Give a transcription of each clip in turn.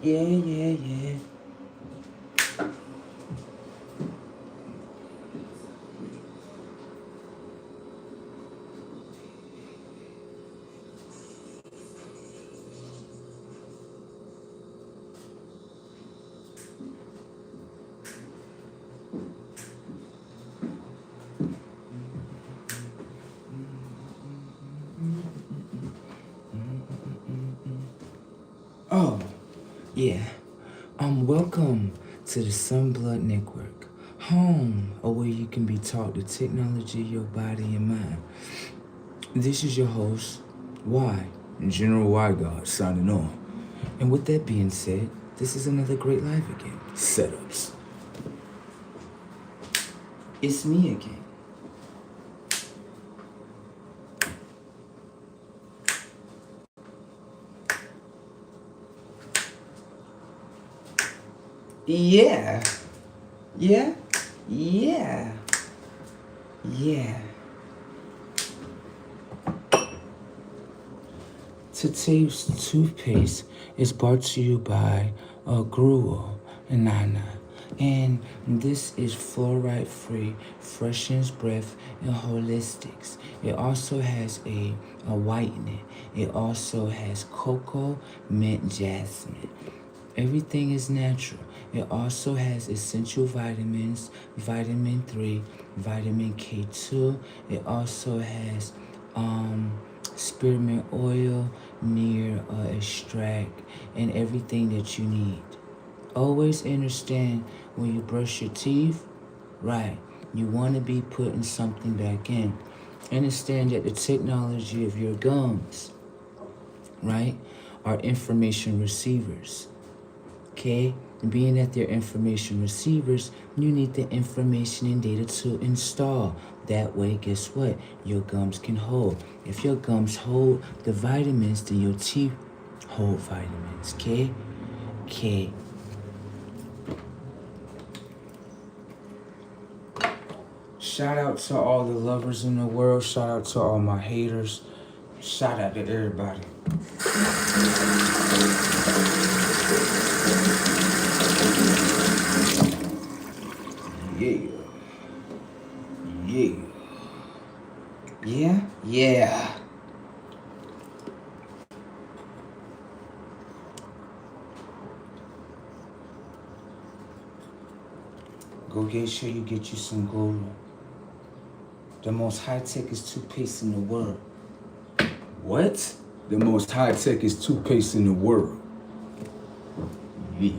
Yeah, yeah, yeah. Oh, yeah. Welcome to the Sunblood Network, home of where you can be taught the technology of your body and mind. This is your host, Y, General Y God, signing on. And with that being said, this is another great live again. Setups. It's me again. Yeah. Yeah. Yeah. Yeah. Today's toothpaste is brought to you by Gruel and Nana. And this is fluoride free, freshens breath, and holistics. It also has a whitening. It also has cocoa, mint, jasmine. Everything is natural. It also has essential vitamins, vitamin 3, vitamin K2. It also has spearmint oil, near extract, and everything that you need. Always understand when you brush your teeth, right, you want to be putting something back in. Understand that the technology of your gums, right, are information receivers. Okay? Being that they're information receivers, you need the information and data to install. That way, guess what? Your gums can hold. If your gums hold the vitamins, then your teeth hold vitamins. Okay? Okay. Shout out to all the lovers in the world. Shout out to all my haters. Shout out to everybody. Yeah. Yeah. Yeah? Yeah. Go get sure you get you some gold. The most high tech is toothpaste in the world. What? The most high tech is toothpaste in the world. Yeah.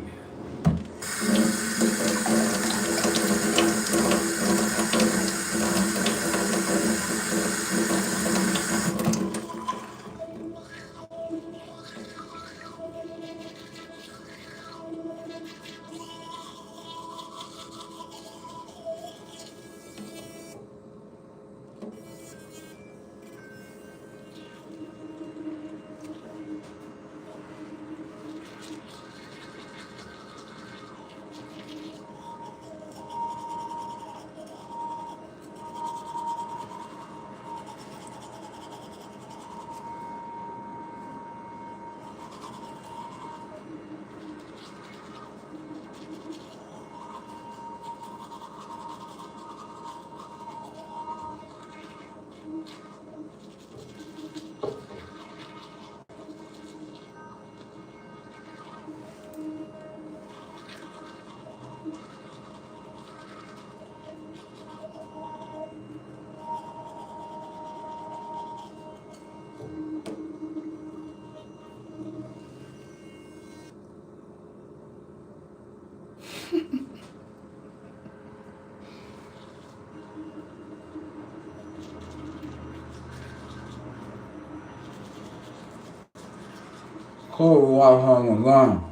Cold water on the gun.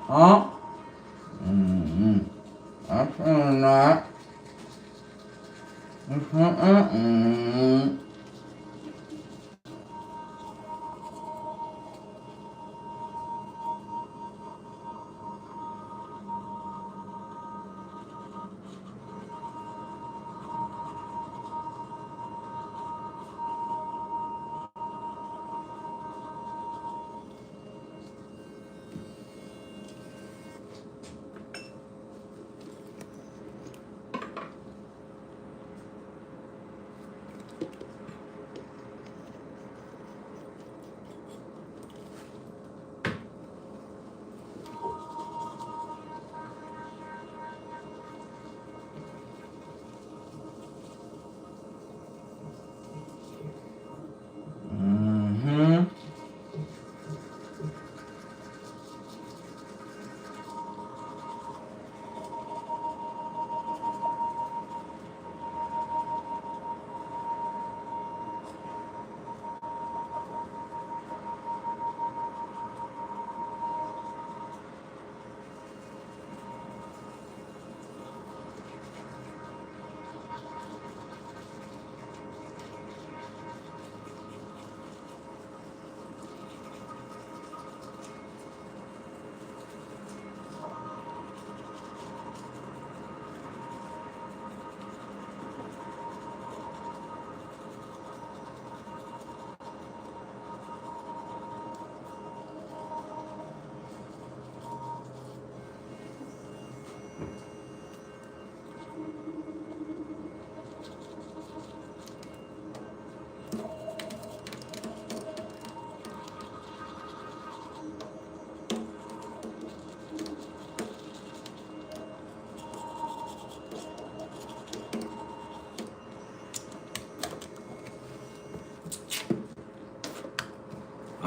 Huh? Mm-hmm. I'm feeling that. Mm-hmm.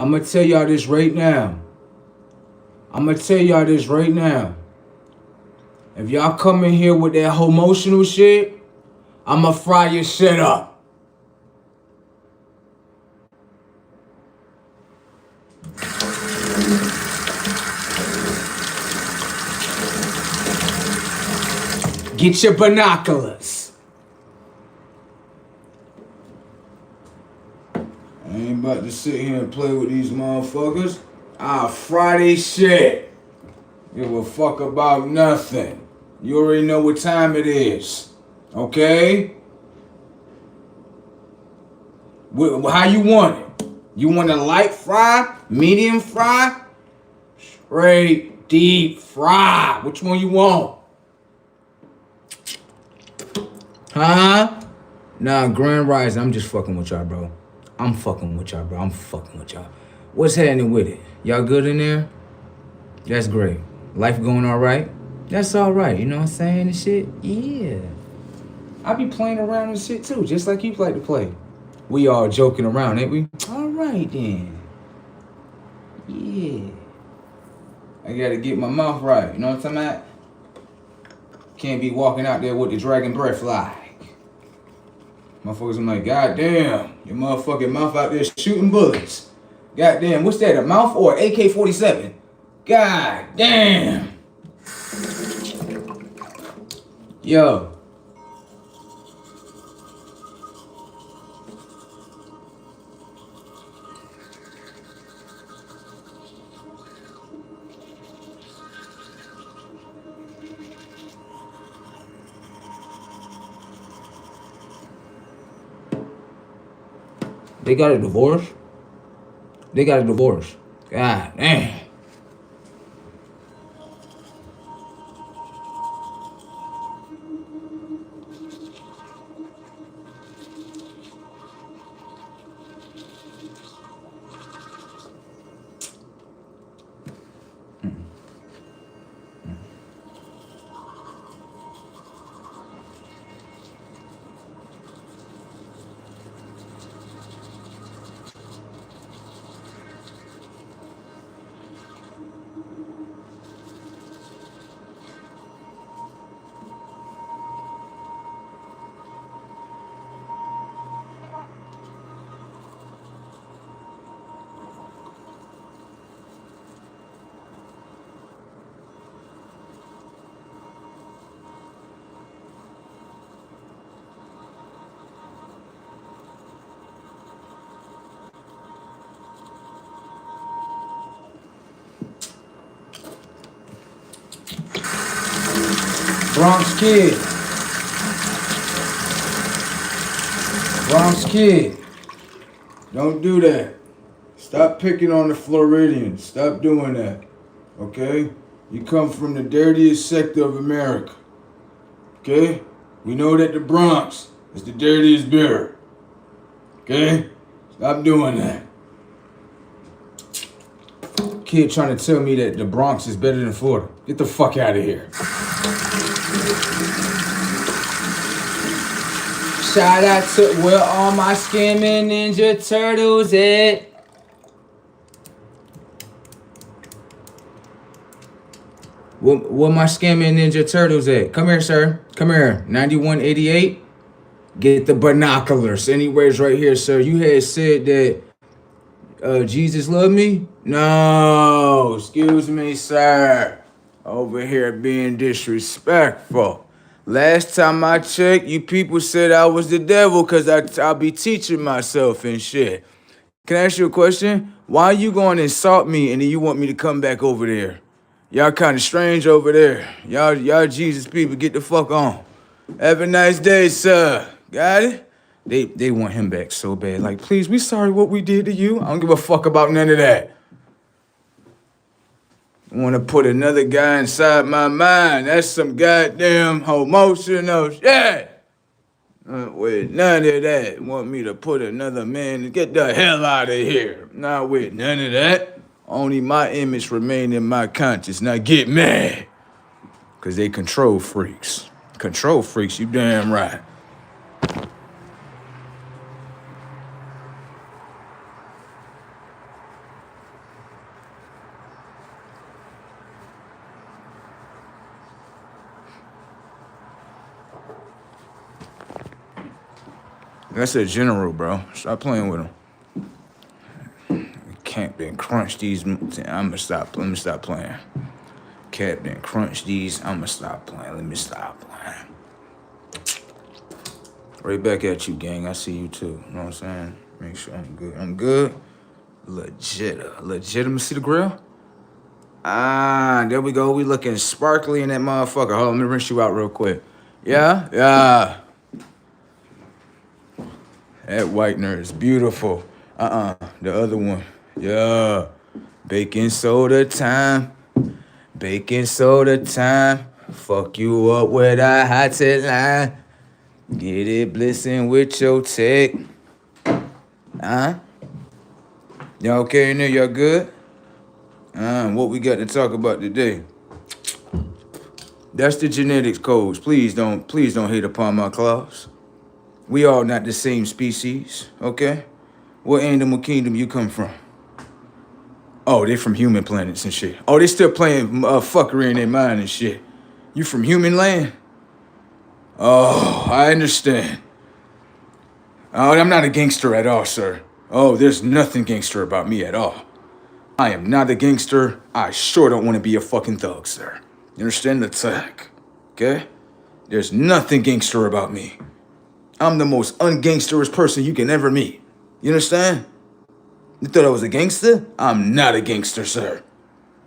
I'm going to tell y'all this right now. If y'all come in here with that emotional shit, I'm going to fry your shit up. Get your binoculars. I ain't about to sit here and play with these motherfuckers. I'll fry they shit. Give a fuck about nothing. You already know what time it is. Okay? How you want it? You want a light fry? Medium fry? Straight deep fry? Which one you want? Huh? Nah, Grand Rise, I'm just fucking with y'all, bro. I'm fucking with y'all. What's happening with it? Y'all good in there? That's great. Life going all right? That's all right. You know what I'm saying and shit? Yeah. I be playing around and shit too, just like you like to play. We all joking around, ain't we? All right then. Yeah. I gotta get my mouth right. You know what I'm talking about? Can't be walking out there with the dragon breath like. Motherfuckers, I'm like, God damn, your motherfucking mouth out there shooting bullets. God damn, what's that, a mouth or an AK-47? God damn. Yo. They got a divorce? God damn. Bronx kid. Don't do that. Stop picking on the Floridians. Stop doing that. Okay? You come from the dirtiest sector of America. Okay? We know that the Bronx is the dirtiest borough. Okay? Stop doing that. Kid trying to tell me that the Bronx is better than Florida. Get the fuck out of here. Shout out to where all my skimming Ninja Turtles at. Where my scamming Ninja Turtles at? Come here, sir. Come here. 9188. Get the binoculars. Anywhere's right here, sir. You had said that Jesus loved me? No. Excuse me, sir. Over here being disrespectful. Last time I checked, you people said I was the devil because I'll be teaching myself and shit. Can I ask you a question? Why you going to insult me and then you want me to come back over there? Y'all kind of strange over there. Y'all Jesus people, get the fuck on. Have a nice day, sir. Got it? They want him back so bad. Like, please, we sorry what we did to you. I don't give a fuck about none of that. I want to put another guy inside my mind. That's some goddamn emotional shit. Not with none of that. Want me to put another man, get the hell out of here. Not with none of that. Only my image remain in my conscience. Now get mad. Because they control freaks. Control freaks, you damn right. That's a general, bro. Stop playing with him. Captain Crunch these. I'ma stop. Let me stop playing. Captain Crunch these. I'ma stop playing. Let me stop playing. Right back at you, gang. I see you too. You know what I'm saying? Make sure I'm good. I'm good. Legit. Let me see the grill. Ah, there we go. We looking sparkly in that motherfucker. Hold on, let me rinse you out real quick. Yeah? Yeah. That whitener is beautiful. The other one. Yeah. Baking soda time. Baking soda time. Fuck you up with a hot tip line. Get it blissing with your tech. Y'all okay in there? Y'all good? What we got to talk about today? That's the genetics codes. Please don't hate upon my claws. We all not the same species, okay? What animal kingdom you come from? Oh, they from human planets and shit. Oh, they still playing fuckery in their mind and shit. You from human land? Oh, I understand. Oh, I'm not a gangster at all, sir. Oh, there's nothing gangster about me at all. I am not a gangster. I sure don't want to be a fucking thug, sir. You understand the tag? Okay? There's nothing gangster about me. I'm the most ungangsterous person you can ever meet. You understand? You thought I was a gangster? I'm not a gangster, sir.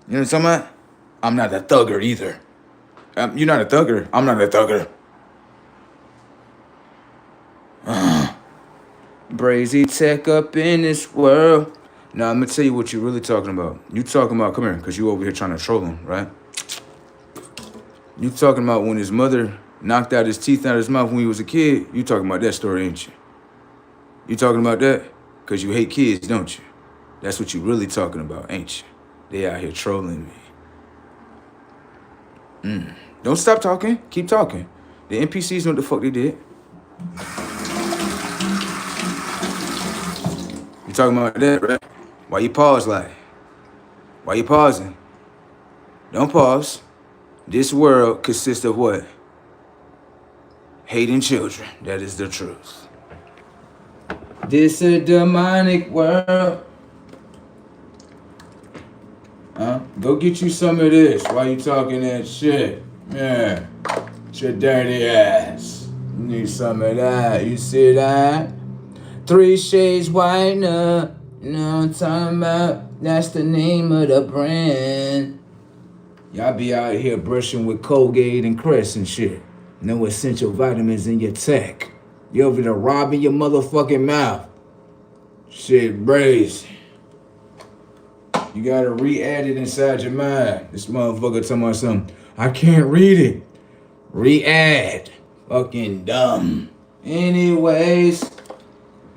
You know what I'm talking about? I'm not a thugger either. You're not a thugger. I'm not a thugger. Brazy tech up in this world. Now, I'm gonna tell you what you're really talking about. You talking about, come here, because you over here trying to troll him, right? You talking about when his mother knocked out his teeth out of his mouth when he was a kid? You talking about that story, ain't you? You talking about that? Because you hate kids, don't you? That's what you really talking about, ain't you? They out here trolling me. Don't stop talking. Keep talking. The NPCs know what the fuck they did. You talking about that, right? Why you pause like? Why you pausing? Don't pause. This world consists of what? Hating children. That is the truth. This a demonic world. Go get you some of this. Why you talking that shit? Yeah. It's your dirty ass. You need some of that. You see that? 3 Shades Whitener. You know what I'm talking about? That's the name of the brand. Y'all be out here brushing with Colgate and Crest and shit. No essential vitamins in your tech. You over there robbing your motherfucking mouth. Shit brazy. You gotta re-add it inside your mind. This motherfucker talking about something. I can't read it. Re-add. Fucking dumb. Anyways,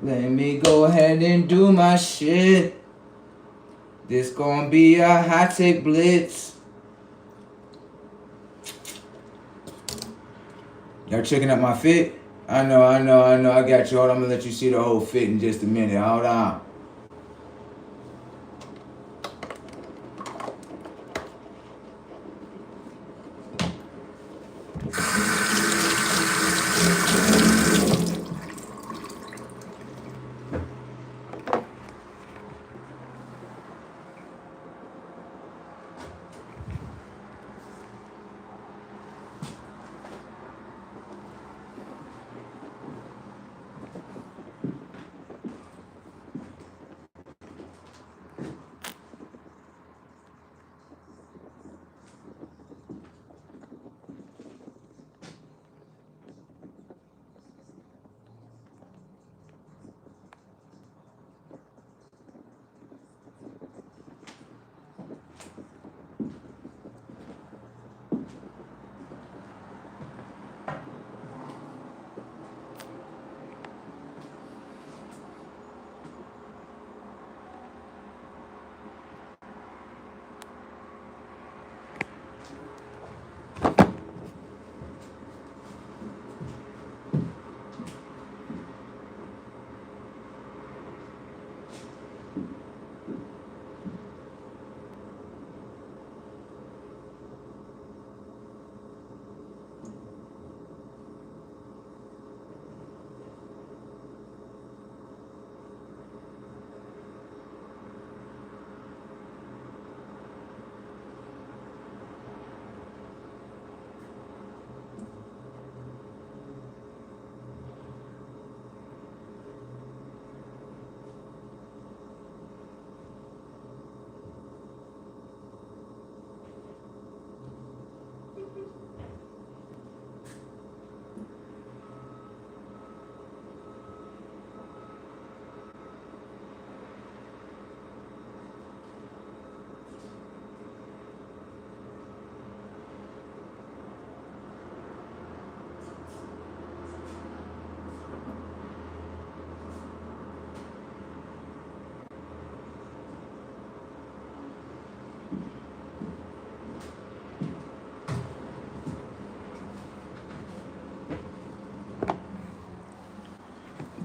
let me go ahead and do my shit. This gonna be a hot take blitz. Y'all checking out my fit? I know. I got you. Hold on, I'm gonna let you see the whole fit in just a minute. Hold on.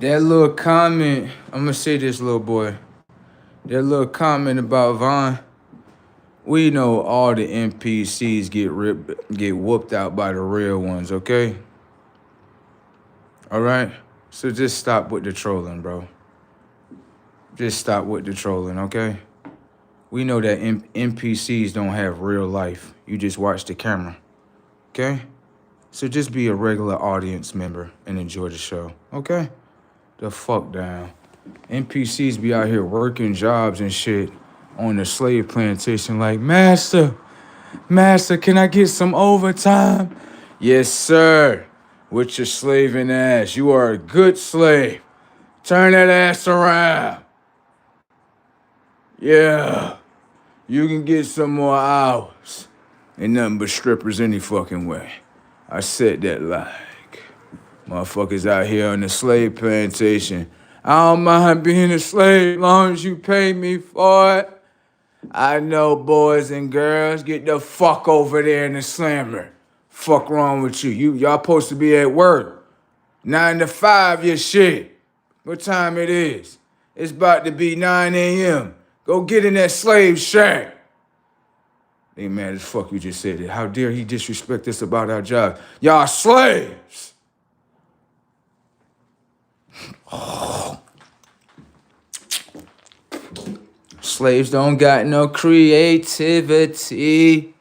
That little comment, I'm gonna say this, little boy. That little comment about Vaughn. We know all the NPCs get whooped out by the real ones, okay? All right? So just stop with the trolling, bro. Just stop with the trolling, okay? We know that NPCs don't have real life. You just watch the camera, okay? So just be a regular audience member and enjoy the show, okay? The fuck down. NPCs be out here working jobs and shit on the slave plantation like, Master, can I get some overtime? Yes, sir. With your slaving ass. You are a good slave. Turn that ass around. Yeah. You can get some more hours. Ain't nothing but strippers any fucking way. I said that like. Motherfuckers out here on the slave plantation. I don't mind being a slave as long as you pay me for it. I know, boys and girls, get the fuck over there in the slammer. Fuck wrong with you? Y'all supposed to be at work. 9 to 5, your shit. What time it is? It's about to be 9 a.m. Go get in that slave shack. They mad as fuck you just said it. How dare he disrespect us about our job? Y'all slaves. Slaves don't got no creativity.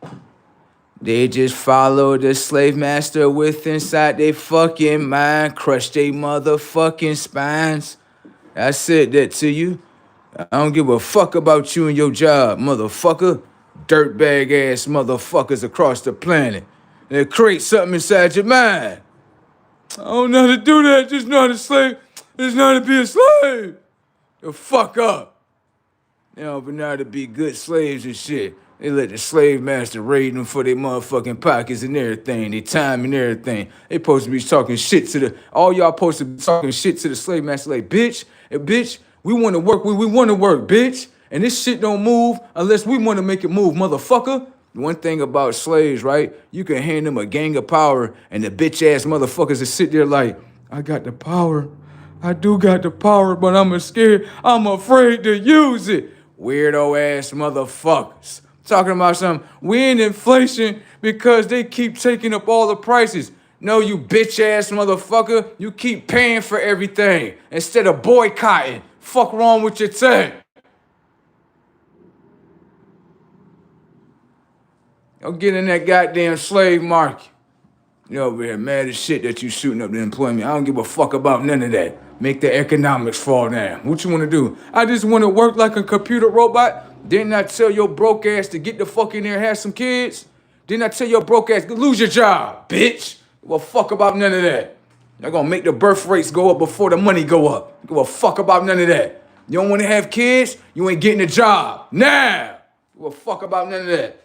They just follow the slave master with inside they fucking mind. Crush they motherfucking spines. I said that to you. I don't give a fuck about you and your job, motherfucker. Dirtbag ass motherfuckers across the planet. They create something inside your mind. I don't know how to do that. Just know how to slave. Just know how to be a slave. The fuck up. They don't know how to be good slaves and shit. They let the slave master raid them for their motherfucking pockets and everything, their time and everything. They supposed to be talking shit to all y'all supposed to be talking shit to the slave master like, bitch, we want to work, we want to work, bitch. And this shit don't move unless we want to make it move, motherfucker. One thing about slaves, right? You can hand them a gang of power and the bitch-ass motherfuckers that sit there like, I got the power. I do got the power, but I'm scared. I'm afraid to use it. Weirdo-ass motherfuckers. Talking about something, we in inflation because they keep taking up all the prices. No, you bitch-ass motherfucker. You keep paying for everything instead of boycotting. Fuck wrong with your thing? Don't get in that goddamn slave market. You over here mad as shit that you shooting up the employment. I don't give a fuck about none of that. Make the economics fall down. What you want to do? I just want to work like a computer robot. Didn't I tell your broke ass to get the fuck in there and have some kids? Didn't I tell your broke ass to lose your job, bitch? Well, fuck about none of that. Y'all gonna make the birth rates go up before the money go up. Give a fuck about none of that. You don't want to have kids? You ain't getting a job. Now! Give a fuck about none of that.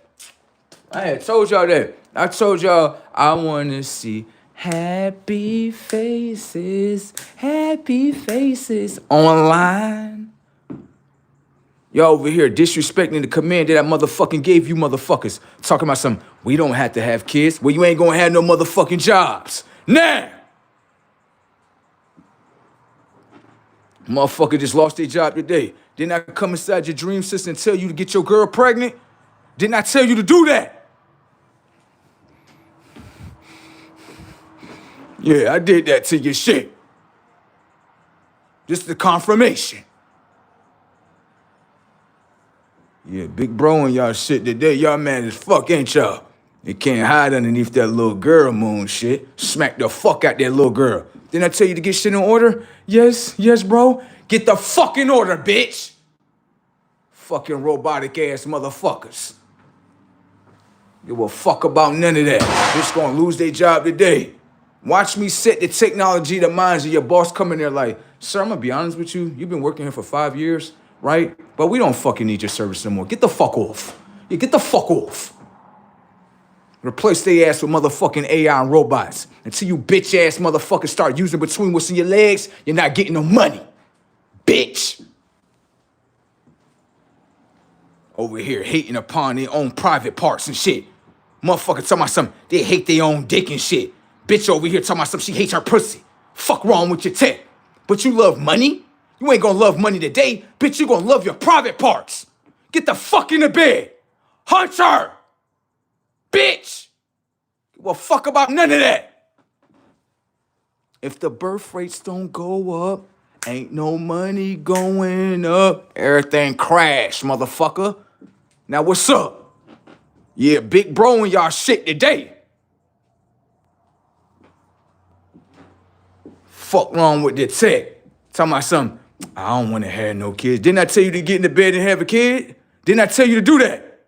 I had told y'all that. I told y'all I want to see happy faces online. Y'all over here disrespecting the command that I motherfucking gave you motherfuckers. Talking about some, we don't have to have kids. Well, you ain't gonna have no motherfucking jobs. Now! Motherfucker just lost their job today. Didn't I come inside your dream system and tell you to get your girl pregnant? Didn't I tell you to do that? Yeah, I did that to your shit. Just the confirmation. Yeah, big bro and y'all shit today. Y'all mad as fuck, ain't y'all? You can't hide underneath that little girl moon shit. Smack the fuck out that little girl. Didn't I tell you to get shit in order? Yes, bro. Get the fuck in order, bitch. Fucking robotic ass motherfuckers. Give a fuck about none of that. Bitch gonna lose their job today. Watch me set the technology to minds of your boss coming there like, sir, I'm gonna be honest with you. You've been working here for 5 years, right? But we don't fucking need your service no more. Get the fuck off. Yeah, get the fuck off. Replace their ass with motherfucking AI and robots. Until you bitch ass motherfuckers start using between what's in your legs, you're not getting no money. Bitch. Over here hating upon their own private parts and shit. Motherfucker talking about something, they hate their own dick and shit. Bitch over here talking about something, she hates her pussy. Fuck wrong with your tech. But you love money? You ain't gonna love money today. Bitch, you gonna love your private parts. Get the fuck in the bed. Hunter! Bitch! Give a fuck about none of that. If the birth rates don't go up, ain't no money going up. Everything crash, motherfucker. Now what's up? Yeah, big bro and y'all shit today. Fuck wrong with the tech? Talking about something, I don't want to have no kids. Didn't I tell you to get in the bed and have a kid? Didn't I tell you to do that?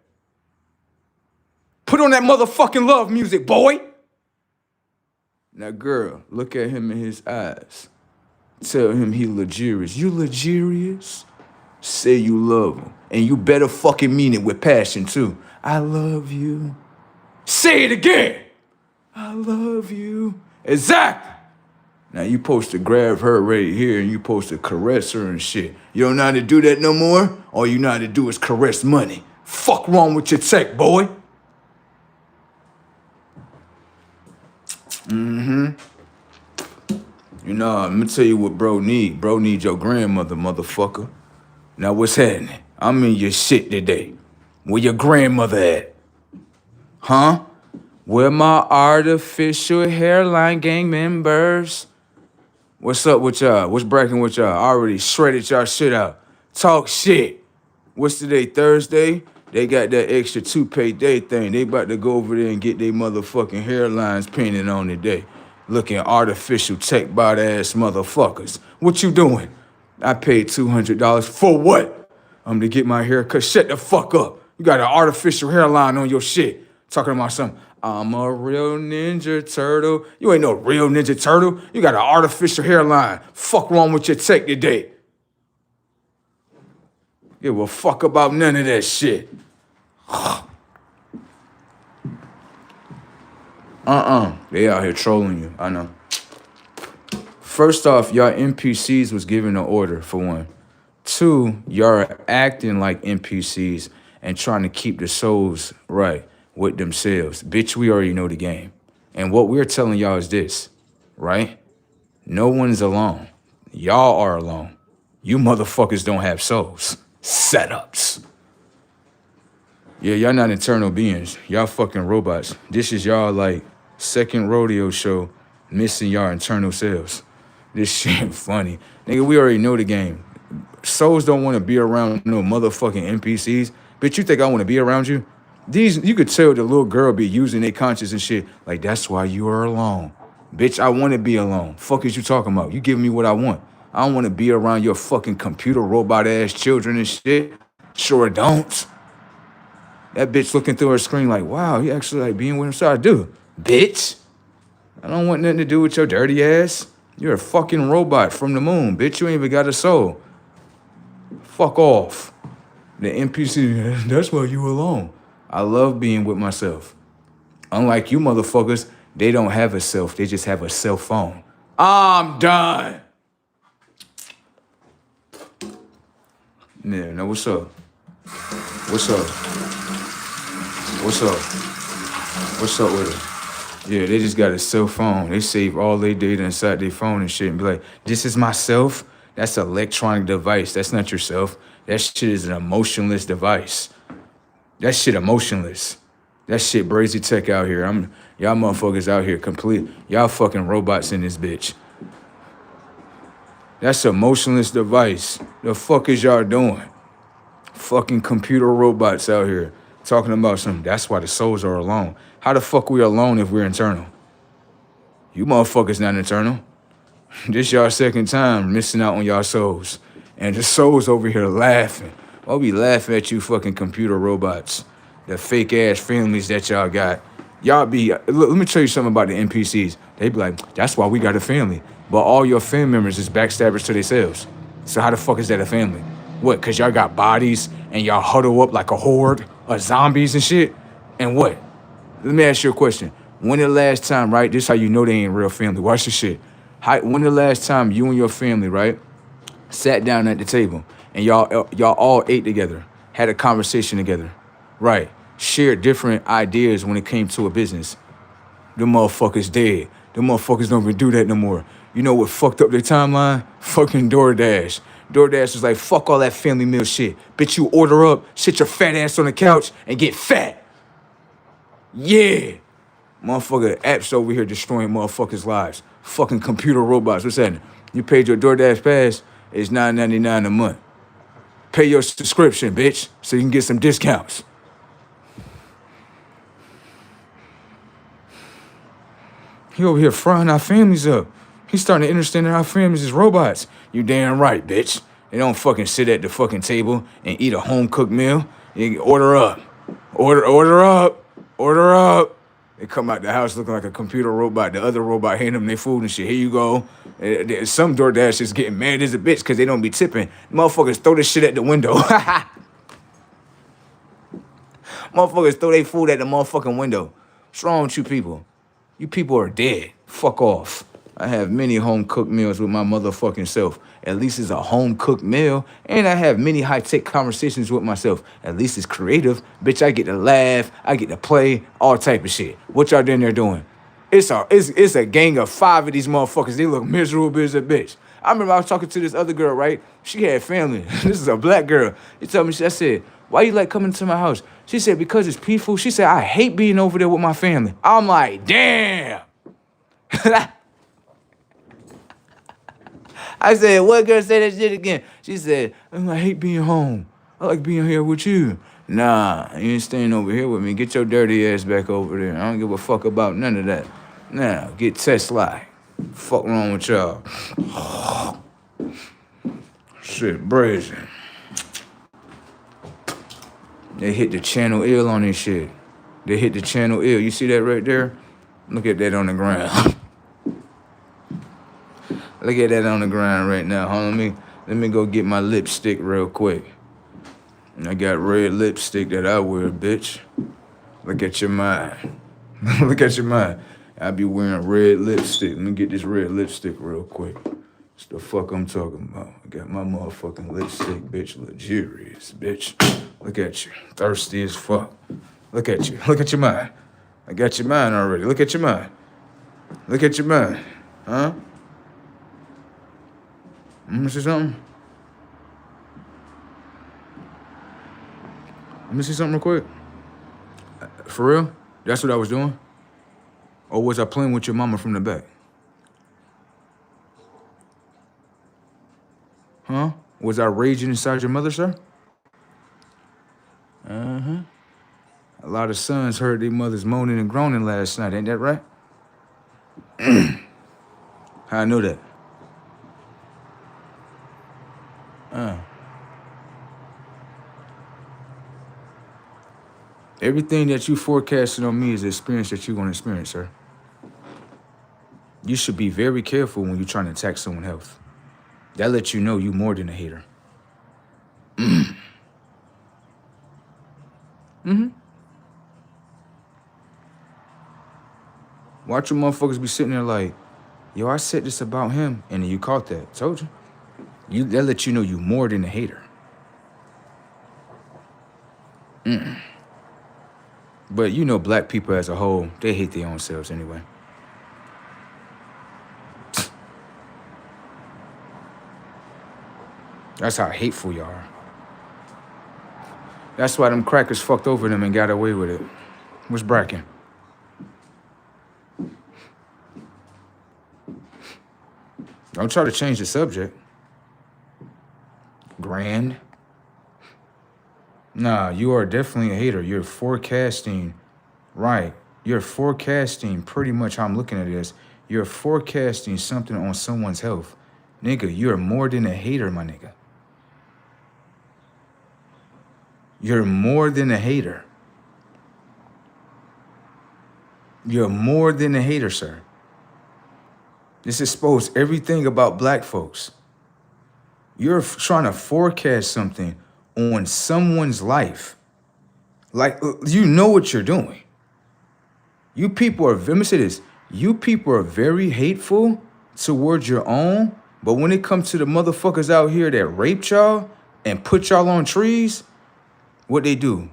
Put on that motherfucking love music, boy. Now, girl, look at him in his eyes. Tell him he luxurious. You luxurious? Say you love him. And you better fucking mean it with passion, too. I love you. Say it again. I love you. Exactly. Now, you supposed to grab her right here and you supposed to caress her and shit. You don't know how to do that no more? All you know how to do is caress money. Fuck wrong with your tech, boy. You know, let me tell you what bro need. Bro need your grandmother, motherfucker. Now what's happening? I'm in your shit today. Where your grandmother at? Huh? Where my artificial hairline gang members? What's up with y'all? What's bracking with y'all? I already shredded y'all shit out. Talk shit. What's today, Thursday? They got that extra toupee day thing. They about to go over there and get their motherfucking hairlines painted on today. Looking artificial tech bot ass motherfuckers. What you doing? I paid $200 for what? I'm to get my hair cut. Shut the fuck up. You got an artificial hairline on your shit. Talking about something. I'm a real Ninja Turtle. You ain't no real Ninja Turtle. You got an artificial hairline. Fuck wrong with your tech today. Give a fuck about none of that shit. They out here trolling you, I know. First off, y'all NPCs was given an order, for one. Two, y'all are acting like NPCs and trying to keep the souls right with themselves. Bitch, we already know the game. And what we're telling y'all is this, right? No one's alone. Y'all are alone. You motherfuckers don't have souls. Setups. Yeah, y'all not internal beings. Y'all fucking robots. This is y'all, like, second rodeo show missing y'all internal selves. This shit funny. Nigga, we already know the game. Souls don't want to be around no motherfucking NPCs. Bitch, you think I want to be around you? You could tell the little girl be using their conscience and shit. Like, that's why you are alone. Bitch, I want to be alone. Fuck is you talking about? You giving me what I want. I don't want to be around your fucking computer robot ass children and shit. Sure don't. That bitch looking through her screen like, wow, he actually like being with him. So I do. Bitch. I don't want nothing to do with your dirty ass. You're a fucking robot from the moon. Bitch, you ain't even got a soul. Fuck off. The NPC, that's why you alone. I love being with myself. Unlike you motherfuckers, they don't have a self. They just have a cell phone. I'm done. Yeah, now what's up? What's up? What's up? What's up with it? Yeah, they just got a cell phone. They save all their data inside their phone and shit and be like, this is my self? That's an electronic device. That's not yourself. That shit is an emotionless device. That shit emotionless. That shit brazy tech out here. Y'all motherfuckers out here complete. Y'all fucking robots in this bitch. That's an emotionless device. The fuck is y'all doing? Fucking computer robots out here talking about something. That's why the souls are alone. How the fuck we alone if we're internal? You motherfuckers not internal. This y'all second time missing out on y'all souls. And the souls over here laughing. I'll be laughing at you fucking computer robots. The fake ass families that y'all got. Y'all be, look, let me tell you something about the NPCs. They be like, that's why we got a family. But all your family members is backstabbers to themselves. So how the fuck is that a family? What, cause y'all got bodies and y'all huddle up like a horde of zombies and shit? And what? Let me ask you a question. When the last time, right? This is how you know they ain't real family. Watch this shit. When the last time you and your family, right, sat down at the table and y'all all ate together, had a conversation together, right? Shared different ideas when it came to a business. Them motherfuckers dead. Them motherfuckers don't even do that no more. You know what fucked up their timeline? Fucking DoorDash. DoorDash was like, fuck all that family meal shit. Bitch, you order up, sit your fat ass on the couch, and get fat. Yeah. Motherfucker apps over here destroying motherfuckers' lives. Fucking computer robots. What's that? You paid your DoorDash pass, it's $9.99 a month. Pay your subscription, bitch, so you can get some discounts. He over here frying our families up. He's starting to understand that our families is robots. You damn right, bitch. They don't fucking sit at the fucking table and eat a home-cooked meal. You order up. Order up. Order up. They come out the house looking like a computer robot. The other robot hand them their food and shit. Here you go. Some DoorDash is getting mad as a bitch because they don't be tipping. Motherfuckers throw this shit at the window. Motherfuckers throw their food at the motherfucking window. What's wrong with you people? You people are dead. Fuck off. I have many home-cooked meals with my motherfucking self. At least it's a home-cooked meal. And I have many high-tech conversations with myself. At least it's creative. Bitch, I get to laugh. I get to play. All type of shit. What y'all in there doing? It's a gang of 5 of these motherfuckers. They look miserable as a bitch. I remember I was talking to this other girl, right? She had family. This is a black girl. She told me, I said, why you like coming to my house? She said, because it's peaceful. She said, I hate being over there with my family. I'm like, damn. I said, what girl said that shit again? She said, I hate being home. I like being here with you. Nah, you ain't staying over here with me. Get your dirty ass back over there. I don't give a fuck about none of that. Now, get Tesla. Fuck wrong with y'all? Shit, brazen. They hit the channel ill on this shit. They hit the channel ill. You see that right there? Look at that on the ground. Look at that on the ground right now. Hold on, let me go get my lipstick real quick. I got red lipstick that I wear, bitch. Look at your mind. Look at your mind. I be wearing red lipstick. Let me get this red lipstick real quick. That's the fuck I'm talking about. I got my motherfucking lipstick, bitch, luxurious, bitch. Look at you. Thirsty as fuck. Look at you. Look at your mind. I got your mind already. Look at your mind. Look at your mind. Huh? Let me see something. Let me see something real quick. For real? That's what I was doing? Or was I playing with your mama from the back? Huh? Was I raging inside your mother, sir? Uh-huh. A lot of sons heard their mothers moaning and groaning last night, ain't that right? How I know that? Everything that you forecasted on me is the experience that you're going to experience, sir. You should be very careful when you're trying to attack someone's health. That lets you know you more than a hater. Watch your motherfuckers be sitting there like, yo, I said this about him, and then you caught that. Told you. That lets you know you more than a hater. But you know black people as a whole, they hate their own selves anyway. That's how hateful you are. That's why them crackers fucked over them and got away with it. What's Bracken? Don't try to change the subject. Grand. Nah, you are definitely a hater. You're forecasting, right. You're forecasting pretty much how I'm looking at this. You're forecasting something on someone's health. Nigga, you're more than a hater, my nigga. You're more than a hater. You're more than a hater, sir. This exposed everything about black folks. You're trying to forecast something on someone's life. Like, you know what you're doing. You people are, let me say this. You people are very hateful towards your own, but when it comes to the motherfuckers out here that raped y'all and put y'all on trees, what they do?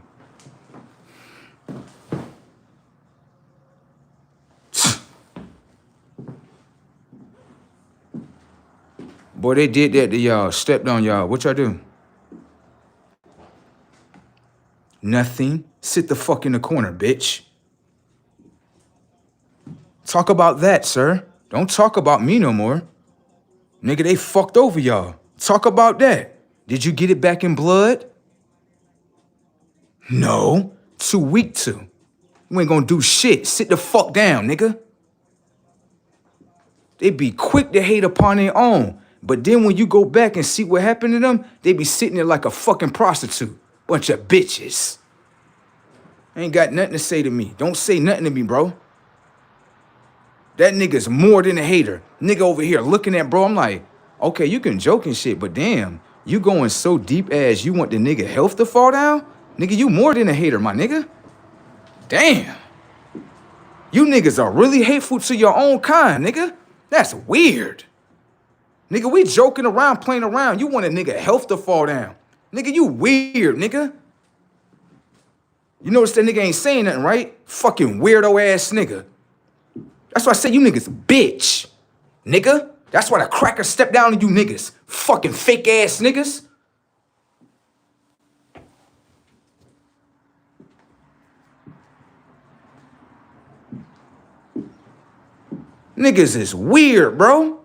Boy, they did that to y'all. Stepped on y'all. What y'all do? Nothing. Sit the fuck in the corner, bitch. Talk about that, sir. Don't talk about me no more. Nigga, they fucked over y'all. Talk about that. Did you get it back in blood? No. Too weak to. You ain't gonna do shit. Sit the fuck down, nigga. They be quick to hate upon their own. But then when you go back and see what happened to them, they be sitting there like a fucking prostitute. Bunch of bitches. Ain't got nothing to say to me. Don't say nothing to me, bro. That nigga's more than a hater. Nigga over here looking at bro, I'm like, okay, you can joke and shit, but damn, you going so deep as you want the nigga health to fall down? Nigga, you more than a hater, my nigga. Damn. You niggas are really hateful to your own kind, nigga. That's weird. Nigga, we joking around, playing around. You want a nigga health to fall down. Nigga, you weird, nigga. You notice that nigga ain't saying nothing, right? Fucking weirdo ass nigga. That's why I say you niggas bitch, nigga. That's why the cracker stepped down on you niggas. Fucking fake ass niggas. Niggas is weird, bro.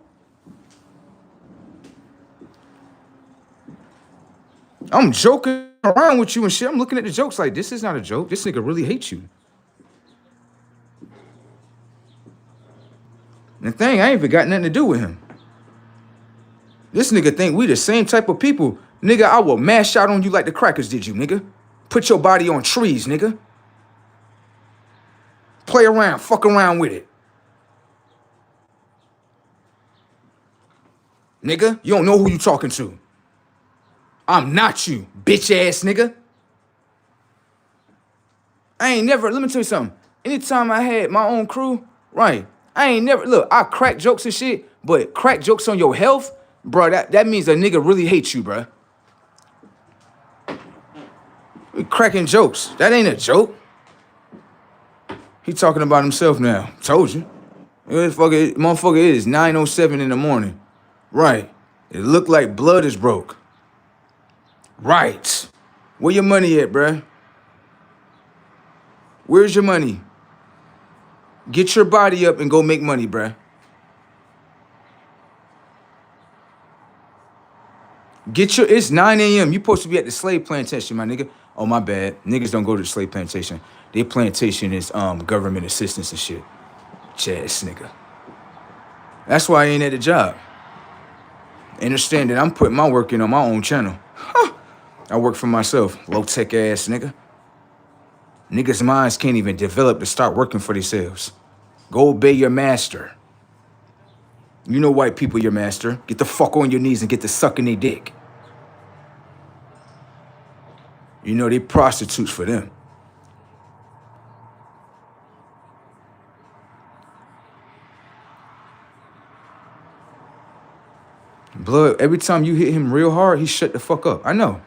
I'm joking around with you and shit. I'm looking at the jokes like, this is not a joke. This nigga really hates you. And the thing, I ain't even got nothing to do with him. This nigga think we the same type of people. Nigga, I will mash out on you like the crackers did you, nigga. Put your body on trees, nigga. Play around, fuck around with it. Nigga, you don't know who you talking to. I'm not you, bitch ass nigga. I ain't never, let me tell you something. Anytime I had my own crew, right, I ain't never, look, I crack jokes and shit, but crack jokes on your health, bro, that means a nigga really hates you, bro. We cracking jokes. That ain't a joke. He talking about himself now. Told you. Motherfucker, it is 9:07 in the morning. Right. It looked like blood is broke. Right. Where your money at, bruh? Where's your money? Get your body up and go make money, bruh. It's 9 a.m. You supposed to be at the slave plantation, my nigga. Oh, my bad. Niggas don't go to the slave plantation. Their plantation is government assistance and shit. Ass nigga. That's why I ain't at the job. Understand that I'm putting my work in on my own channel. Huh. I work for myself, low-tech ass nigga. Niggas' minds can't even develop to start working for themselves. Go obey your master. You know white people, your master. Get the fuck on your knees and get to sucking their dick. You know they prostitutes for them. Blood, every time you hit him real hard, he shut the fuck up. I know.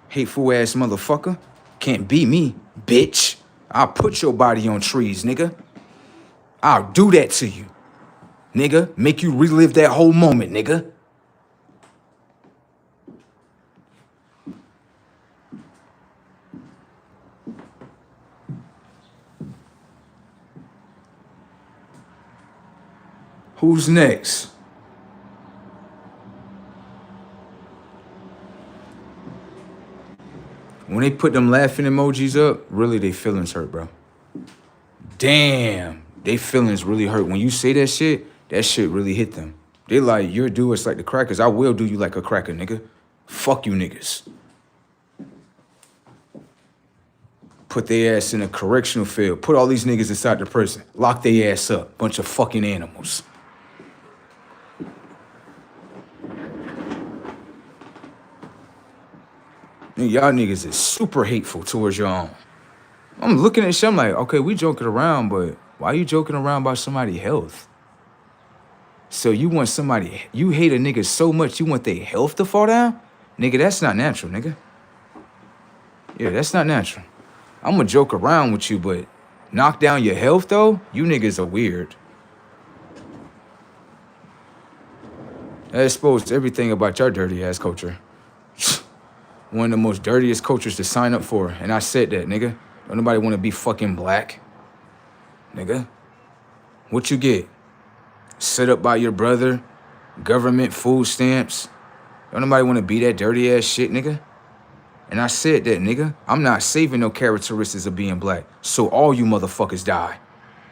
Hateful ass motherfucker. Can't be me, bitch. I'll put your body on trees, nigga. I'll do that to you. Nigga, make you relive that whole moment, nigga. Who's next? When they put them laughing emojis up, really they feelings hurt, bro. Damn, they feelings really hurt. When you say that shit really hit them. They like, you'll do us like the crackers. I will do you like a cracker, nigga. Fuck you niggas. Put their ass in a correctional field. Put all these niggas inside the prison. Lock their ass up. Bunch of fucking animals. Y'all niggas is super hateful towards your own. I'm looking at shit, I'm like, okay, we joking around, but why you joking around about somebody's health? So you want somebody, you hate a nigga so much you want their health to fall down? Nigga, that's not natural, nigga. Yeah, that's not natural. I'm gonna joke around with you, but knock down your health, though? You niggas are weird. That exposed everything about your dirty ass culture. One of the most dirtiest cultures to sign up for. And I said that, nigga. Don't nobody want to be fucking black. Nigga. What you get? Set up by your brother? Government food stamps? Don't nobody want to be that dirty ass shit, nigga. And I said that, nigga. I'm not saving no characteristics of being black. So all you motherfuckers die.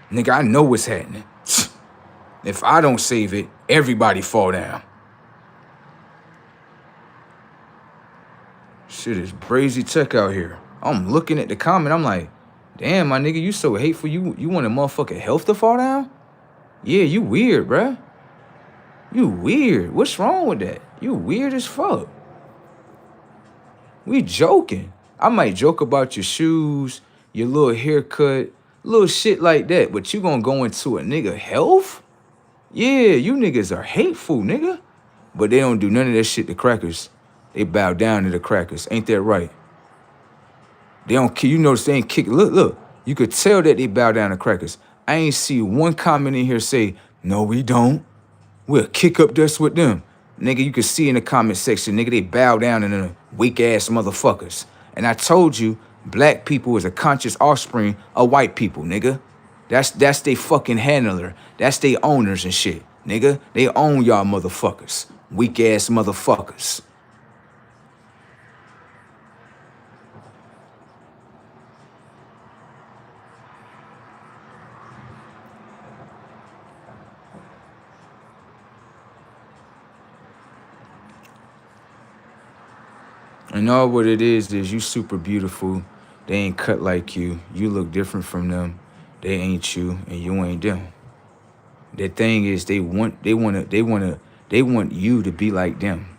Nigga, I know what's happening. If I don't save it, everybody fall down. Shit is crazy tech out here. I'm looking at the comment, I'm like, damn, my nigga, you so hateful. You want a motherfucking health to fall down? Yeah, you weird, bruh. You weird. What's wrong with that? You weird as fuck. We joking. I might joke about your shoes, your little haircut, little shit like that, but you gonna go into a nigga health? Yeah, you niggas are hateful, nigga. But they don't do none of that shit to crackers. They bow down to the crackers. Ain't that right? They don't, you notice they ain't kick. Look. You could tell that they bow down to crackers. I ain't see one comment in here say, no, we don't. We'll kick up dust with them. Nigga, you can see in the comment section, nigga, they bow down to the weak ass motherfuckers. And I told you, black people is a conscious offspring of white people, nigga. That's they fucking handler. That's they owners and shit, nigga. They own y'all motherfuckers. Weak ass motherfuckers. And all what it is you super beautiful. They ain't cut like you. You look different from them. They ain't you, and you ain't them. The thing is, they want you to be like them.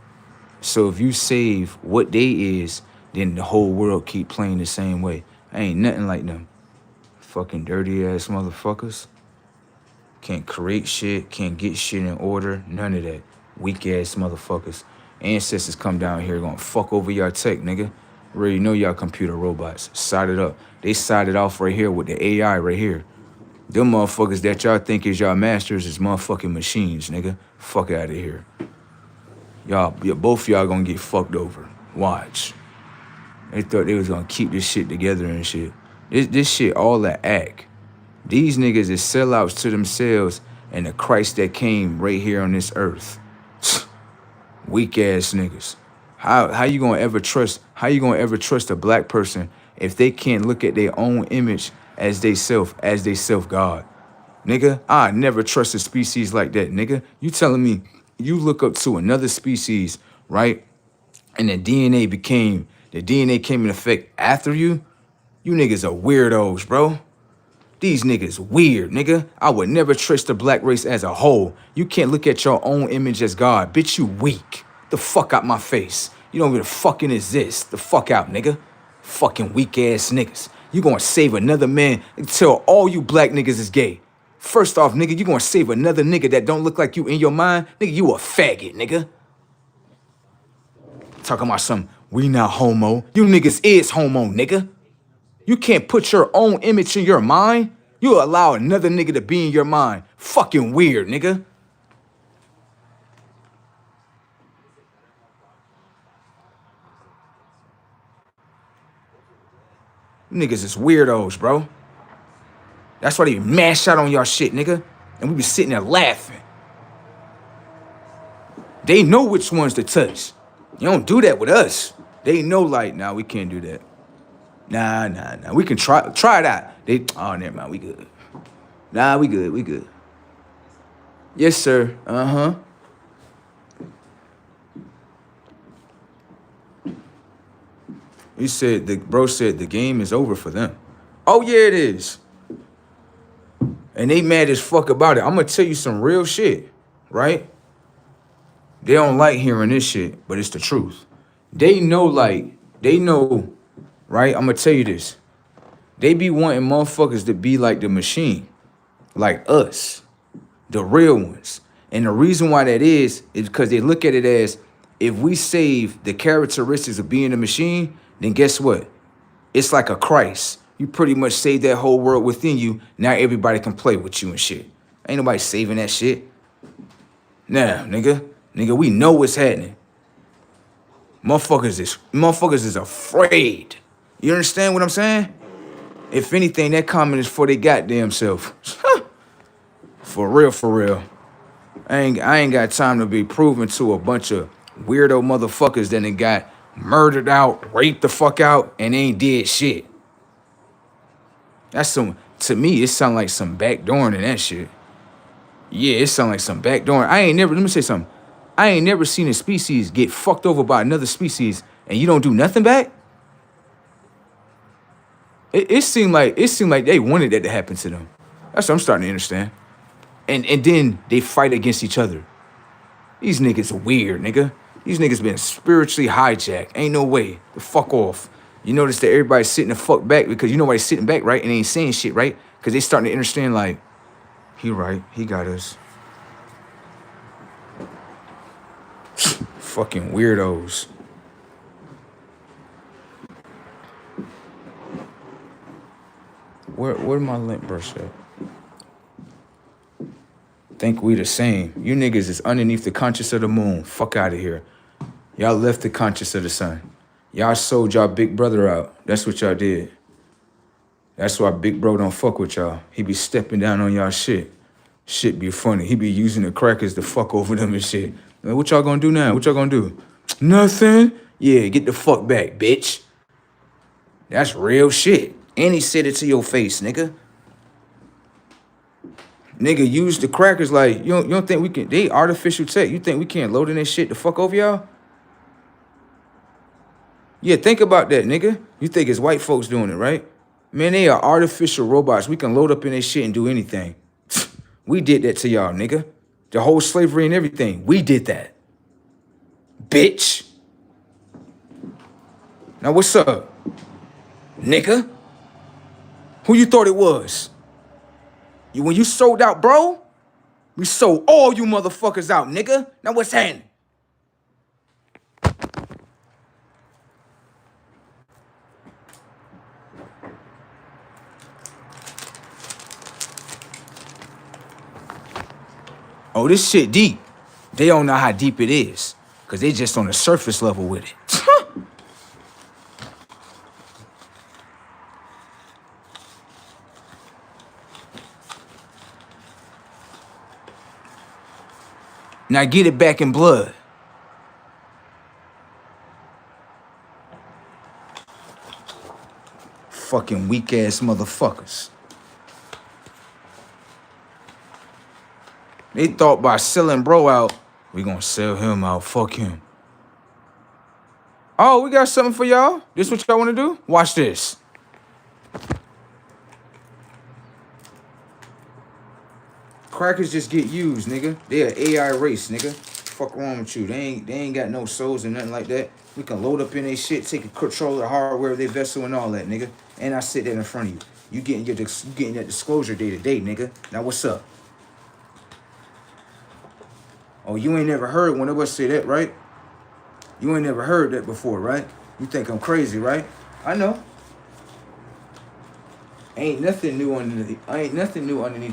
So if you save what they is, then the whole world keep playing the same way. I ain't nothing like them. Fucking dirty ass motherfuckers. Can't create shit, can't get shit in order, none of that. Weak ass motherfuckers. Ancestors come down here gonna fuck over y'all tech, nigga. Already know y'all computer robots. Side it up. They side it off right here with the AI right here. Them motherfuckers that y'all think is y'all masters is motherfucking machines, nigga. Fuck out of here. Both y'all gonna get fucked over. Watch. They thought they was gonna keep this shit together and shit. This shit all that act. These niggas is sellouts to themselves and the Christ that came right here on this earth. Weak ass niggas. How you gonna ever trust a black person if they can't look at their own image as they self God? Nigga, I never trust a species like that, nigga. You telling me you look up to another species, right? And the DNA came in effect after you? You niggas are weirdos, bro. These niggas weird, nigga. I would never trust the black race as a whole. You can't look at your own image as God. Bitch, you weak. The fuck out my face. You don't even fucking exist. The fuck out, nigga. Fucking weak ass niggas. You gonna save another man and tell all you black niggas is gay. First off, nigga, you gonna save another nigga that don't look like you in your mind? Nigga, you a faggot, nigga. Talking about some, we not homo. You niggas is homo, nigga. You can't put your own image in your mind. You allow another nigga to be in your mind. Fucking weird, nigga. Niggas is weirdos, bro. That's why they mash out on y'all shit, nigga. And we be sitting there laughing. They know which ones to touch. You don't do that with us. They know, like, nah, we can't do that. Nah. We can try it out. Oh, never mind, we good. Nah, we good. Yes, sir. Uh-huh. Bro said the game is over for them. Oh, yeah, it is. And they mad as fuck about it. I'm gonna tell you some real shit, right? They don't like hearing this shit, but it's the truth. They know, right? I'm gonna tell you this. They be wanting motherfuckers to be like the machine, like us, the real ones. And the reason why that is because they look at it as, if we save the characteristics of being a machine, then guess what? It's like a Christ. You pretty much save that whole world within you. Now everybody can play with you and shit. Ain't nobody saving that shit. Nah, nigga. Nigga, we know what's happening. Motherfuckers is afraid. You understand what I'm saying? If anything, that comment is for their goddamn self. For real, for real. I ain't got time to be proven to a bunch of weirdo motherfuckers that done got murdered out, raped the fuck out, and ain't did shit. That's to me, it sound like some backdooring and that shit. Yeah, it sound like some backdooring. Let me say something. I ain't never seen a species get fucked over by another species and you don't do nothing back. It seemed like they wanted that to happen to them. That's what I'm starting to understand. And then they fight against each other. These niggas are weird, nigga. These niggas been spiritually hijacked. Ain't no way. The fuck off. You notice that everybody's sitting the fuck back because you know why they sitting back, right? And they ain't saying shit, right? Because they starting to understand, like, he right. He got us. Fucking weirdos. Where my lint brush at? Think we the same. You niggas is underneath the conscious of the moon. Fuck out of here. Y'all left the conscious of the sun. Y'all sold y'all big brother out. That's what y'all did. That's why big bro don't fuck with y'all. He be stepping down on y'all shit. Shit be funny. He be using the crackers to fuck over them and shit. Like, what y'all gonna do now? What y'all gonna do? Nothing. Yeah, get the fuck back, bitch. That's real shit. And he said it to your face, nigga. Nigga, use the crackers like, you don't think we can, they artificial tech. You think we can't load in that shit to fuck over y'all? Yeah, think about that, nigga. You think it's white folks doing it, right? Man, they are artificial robots. We can load up in that shit and do anything. We did that to y'all, nigga. The whole slavery and everything. We did that. Bitch. Now what's up? Nigga? Who you thought it was? When you sold out, bro, we sold all you motherfuckers out, nigga. Now what's happening? Oh, this shit deep. They don't know how deep it is, because they just on the surface level with it. Now get it back in blood. Fucking weak-ass motherfuckers. They thought by selling bro out, we gonna sell him out. Fuck him. Oh, we got something for y'all. This what y'all wanna do? Watch this. Crackers just get used, nigga. They an AI race, nigga. Fuck wrong with you? They ain't got no souls and nothing like that. We can load up in their shit, take control of the hardware of their vessel and all that, nigga. And I sit there in front of you. You getting that disclosure day to day, nigga. Now what's up? Oh, you ain't never heard one of us say that, right? You ain't never heard that before, right? You think I'm crazy, right? I know. Ain't nothing new underneath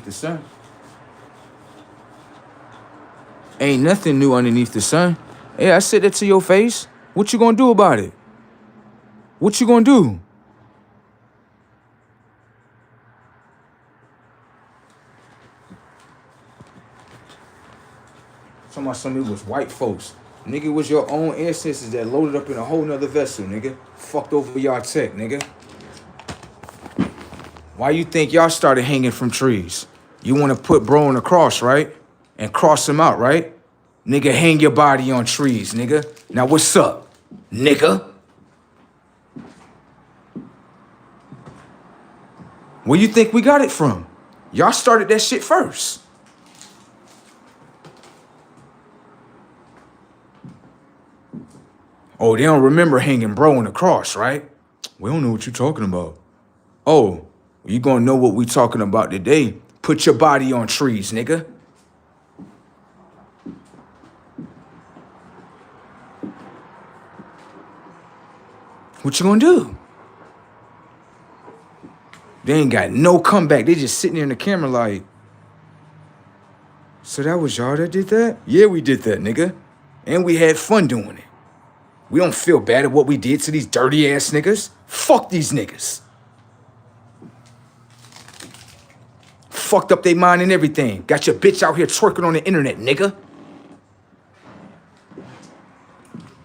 the sun. Ain't nothing new underneath the sun. Hey, I said that to your face. What you gonna do about it? What you gonna do? Talking about somebody was white folks. Nigga, it was your own ancestors that loaded up in a whole nother vessel, nigga. Fucked over y'all tech, nigga. Why you think y'all started hanging from trees? You want to put bro on the cross, right? And cross him out, right? Nigga, hang your body on trees, nigga. Now what's up, nigga? Where you think we got it from? Y'all started that shit first. Oh, they don't remember hanging bro on the cross, right? We don't know what you're talking about. Oh, you gonna know what we talking about today. Put your body on trees, nigga. What you gonna do? They ain't got no comeback. They just sitting there in the camera like, so that was y'all that did that? Yeah, we did that, nigga. And we had fun doing it. We don't feel bad at what we did to these dirty ass niggas. Fuck these niggas. Fucked up their mind and everything. Got your bitch out here twerking on the internet, nigga.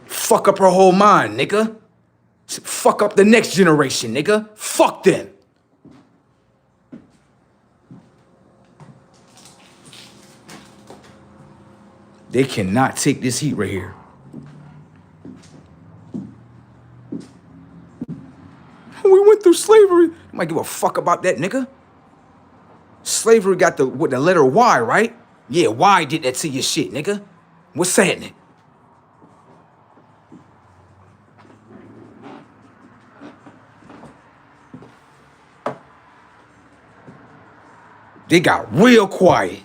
Fuck up her whole mind, nigga. Fuck up the next generation, nigga. Fuck them. They cannot take this heat right here. We went through slavery. You might give a fuck about that, nigga. Slavery got the letter Y, right? Yeah, Y did that to your shit, nigga. What's happening? They got real quiet.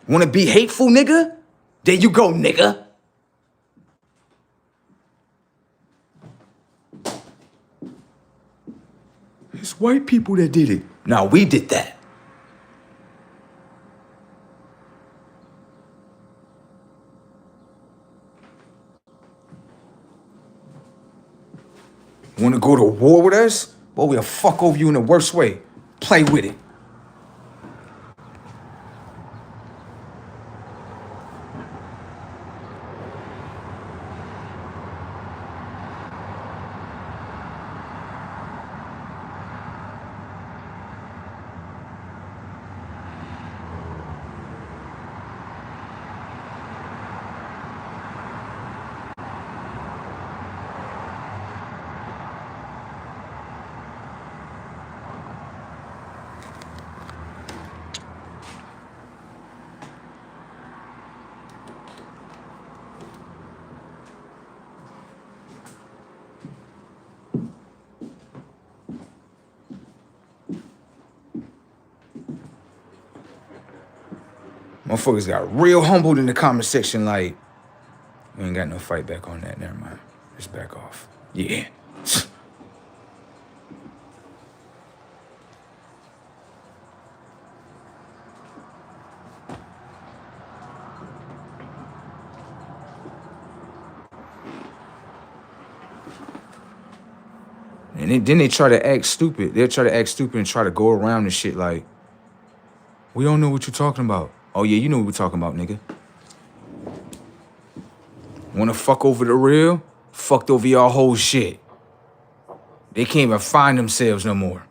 Wanna be hateful, nigga? There you go, nigga. It's white people that did it. No, we did that. Wanna go to war with us? Boy, we'll fuck over you in the worst way. Play with it. Motherfuckers got real humbled in the comment section like, we ain't got no fight back on that. Never mind. Just back off. Yeah. And then they try to act stupid. They'll try to act stupid and try to go around and shit like, we don't know what you're talking about. Oh yeah, you know what we're talking about, nigga. Wanna fuck over the real? Fucked over y'all whole shit. They can't even find themselves no more.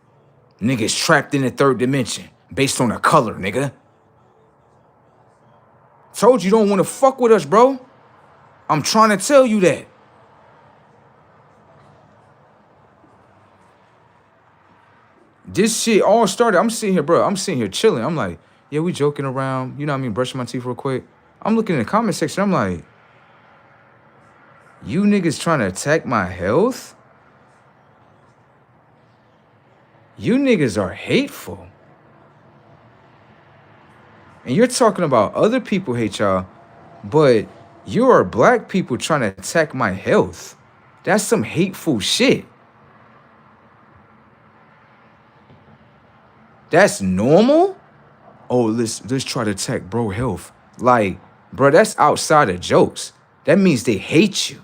Niggas trapped in the third dimension based on a color, nigga. Told you don't wanna fuck with us, bro. I'm trying to tell you that. This shit all started, I'm sitting here chilling. I'm like, yeah, we joking around. You know what I mean? Brushing my teeth real quick. I'm looking in the comment section. I'm like, you niggas trying to attack my health? You niggas are hateful. And you're talking about other people hate y'all, but you are black people trying to attack my health. That's some hateful shit. That's normal? Oh, let's try to attack bro health. Like, bro, that's outside of jokes. That means they hate you.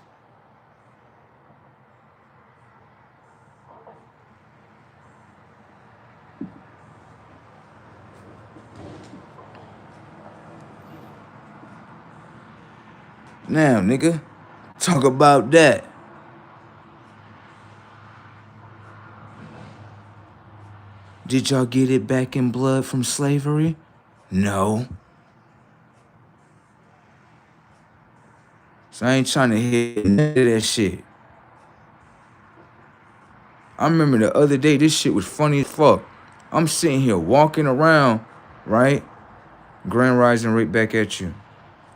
Now, nigga, talk about that. Did y'all get it back in blood from slavery? No. So I ain't trying to hit none of that shit. I remember the other day, this shit was funny as fuck. I'm sitting here walking around, right? Grand Rising right back at you.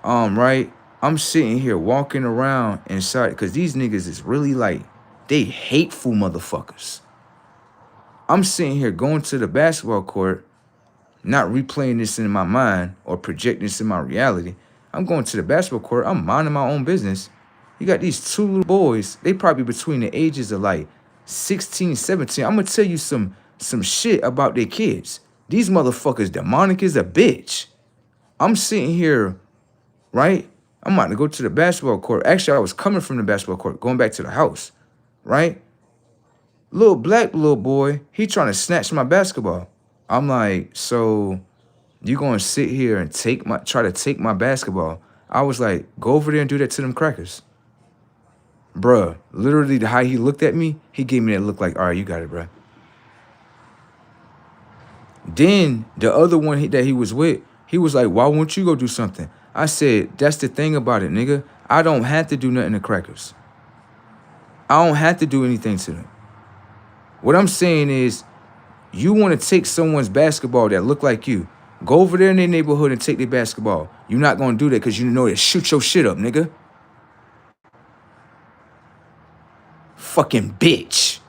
Right? I'm sitting here walking around inside, because these niggas is really like, they hateful motherfuckers. I'm sitting here going to the basketball court, not replaying this in my mind or projecting this in my reality. I'm going to the basketball court. I'm minding my own business. You got these two little boys. They probably between the ages of like 16, 17. I'm going to tell you some shit about their kids. These motherfuckers demonic as a bitch. I'm sitting here, right? I'm about to go to the basketball court. Actually, I was coming from the basketball court, going back to the house, right? Little boy, he trying to snatch my basketball. I'm like, so you gonna sit here and try to take my basketball? I was like, go over there and do that to them crackers. Bruh, literally how he looked at me, he gave me that look like, all right, you got it, bruh. Then the other one that he was with, he was like, why won't you go do something? I said, that's the thing about it, nigga. I don't have to do nothing to crackers. I don't have to do anything to them. What I'm saying is, you want to take someone's basketball that look like you, go over there in their neighborhood and take their basketball. You're not going to do that because you know they shoot your shit up, nigga. Fucking bitch.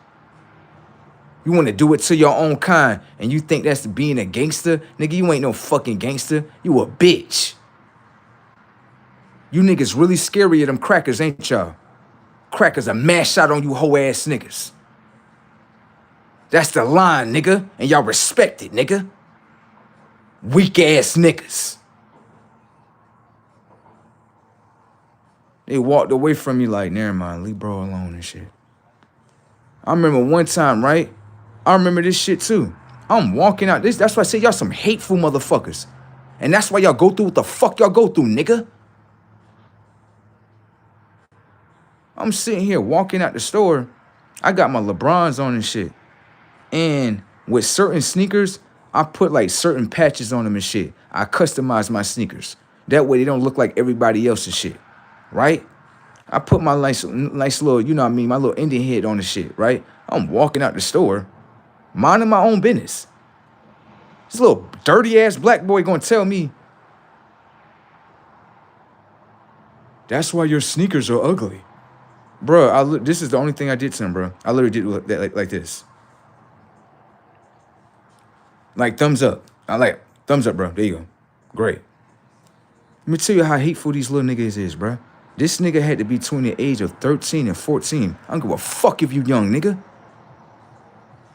You want to do it to your own kind and you think that's being a gangster? Nigga, you ain't no fucking gangster. You a bitch. You niggas really scary of them crackers, ain't y'all? Crackers are mash out on you hoe ass niggas. That's the line, nigga. And y'all respect it, nigga. Weak ass niggas. They walked away from me like, never mind, leave bro alone and shit. I remember one time, right? I remember this shit too. I'm walking out. That's why I say y'all some hateful motherfuckers. And that's why y'all go through what the fuck y'all go through, nigga. I'm sitting here walking out the store. I got my LeBrons on and shit. And with certain sneakers, I put like certain patches on them and shit. I customize my sneakers. That way they don't look like everybody else's shit, right? I put my nice little, you know what I mean, my little Indian head on the shit, right? I'm walking out the store, minding my own business. This little dirty ass black boy gonna tell me, that's why your sneakers are ugly. Bruh, this is the only thing I did to him, bro. I literally did that like this. Like, thumbs up. Thumbs up, bro. There you go. Great. Let me tell you how hateful these little niggas is, bro. This nigga had to be between the age of 13 and 14. I don't give a fuck if you young, nigga.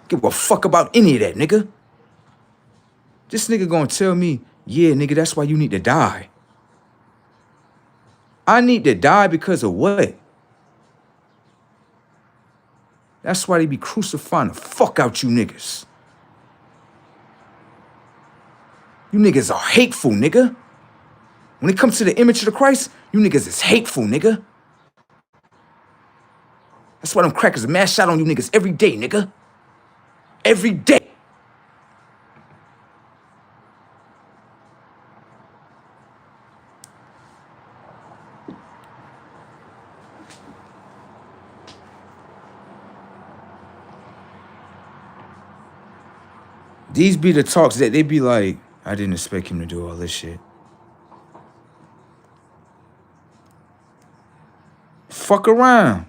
Give a fuck about any of that, nigga. This nigga gonna tell me, yeah, nigga, that's why you need to die. I need to die because of what? That's why they be crucifying the fuck out you niggas. You niggas are hateful, nigga. When it comes to the image of the Christ, you niggas is hateful, nigga. That's why them crackers mash out on you niggas every day, nigga. Every day. These be the talks that they be like, I didn't expect him to do all this shit. Fuck around.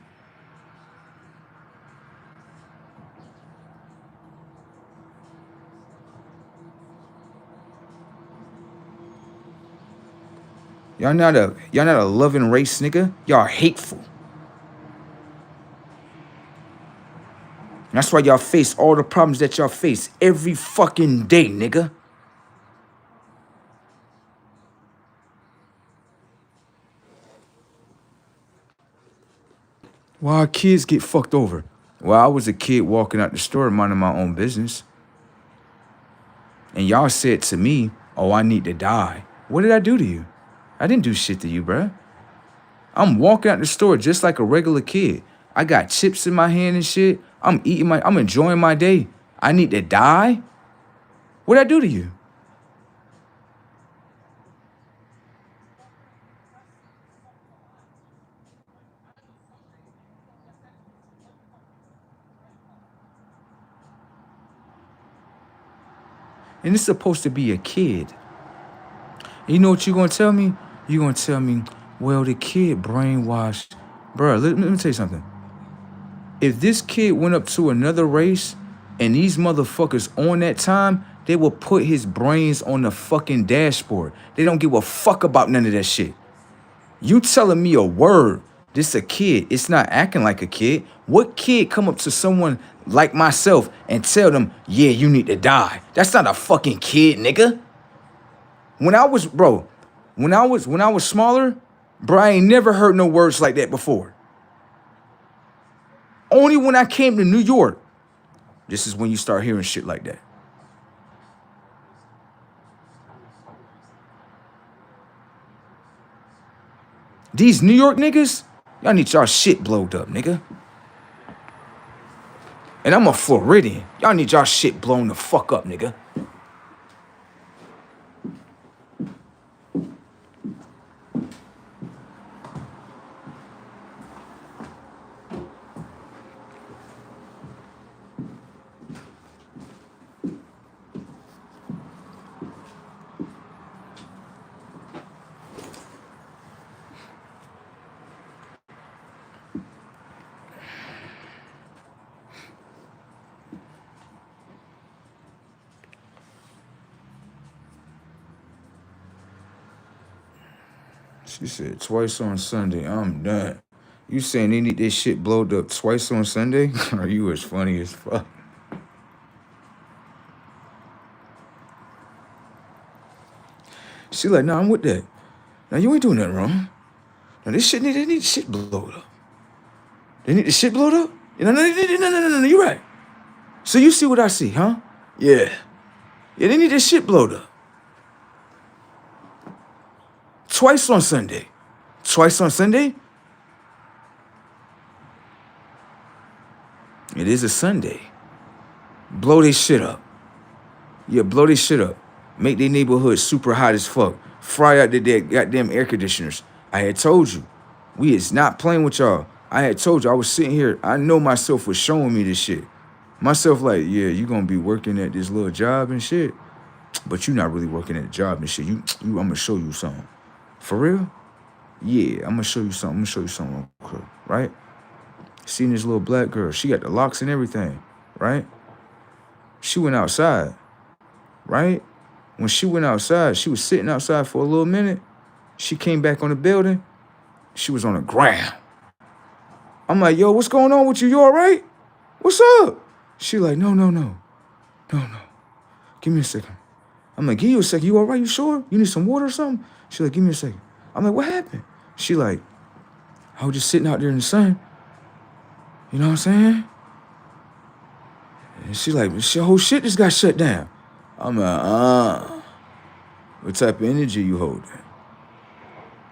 Y'all not a loving race, nigga. Y'all hateful. That's why y'all face all the problems that y'all face every fucking day, nigga. Why our kids get fucked over? Well, I was a kid walking out the store minding my own business. And y'all said to me, oh, I need to die. What did I do to you? I didn't do shit to you, bruh. I'm walking out the store just like a regular kid. I got chips in my hand and shit. I'm enjoying my day. I need to die? What did I do to you? And it's supposed to be a kid. And you know what you're gonna tell me? You're gonna tell me, well, the kid brainwashed. Bruh, let me tell you something. If this kid went up to another race and these motherfuckers on that time, they will put his brains on the fucking dashboard. They don't give a fuck about none of that shit. You telling me a word, this a kid, it's not acting like a kid. What kid come up to someone like myself and tell them, yeah, you need to die? That's not a fucking kid, nigga. When I was, bro, when I was smaller, bro, I ain't never heard no words like that before. Only when I came to New York, this is when you start hearing shit like that. These New York niggas, y'all need y'all shit blowed up, nigga. And I'm a Floridian. Y'all need y'all shit blown the fuck up, nigga. She said twice on Sunday. I'm done. You saying they need this shit blowed up twice on Sunday? Are you as funny as fuck? She like, nah, I'm with that. Now you ain't doing nothing wrong. Now this shit they need shit blowed up. They need the shit blowed up? No, you're right. So you see what I see, huh? Yeah. Yeah, they need this shit blowed up. Twice on Sunday. Twice on Sunday? It is a Sunday. Blow this shit up. Yeah, blow this shit up. Make their neighborhood super hot as fuck. Fry out their goddamn air conditioners. I had told you. We is not playing with y'all. I had told you. I was sitting here. I know myself was showing me this shit. Myself like, yeah, you gonna be working at this little job and shit. But you not really working at a job and shit. I'm gonna show you something. For real? Yeah, I'm gonna show you something. I'm gonna show you something real quick, right? Seen this little black girl. She got the locks and everything, right? She went outside, right? When she went outside, she was sitting outside for a little minute. She came back on the building. She was on the ground. I'm like, yo, what's going on with you? You all right? What's up? She like, no. Give me a second. I'm like, give you a second. You all right? You sure? You need some water or something? She like, give me a second. I'm like, what happened? She like, I was just sitting out there in the sun. You know what I'm saying? And she like, whole shit just got shut down. I'm like, what type of energy you holding?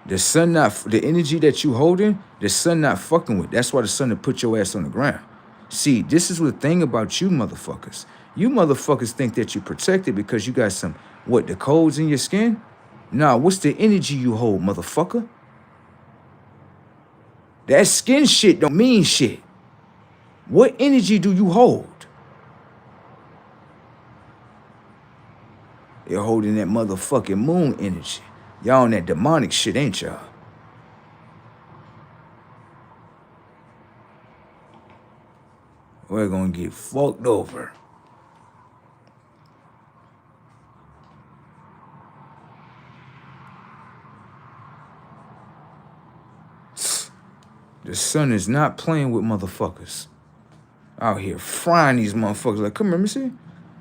The energy that you holding, the sun not fucking with. That's why the sun to put your ass on the ground. See, this is the thing about you motherfuckers. You motherfuckers think that you're protected because you got some, the codes in your skin? Nah, what's the energy you hold, motherfucker? That skin shit don't mean shit. What energy do you hold? You're holding that motherfucking moon energy. Y'all on that demonic shit, ain't y'all? We're gonna get fucked over. The sun is not playing with motherfuckers. Out here frying these motherfuckers. Like, come here, let me see.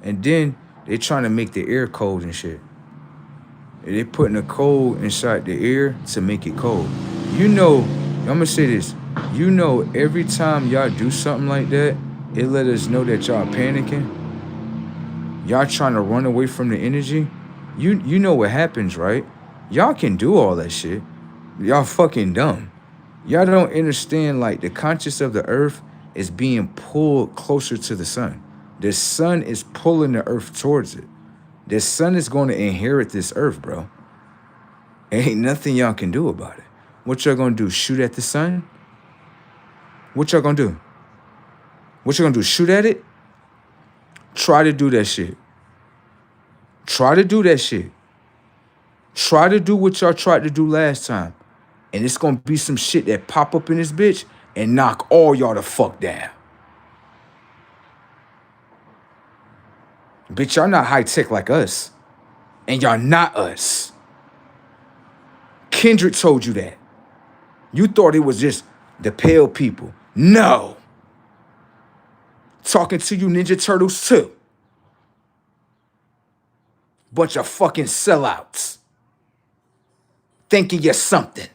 And then they trying to make the air cold and shit. They putting a cold inside the air to make it cold. You know, I'm gonna say this. You know, every time y'all do something like that, it let us know that y'all panicking. Y'all trying to run away from the energy. You know what happens, right? Y'all can do all that shit. Y'all fucking dumb. Y'all don't understand, like, the conscious of the earth is being pulled closer to the sun. The sun is pulling the earth towards it. The sun is going to inherit this earth, bro. Ain't nothing y'all can do about it. What y'all gonna do? Shoot at the sun? What y'all gonna do? What y'all gonna do? Shoot at it? Try to do that shit. Try to do that shit. Try to do what y'all tried to do last time. And it's gonna be some shit that pop up in this bitch and knock all y'all the fuck down. Bitch, y'all not high tech like us. And y'all not us. Kendrick told you that. You thought it was just the pale people. No. Talking to you Ninja Turtles too. Bunch of fucking sellouts. Thinking you're something.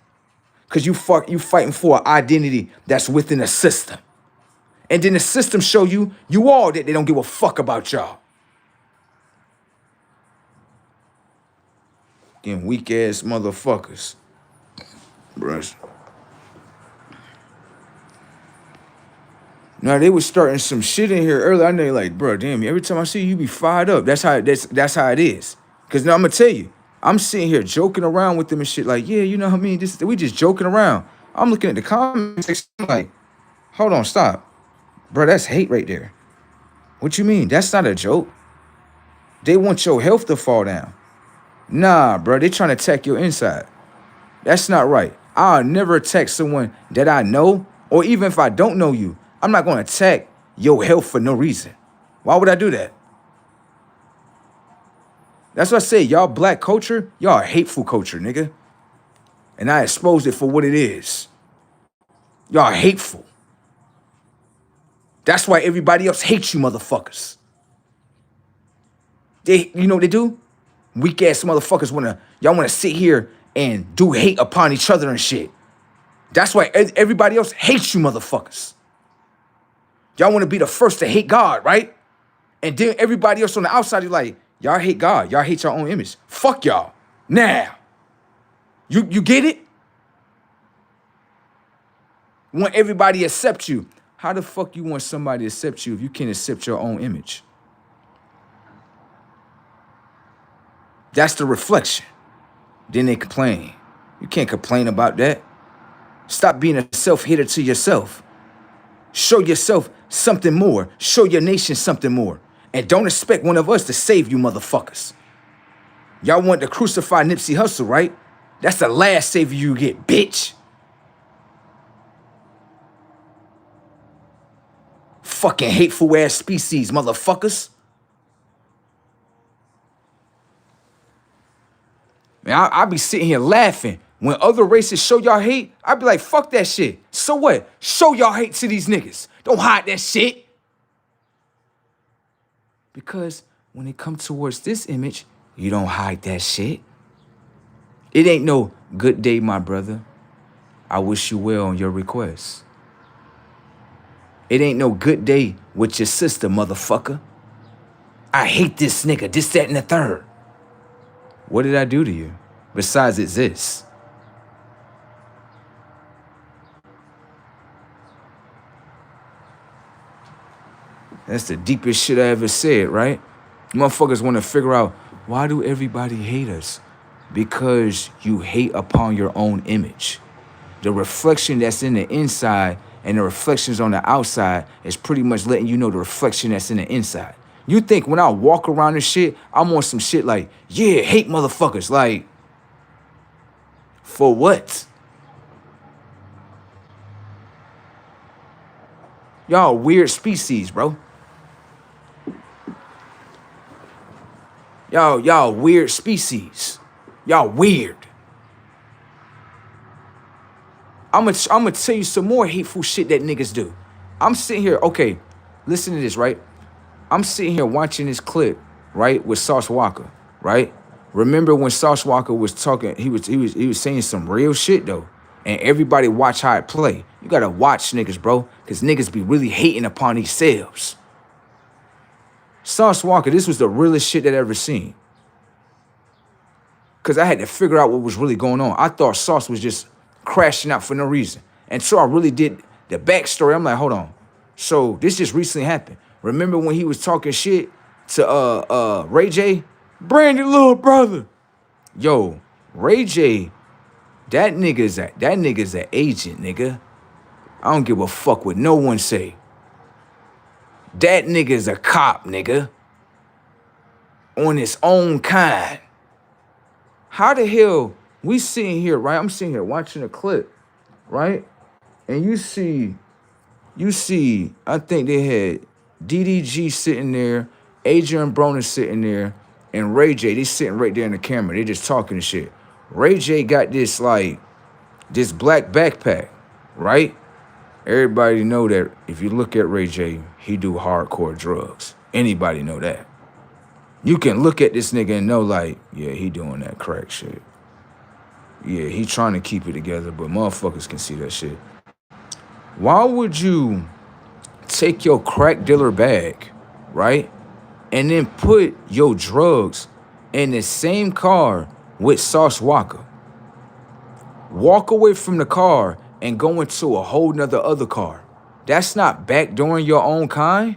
Because you fighting for an identity that's within a system. And then the system show you all that they don't give a fuck about y'all. Them weak ass motherfuckers. Bruh. Now they was starting some shit in here earlier. I know, like, bro, damn, every time I see you, be fired up. That's how it is. Cause now I'm gonna tell you, I'm sitting here joking around with them and shit. Like, yeah, you know what I mean? We just joking around. I'm looking at the comments section like, hold on, stop, bro. That's hate right there. What you mean? That's not a joke. They want your health to fall down. Nah, bro, they trying to attack your inside. That's not right. I'll never attack someone that I know, or even if I don't know you, I'm not gonna attack your health for no reason. Why would I do that? That's what I say, y'all black culture, y'all a hateful culture, nigga. And I exposed it for what it is. Y'all hateful. That's why everybody else hates you motherfuckers. You know what they do? Weak ass motherfuckers y'all wanna sit here and do hate upon each other and shit. That's why everybody else hates you motherfuckers. Y'all wanna be the first to hate God, right? And then everybody else on the outside is like, y'all hate God, y'all hate your own image. Fuck y'all. Now. You get it? Want everybody to accept you. How the fuck you want somebody to accept you if you can't accept your own image? That's the reflection. Then they complain. You can't complain about that. Stop being a self-hater to yourself. Show yourself something more. Show your nation something more. And don't expect one of us to save you motherfuckers. Y'all want to crucify Nipsey Hussle, right? That's the last savior you get, bitch. Fucking hateful ass species, motherfuckers. Man, I be sitting here laughing. When other races show y'all hate, I be like, fuck that shit. So what? Show y'all hate to these niggas. Don't hide that shit. Because when it comes towards this image, you don't hide that shit. It ain't no good day, my brother. I wish you well on your request. It ain't no good day with your sister, motherfucker. I hate this nigga, this, that, and the third. What did I do to you besides exist? That's the deepest shit I ever said, right? Motherfuckers want to figure out, why do everybody hate us? Because you hate upon your own image. The reflection that's in the inside and the reflections on the outside is pretty much letting you know the reflection that's in the inside. You think when I walk around and shit, I'm on some shit like, yeah, hate motherfuckers. Like, for what? Y'all weird species, bro. Y'all weird species. Y'all weird. I'm gonna tell you some more hateful shit that niggas do. I'm sitting here, okay, listen to this, right? I'm sitting here watching this clip, right, with Sauce Walka, right? Remember when Sauce Walka was talking, he was saying some real shit though. And everybody watch how it play. You gotta watch niggas, bro, because niggas be really hating upon themselves. Sauce Walka, this was the realest shit that I ever seen. Because I had to figure out what was really going on. I thought Sauce was just crashing out for no reason. And so I really did the backstory. I'm like, hold on. So this just recently happened. Remember when he was talking shit to Ray J? Brandon, little brother. Yo, Ray J, that nigga's an agent, nigga. I don't give a fuck what no one say. That nigga's a cop, nigga. On his own kind. How the hell we sitting here, right? I'm sitting here watching a clip, right? And you see, I think they had DDG sitting there, Adrian Broner sitting there, and Ray J, they sitting right there in the camera. They just talking and shit. Ray J got this, like, this black backpack, right? Everybody know that if you look at Ray J, he do hardcore drugs. Anybody know that. You can look at this nigga and know, like, yeah, he doing that crack shit. Yeah, he trying to keep it together, but motherfuckers can see that shit. Why would you take your crack dealer bag, right, and then put your drugs in the same car with Sauce Walka? Walk away from the car and go into a whole nother other car. That's not backdooring your own kind.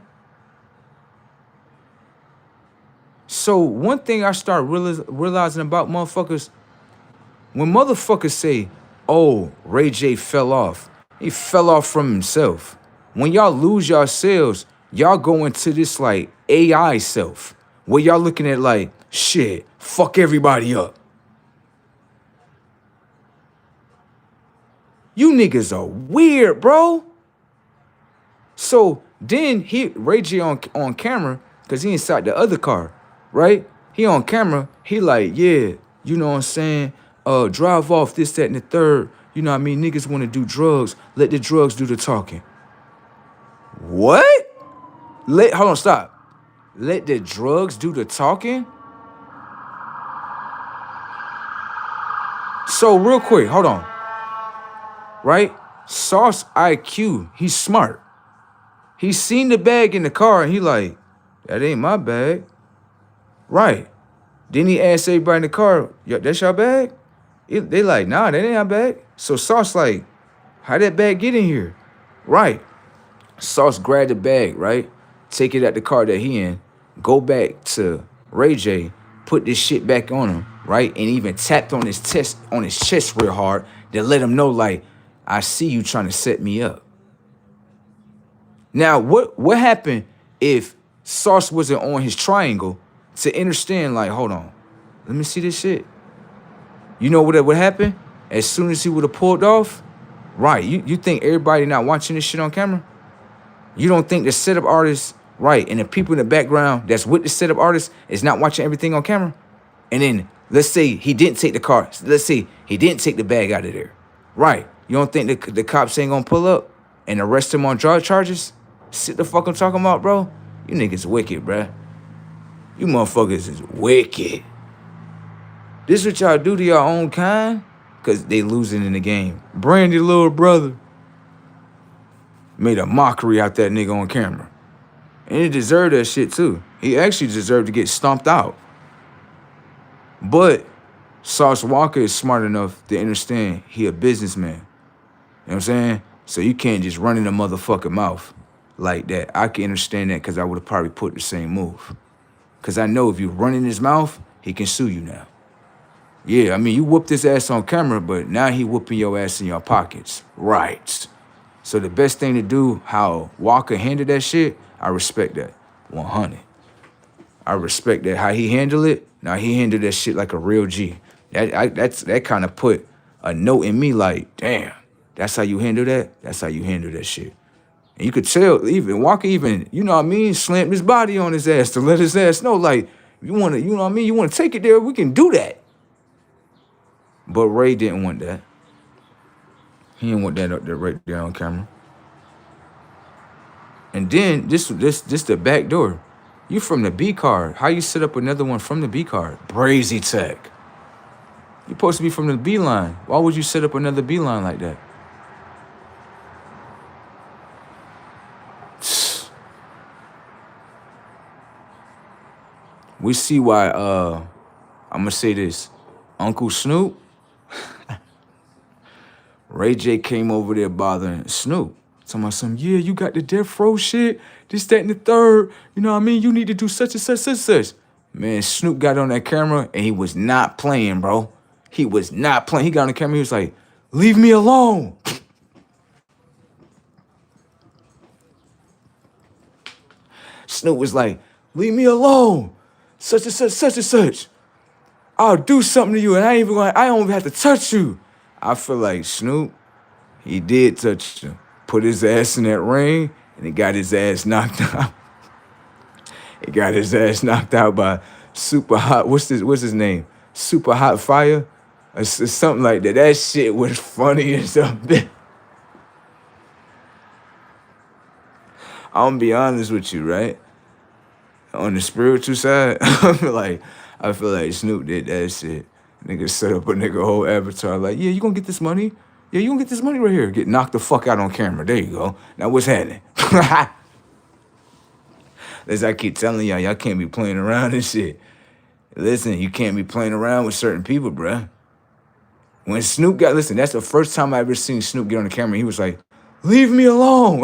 So one thing I start realizing about motherfuckers, when motherfuckers say, oh, Ray J fell off, he fell off from himself. When y'all lose yourselves, y'all go into this like AI self, where y'all looking at like, shit, fuck everybody up. You niggas are weird, bro. So then Ray J on camera, cause he inside the other car, right? He on camera, he like, yeah, you know what I'm saying? Drive off this, that, and the third. You know what I mean? Niggas want to do drugs. Let the drugs do the talking. What? Hold on, stop. Let the drugs do the talking? So real quick, hold on. Right? Sauce IQ, he's smart. He seen the bag in the car and he like, that ain't my bag. Right. Then he asked everybody in the car, that's your bag? They like, nah, that ain't our bag. So Sauce like, how that bag get in here? Right. Sauce grabbed the bag, right? Take it at the car that he in, go back to Ray J, put this shit back on him, right? And even tapped on his chest real hard to let him know, like, I see you trying to set me up. Now, what happened if Sauce wasn't on his triangle to understand, like, hold on, let me see this shit? You know what would happen? As soon as he would have pulled off, right, you think everybody not watching this shit on camera? You don't think the setup artist, right, and the people in the background that's with the setup artist is not watching everything on camera? And then let's say he didn't take the car. Let's say he didn't take the bag out of there. Right. You don't think the cops ain't gonna pull up and arrest him on drug charges? See the fuck I'm talking about, bro? You niggas wicked, bruh. You motherfuckers is wicked. This what y'all do to your own kind? Cause they losing in the game. Brandy little brother made a mockery out that nigga on camera. And he deserved that shit too. He actually deserved to get stomped out. But Sauce Walka is smart enough to understand he a businessman. You know what I'm saying? So you can't just run in a motherfucking mouth like that. I can understand that because I would have probably put the same move. Because I know if you run in his mouth, he can sue you now. Yeah, I mean, you whooped his ass on camera, but now he whooping your ass in your pockets. Right. So the best thing to do, how Walker handled that shit, I respect that. 100. I respect that. How he handled it, now he handled that shit like a real G. That kind of put a note in me like, damn, that's how you handle that? That's how you handle that shit. And you could tell, even Walker you know what I mean, slammed his body on his ass to let his ass know, like, you know what I mean, you want to take it there, we can do that. But Ray didn't want that. He didn't want that up there right there on camera. And then this the back door. You from the B card. How you set up another one from the B card? Brazy Tech. You're supposed to be from the B line. Why would you set up another B line like that? We see why, I'm gonna say this. Uncle Snoop, Ray J came over there bothering Snoop. Talking about some, yeah, you got the death row shit, this, that, and the third. You know what I mean? You need to do such and such, such and such. Man, Snoop got on that camera and he was not playing, bro. He was not playing. He got on the camera, he was like, leave me alone. Snoop was like, leave me alone. Such and such, such and such. I'll do something to you and I don't even have to touch you. I feel like Snoop, he did touch him. Put his ass in that ring and he got his ass knocked out. He got his ass knocked out by Super Hot, what's his name? Super Hot Fire? Or something like that. That shit was funny as a bitch. I'm gonna be honest with you, right? On the spiritual side, I feel like Snoop did that shit. Nigga set up a nigga whole avatar like, yeah, you gonna get this money? Yeah, you gonna get this money right here. Get knocked the fuck out on camera. There you go. Now what's happening? As I keep telling y'all can't be playing around and shit. Listen, you can't be playing around with certain people, bruh. When Snoop listen, that's the first time I ever seen Snoop get on the camera. He was like, leave me alone.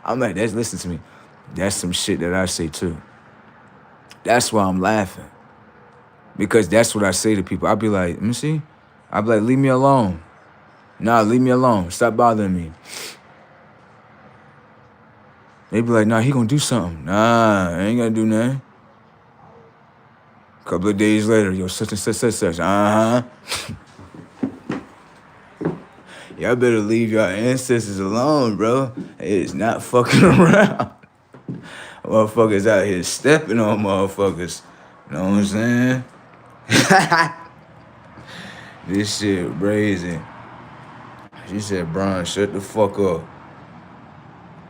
I'm like, listen to me. That's some shit that I say too. That's why I'm laughing. Because that's what I say to people. I'll be like, let me see. I'll be like, leave me alone. Nah, leave me alone. Stop bothering me. They be like, nah, he gonna do something. Nah, I ain't gonna do nothing. A couple of days later, yo, such and such. Y'all better leave y'all ancestors alone, bro. It's not fucking around. Motherfuckers out here stepping on motherfuckers. You know what I'm saying? This shit brazen. She said, Bron, shut the fuck up.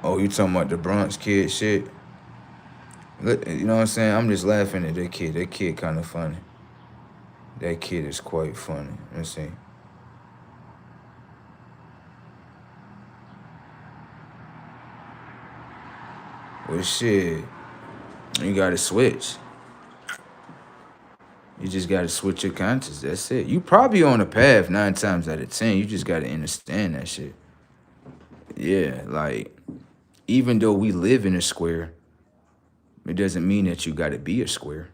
Oh, you talking about the Bronx kid shit? Look, you know what I'm saying? I'm just laughing at that kid. That kid kind of funny. That kid is quite funny. Let's see. Well, shit, you gotta switch. You just gotta switch your conscience. That's it. You probably on a path 9 times out of 10. You just gotta understand that shit. Yeah, like, even though we live in a square, it doesn't mean that you gotta be a square.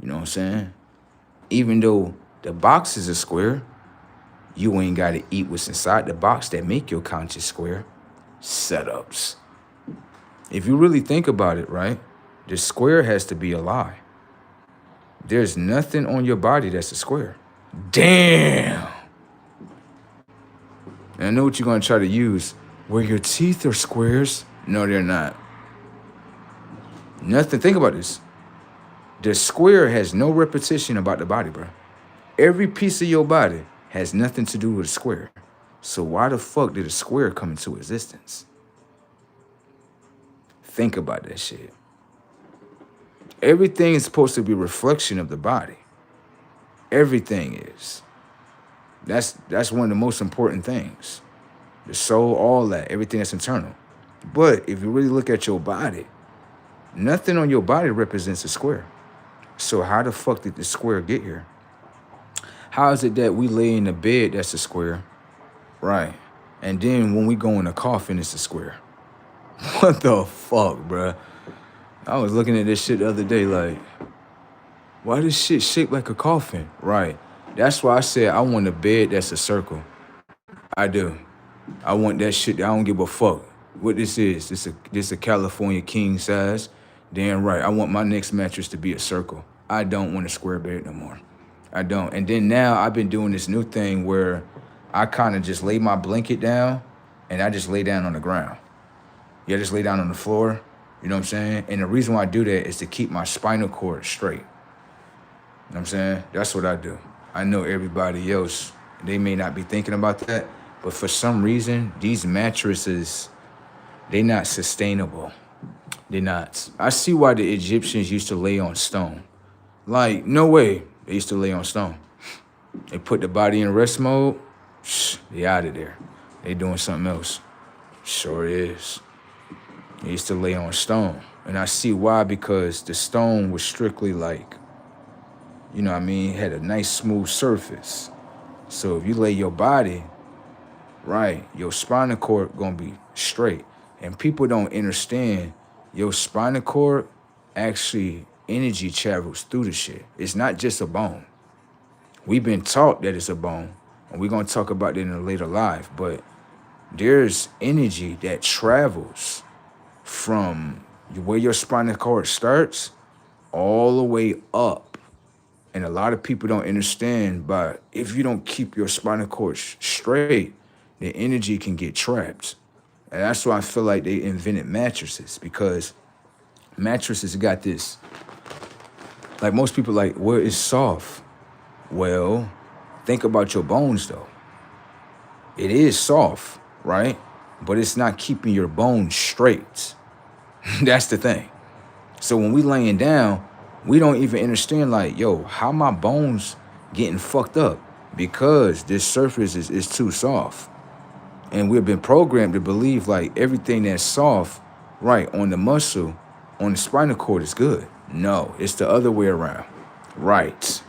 You know what I'm saying? Even though the box is a square, you ain't gotta eat what's inside the box that make your conscious square. Setups. If you really think about it, right, the square has to be a lie. There's nothing on your body that's a square. Damn. And I know what you're gonna try to use. Where your teeth are squares. No, they're not. Nothing, think about this. The square has no repetition about the body, bro. Every piece of your body has nothing to do with a square. So why the fuck did a square come into existence? Think about that shit. Everything is supposed to be a reflection of the body. Everything is. That's one of the most important things. The soul, all that, everything that's internal. But if you really look at your body, nothing on your body represents a square. So how the fuck did the square get here? How is it that we lay in the bed that's a square? Right. And then when we go in a coffin, it's a square. What the fuck, bruh? I was looking at this shit the other day like, why this shit shaped like a coffin? Right. That's why I said I want a bed that's a circle. I do. I want that shit. I don't give a fuck what this is. This a California king size. Damn right. I want my next mattress to be a circle. I don't want a square bed no more. I don't. And then now I've been doing this new thing where I kind of just lay my blanket down and I just lay down on the ground. Yeah, just lay down on the floor. You know what I'm saying? And the reason why I do that is to keep my spinal cord straight. You know what I'm saying? That's what I do. I know everybody else, they may not be thinking about that, but for some reason, these mattresses, they're not sustainable. They're not. I see why the Egyptians used to lay on stone. Like, no way they used to lay on stone. They put the body in rest mode, they out of there. They doing something else. Sure is. They used to lay on stone. And I see why, because the stone was strictly like, you know what I mean, had a nice smooth surface. So if you lay your body, right, your spinal cord gonna be straight. And people don't understand, your spinal cord, actually, energy travels through the shit. It's not just a bone. We've been taught that it's a bone, and we're gonna talk about that in a later life, but there's energy that travels from where your spinal cord starts all the way up. And a lot of people don't understand, but if you don't keep your spinal cord straight, the energy can get trapped. And that's why I feel like they invented mattresses, because mattresses got this. Like most people like, well, it's soft. Well, think about your bones though. It is soft, right? But it's not keeping your bones straight. That's the thing. So when we laying down, we don't even understand like, yo, how my bones getting fucked up because this surface is too soft. And we've been programmed to believe like everything that's soft, right, on the muscle, on the spinal cord is good. No, it's the other way around. Right.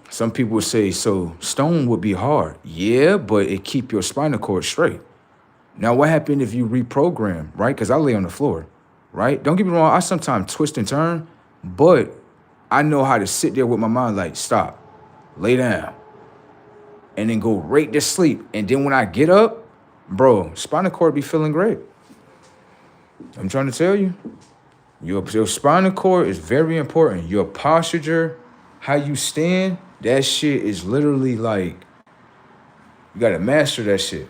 Some people would say, so stone would be hard. Yeah, but it keep your spinal cord straight. Now, what happened if you reprogram, right? Because I lay on the floor, right? Don't get me wrong, I sometimes twist and turn, but I know how to sit there with my mind like, stop, lay down, and then go right to sleep. And then when I get up, bro, spinal cord be feeling great. I'm trying to tell you, your spinal cord is very important. Your posture, how you stand, that shit is literally like, you gotta master that shit.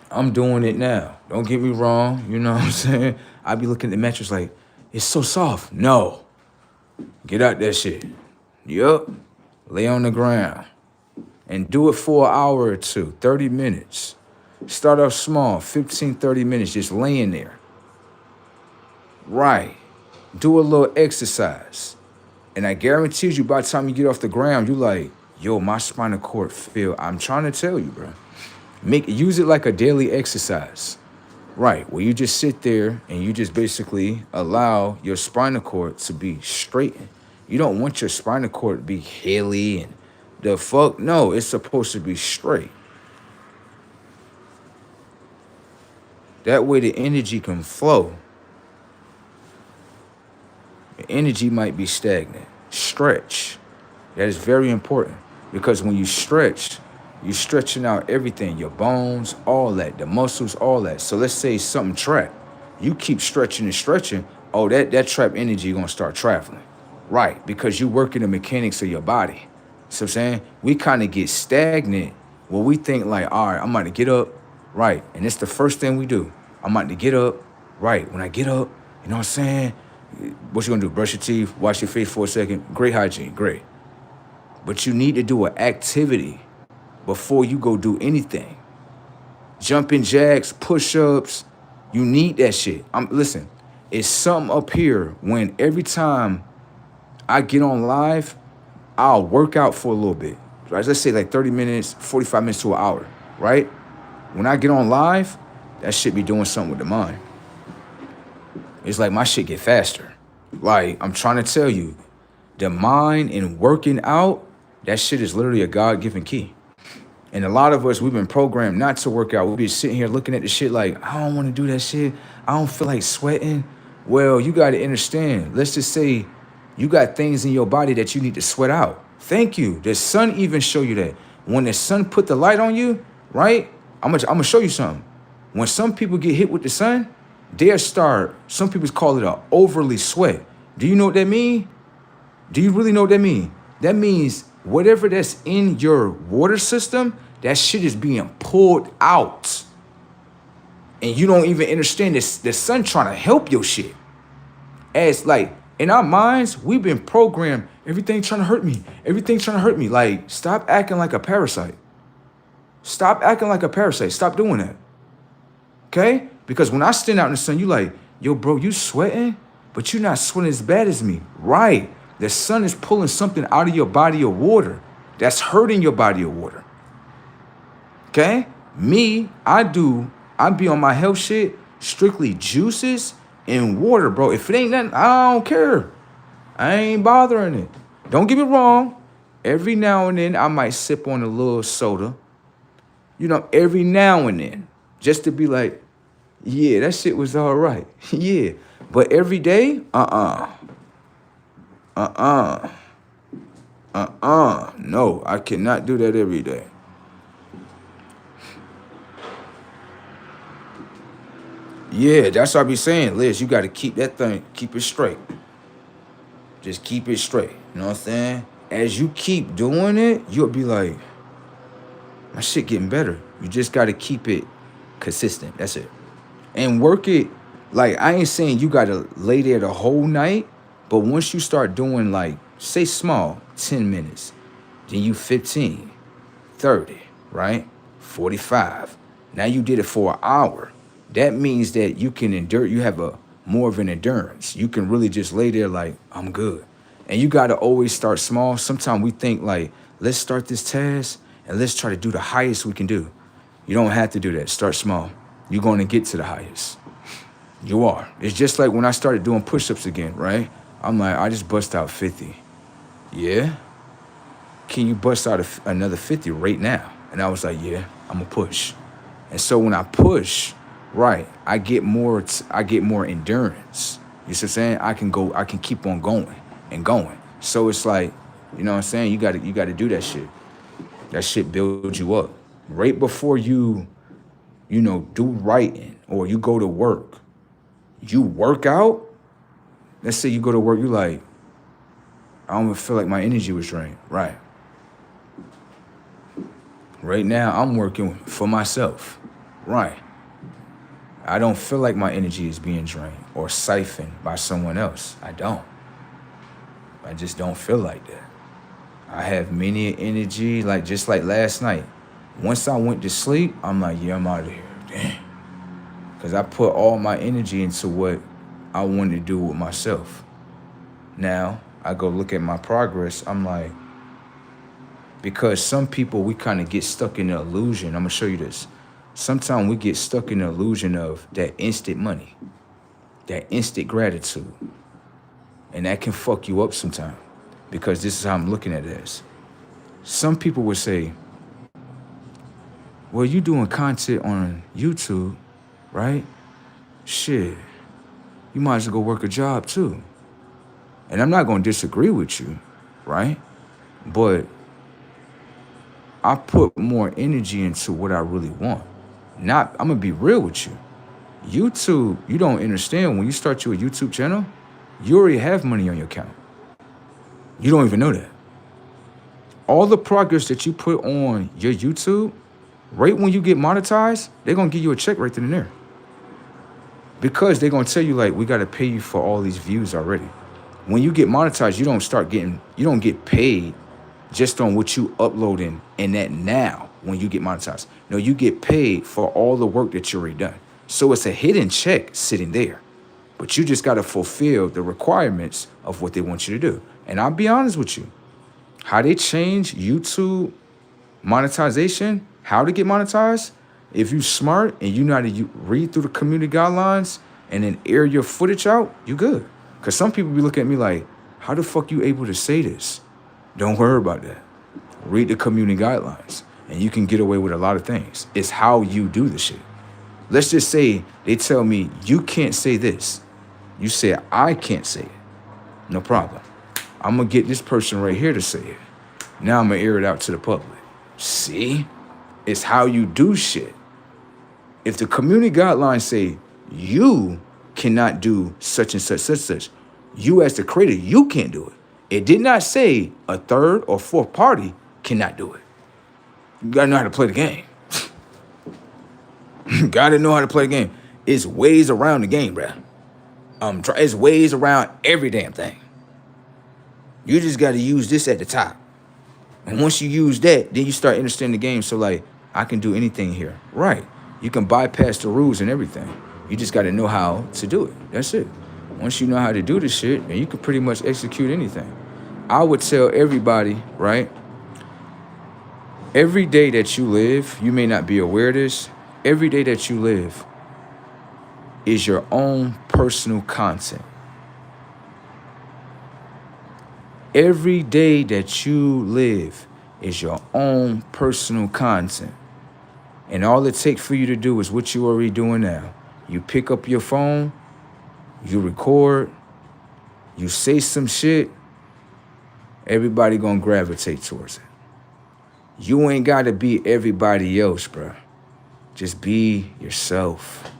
I'm doing it now. Don't get me wrong, you know what I'm saying? I be looking at the mattress like, it's so soft. No. Get out that shit. Yup. Lay on the ground. And do it for an hour or two, 30 minutes. Start off small, 15, 30 minutes, just laying there. Right. Do a little exercise. And I guarantee you, by the time you get off the ground, you like, yo, my spinal cord feel, I'm trying to tell you, bro. Use it like a daily exercise. Right, where you just sit there and you just basically allow your spinal cord to be straightened. You don't want your spinal cord to be hilly and the fuck. No, it's supposed to be straight. That way the energy can flow. The energy might be stagnant. Stretch. That is very important because when you stretch, you're stretching out everything, your bones, all that, the muscles, all that. So let's say something trapped. You keep stretching and stretching. Oh, that trapped energy gonna start traveling. Right, because you're working the mechanics of your body. So I'm saying we kind of get stagnant where we think like, all right, I'm about to get up. Right, and it's the first thing we do. I'm about to get up. Right, when I get up, you know what I'm saying? What you gonna do? Brush your teeth, wash your face for a second. Great hygiene, great. But you need to do an activity before you go do anything. Jumping jacks, push-ups, you need that shit. Listen, it's something up here when every time I get on live, I'll work out for a little bit. Right? Let's say like 30 minutes, 45 minutes to an hour, right? When I get on live, that shit be doing something with the mind. It's like my shit get faster. Like, I'm trying to tell you, the mind and working out, that shit is literally a God-given key. And a lot of us, we've been programmed not to work out. We'll be sitting here looking at the shit like, I don't want to do that shit. I don't feel like sweating. Well, you got to understand. Let's just say you got things in your body that you need to sweat out. Thank you. The sun even show you that. When the sun put the light on you, right? I'm gonna show you something. When some people get hit with the sun, they'll start, some people call it a overly sweat. Do you know what that mean? Do you really know what that mean? That means whatever that's in your water system, that shit is being pulled out. And you don't even understand this. The sun trying to help your shit. As like, in our minds, we've been programmed, everything trying to hurt me. Everything trying to hurt me. Like, stop acting like a parasite. Stop acting like a parasite. Stop doing that. Okay? Because when I stand out in the sun, you like, yo, bro, you sweating? But you're not sweating as bad as me. Right. The sun is pulling something out of your body of water that's hurting your body of water. Okay? Me, I be on my health shit, strictly juices and water, bro. If it ain't nothing, I don't care. I ain't bothering it. Don't get me wrong. Every now and then, I might sip on a little soda. You know, every now and then. Just to be like, yeah, that shit was all right. Yeah. But every day, no, I cannot do that every day. Yeah, that's what I be saying, Liz. You got to keep that thing, keep it straight. Just keep it straight. You know what I'm saying? As you keep doing it, you'll be like, my shit getting better. You just got to keep it consistent. That's it. And work it. Like, I ain't saying you got to lay there the whole night, but once you start doing, like, say small, 10 minutes, then you 15, 30, right? 45. Now you did it for an hour. that means that you can endure. You have a more of an endurance. You can really just lay there like, I'm good. And you got to always start small. Sometimes we think like, let's start this task and let's try to do the highest we can do. You don't have to do that. Start small. You're going to get to the highest. You are. It's just like when I started doing push-ups again, right? I'm like, I just bust out 50. Yeah? Can you bust out another 50 right now? And I was like, yeah, I'm going to push. And so when I push, right, I get more endurance. You see what I'm saying? I can keep on going and going. So it's like, you know what I'm saying? You gotta do that shit. That shit builds you up. Right before you do writing or you go to work, you work out. Let's say you go to work, you like, I don't even feel like my energy was drained. Right. Right now, I'm working for myself. Right. I don't feel like my energy is being drained or siphoned by someone else. I don't. I just don't feel like that. I have many energy, just like last night. Once I went to sleep, I'm like, yeah, I'm out of here. Damn. Because I put all my energy into what I wanted to do with myself. Now, I go look at my progress. I'm like, because some people, we kind of get stuck in the illusion. I'm going to show you this. Sometimes we get stuck in the illusion of that instant money, that instant gratitude. And that can fuck you up sometimes, because this is how I'm looking at it as. Some people would say, well, you doing content on YouTube, right? Shit, you might as well go work a job too. And I'm not going to disagree with you, right? But I put more energy into what I really want. I'm going to be real with you. YouTube, you don't understand, when you start your YouTube channel, you already have money on your account. You don't even know that. All the progress that you put on your YouTube, right when you get monetized, they're going to give you a check right then and there. Because they're going to tell you, like, we got to pay you for all these views already. When you get monetized, you don't get paid just on what you uploading and that now when you get monetized. No, you get paid for all the work that you already done. So it's a hidden check sitting there. But you just got to fulfill the requirements of what they want you to do. And I'll be honest with you. How they change YouTube monetization, how to get monetized, if you smart and you know how to read through the community guidelines and then air your footage out, you good. Because some people be looking at me like, how the fuck you able to say this? Don't worry about that. Read the community guidelines and you can get away with a lot of things. It's how you do the shit. Let's just say they tell me, you can't say this. You say, I can't say it. No problem. I'm going to get this person right here to say it. Now I'm going to air it out to the public. See? It's how you do shit. If the community guidelines say you cannot do such and such, such, such, you as the creator, you can't do it. It did not say a third or fourth party cannot do it. You got to know how to play the game. You got to know how to play the game. It's ways around the game, bruh. It's ways around every damn thing. You just got to use this at the top. And once you use that, then you start understanding the game. So, like, I can do anything here. Right. You can bypass the rules and everything. You just got to know how to do it. That's it. Once you know how to do this shit, then you can pretty much execute anything. I would tell everybody, right? Every day that you live, you may not be aware of this, every day that you live is your own personal content. Every day that you live is your own personal content. And all it takes for you to do is what you're already doing now. You pick up your phone, you record, you say some shit, everybody gonna gravitate towards it. You ain't gotta be everybody else, bro. Just be yourself.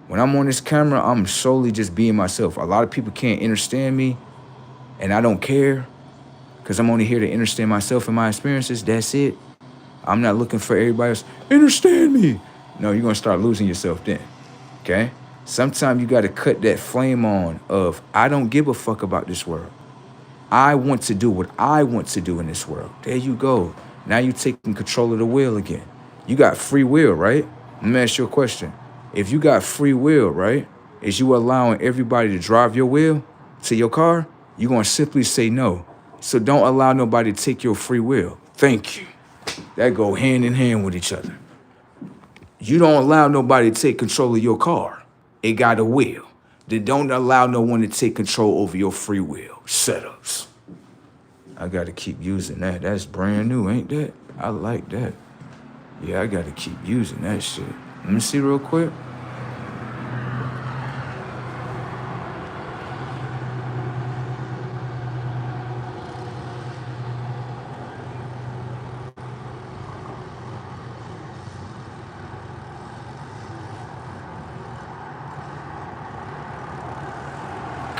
When I'm on this camera, I'm solely just being myself. A lot of people can't understand me, and I don't care, because I'm only here to understand myself and my experiences. That's it. I'm not looking for everybody else. Understand me. No, you're gonna start losing yourself then, okay? Sometimes you gotta cut that flame on of, I don't give a fuck about this world. I want to do what I want to do in this world. There you go. Now you're taking control of the wheel again. You got free will, right? Let me ask you a question. If you got free will, right? Is you allowing everybody to drive your wheel to your car? You're going to simply say no. So don't allow nobody to take your free will. Thank you. That go hand in hand with each other. You don't allow nobody to take control of your car. It got a wheel. Then don't allow no one to take control over your free will setups. I got to keep using that. That's brand new, ain't that? I like that. Yeah, I got to keep using that shit. Let me see real quick.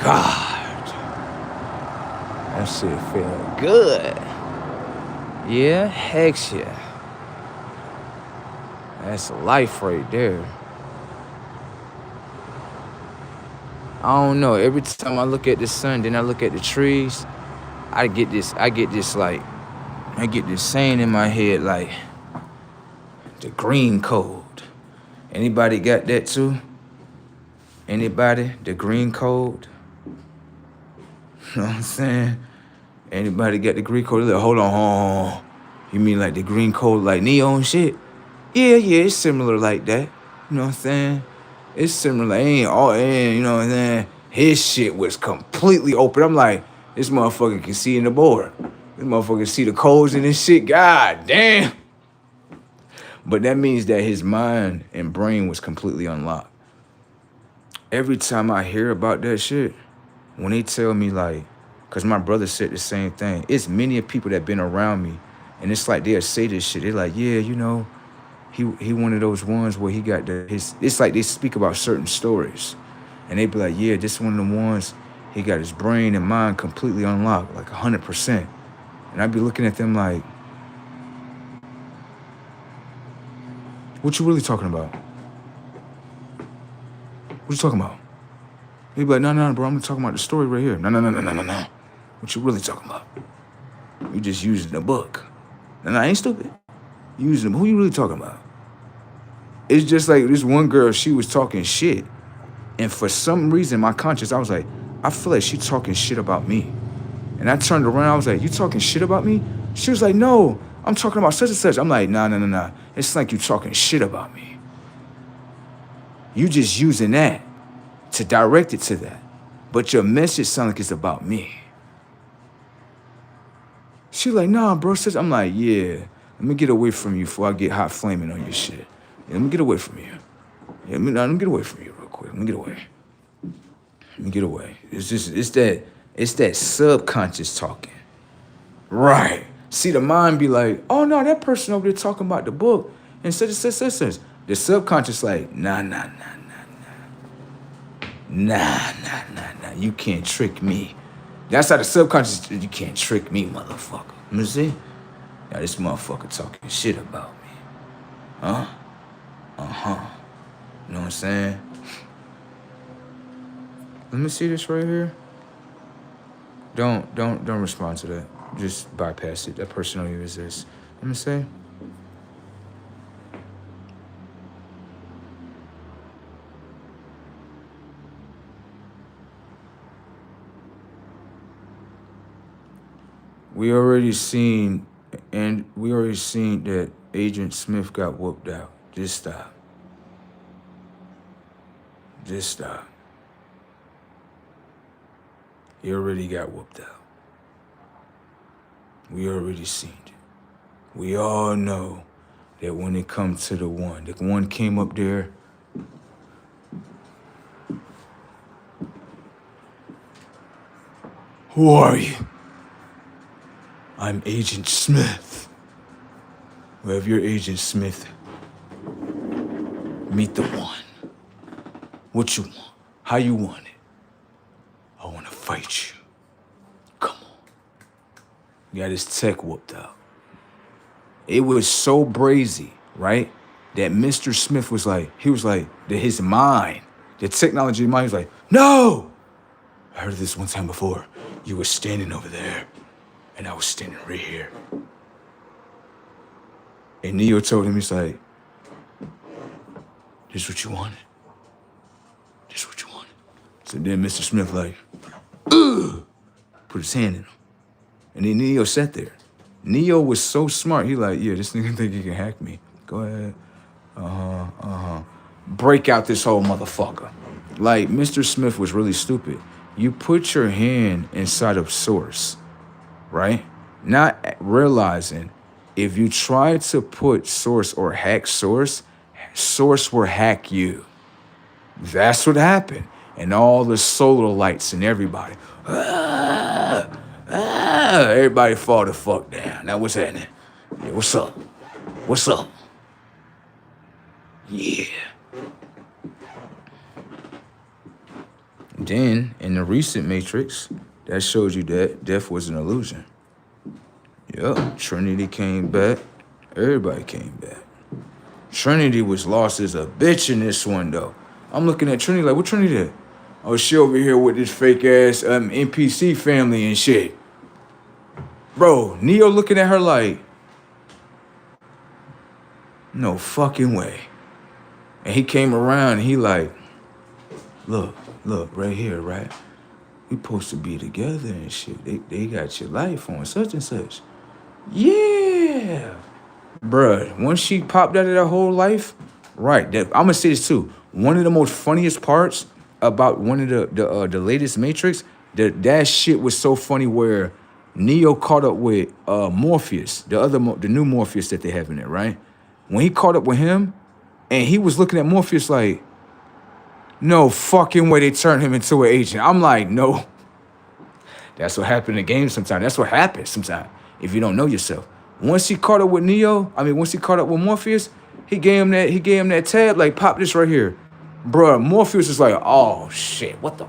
God, that shit feel good. Yeah, heck yeah. That's life right there. I don't know. Every time I look at the sun, then I look at the trees, I get this saying in my head, like, the green code. Anybody got that too? Anybody? The green code? You know what I'm saying? Anybody got the green code? Like, hold on. You mean like the green code, like Neo and shit? Yeah, it's similar like that. You know what I'm saying? It's similar. You know what I'm saying? His shit was completely open. I'm like, this motherfucker can see in the board. This motherfucker can see the codes in this shit. God damn. But that means that his mind and brain was completely unlocked. Every time I hear about that shit, when they tell me, like, because my brother said the same thing, it's many of people that been around me, and it's like they'll say this shit. They're like, yeah, you know, he one of those ones where he got it's like they speak about certain stories, and they be like, yeah, this one of the ones, he got his brain and mind completely unlocked, like 100%. And I'd be looking at them like, what you really talking about? What you talking about? He'd be like, no, bro, I'm talking about the story right here. No. What you really talking about? You just using the book. And I ain't stupid. You using them. Who you really talking about? It's just like this one girl, she was talking shit. And for some reason, my conscience, I was like, I feel like she talking shit about me. And I turned around, I was like, you talking shit about me? She was like, no, I'm talking about such and such. I'm like, nah. It's like you talking shit about me. You just using that to direct it to that. But your message sounds like it's about me. She like, nah, bro. I'm like, yeah, let me get away from you before I get hot flaming on your shit. Yeah, let me get away from you. Yeah, let me get away from you real quick. Let me get away. It's that subconscious talking. Right. See, the mind be like, oh no, that person over there talking about the book. And such. The subconscious like, nah. You can't trick me. That's how the subconscious, you can't trick me, motherfucker. You see? Now this motherfucker talking shit about me. Huh? Uh-huh. You know what I'm saying? Let me see this right here. Don't respond to that. Just bypass it. That person don't even exist. Let me see. We already seen that Agent Smith got whooped out. Just stop. He already got whooped out. We already seen it. We all know that when it comes to the one came up there. Who are you? I'm Agent Smith. Well, if you're Agent Smith, meet the one. What you want? How you want it? I want to fight you. Come on. Got his tech whooped out. It was so brazy, right? That Mr. Smith was like, his mind, the technology of mind was like, no! I heard this one time before. You were standing over there. And I was standing right here. And Neo told him, he's like, this is what you wanted? So then Mr. Smith like, ugh, put his hand in him. And then Neo sat there. Neo was so smart. He like, yeah, this nigga think he can hack me. Go ahead. Break out this whole motherfucker. Like, Mr. Smith was really stupid. You put your hand inside of Source, right? Not realizing if you try to put Source or hack Source, Source will hack you. That's what happened. And all the solar lights and everybody. Everybody fall the fuck down. Now what's happening? Yeah, what's up? What's up? Yeah. Then, in the recent Matrix, that shows you that death was an illusion. Yup, Trinity came back. Everybody came back. Trinity was lost as a bitch in this one, though. I'm looking at Trinity like, what Trinity did? Oh, she over here with this fake-ass NPC family and shit. Bro, Neo looking at her like, no fucking way. And he came around and he like, look, right here, right? We supposed to be together and shit. They got your life on such and such. Yeah. Bruh, once she popped out of that whole life, right, I'm gonna say this too. One of the most funniest parts about one of the latest Matrix, that shit was so funny where Neo caught up with Morpheus, the new Morpheus that they have in it, right? When he caught up with him, and he was looking at Morpheus like, no fucking way they turned him into an agent. I'm like, no. That's what happened in the game sometimes. That's what happens sometimes if you don't know yourself. Once he caught up with once he caught up with Morpheus, he gave him that tab, like, pop this right here. Bruh, Morpheus is like, oh shit, what the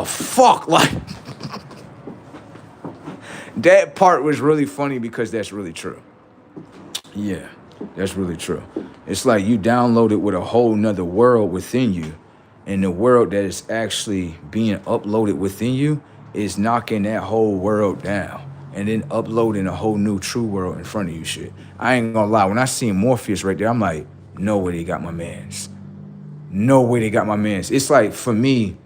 fuck? Like, that part was really funny because that's really true. Yeah, that's really true. It's like you downloaded with a whole nother world within you, and the world that is actually being uploaded within you is knocking that whole world down and then uploading a whole new true world in front of you shit. I ain't gonna lie, when I seen Morpheus right there, I'm like, no way they got my mans. No way they got my mans. It's like, for me,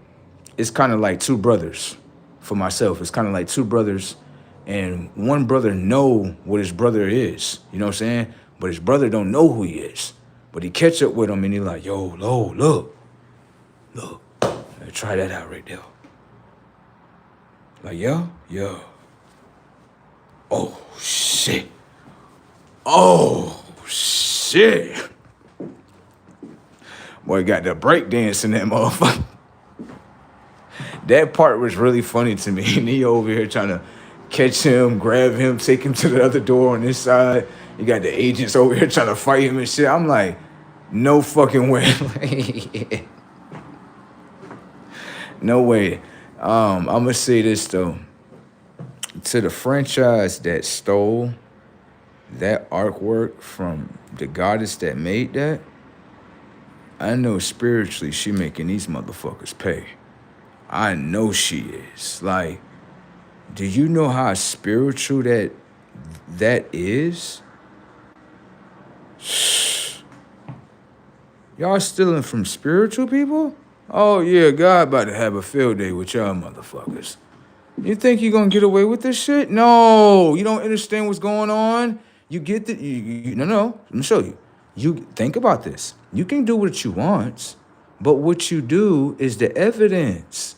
it's kind of like two brothers. For myself, it's kind of like two brothers, and one brother know what his brother is. You know what I'm saying? But his brother don't know who he is. But he catch up with him and he like, yo, look. Try that out right there. Like, yo. Oh, shit. Boy, got the breakdance in that motherfucker. That part was really funny to me. Neo over here trying to catch him, grab him, take him to the other door on this side. You got the agents over here trying to fight him and shit. I'm like, no fucking way. No way. I'm going to say this, though. To the franchise that stole that artwork from the goddess that made that, I know spiritually she making these motherfuckers pay. I know she is. Like, do you know how spiritual that is? Y'all stealing from spiritual people? Oh yeah, God about to have a field day with y'all motherfuckers. You think you're gonna get away with this shit? No, you don't understand what's going on. You get the no. Let me show you. You think about this. You can do what you want, but what you do is the evidence.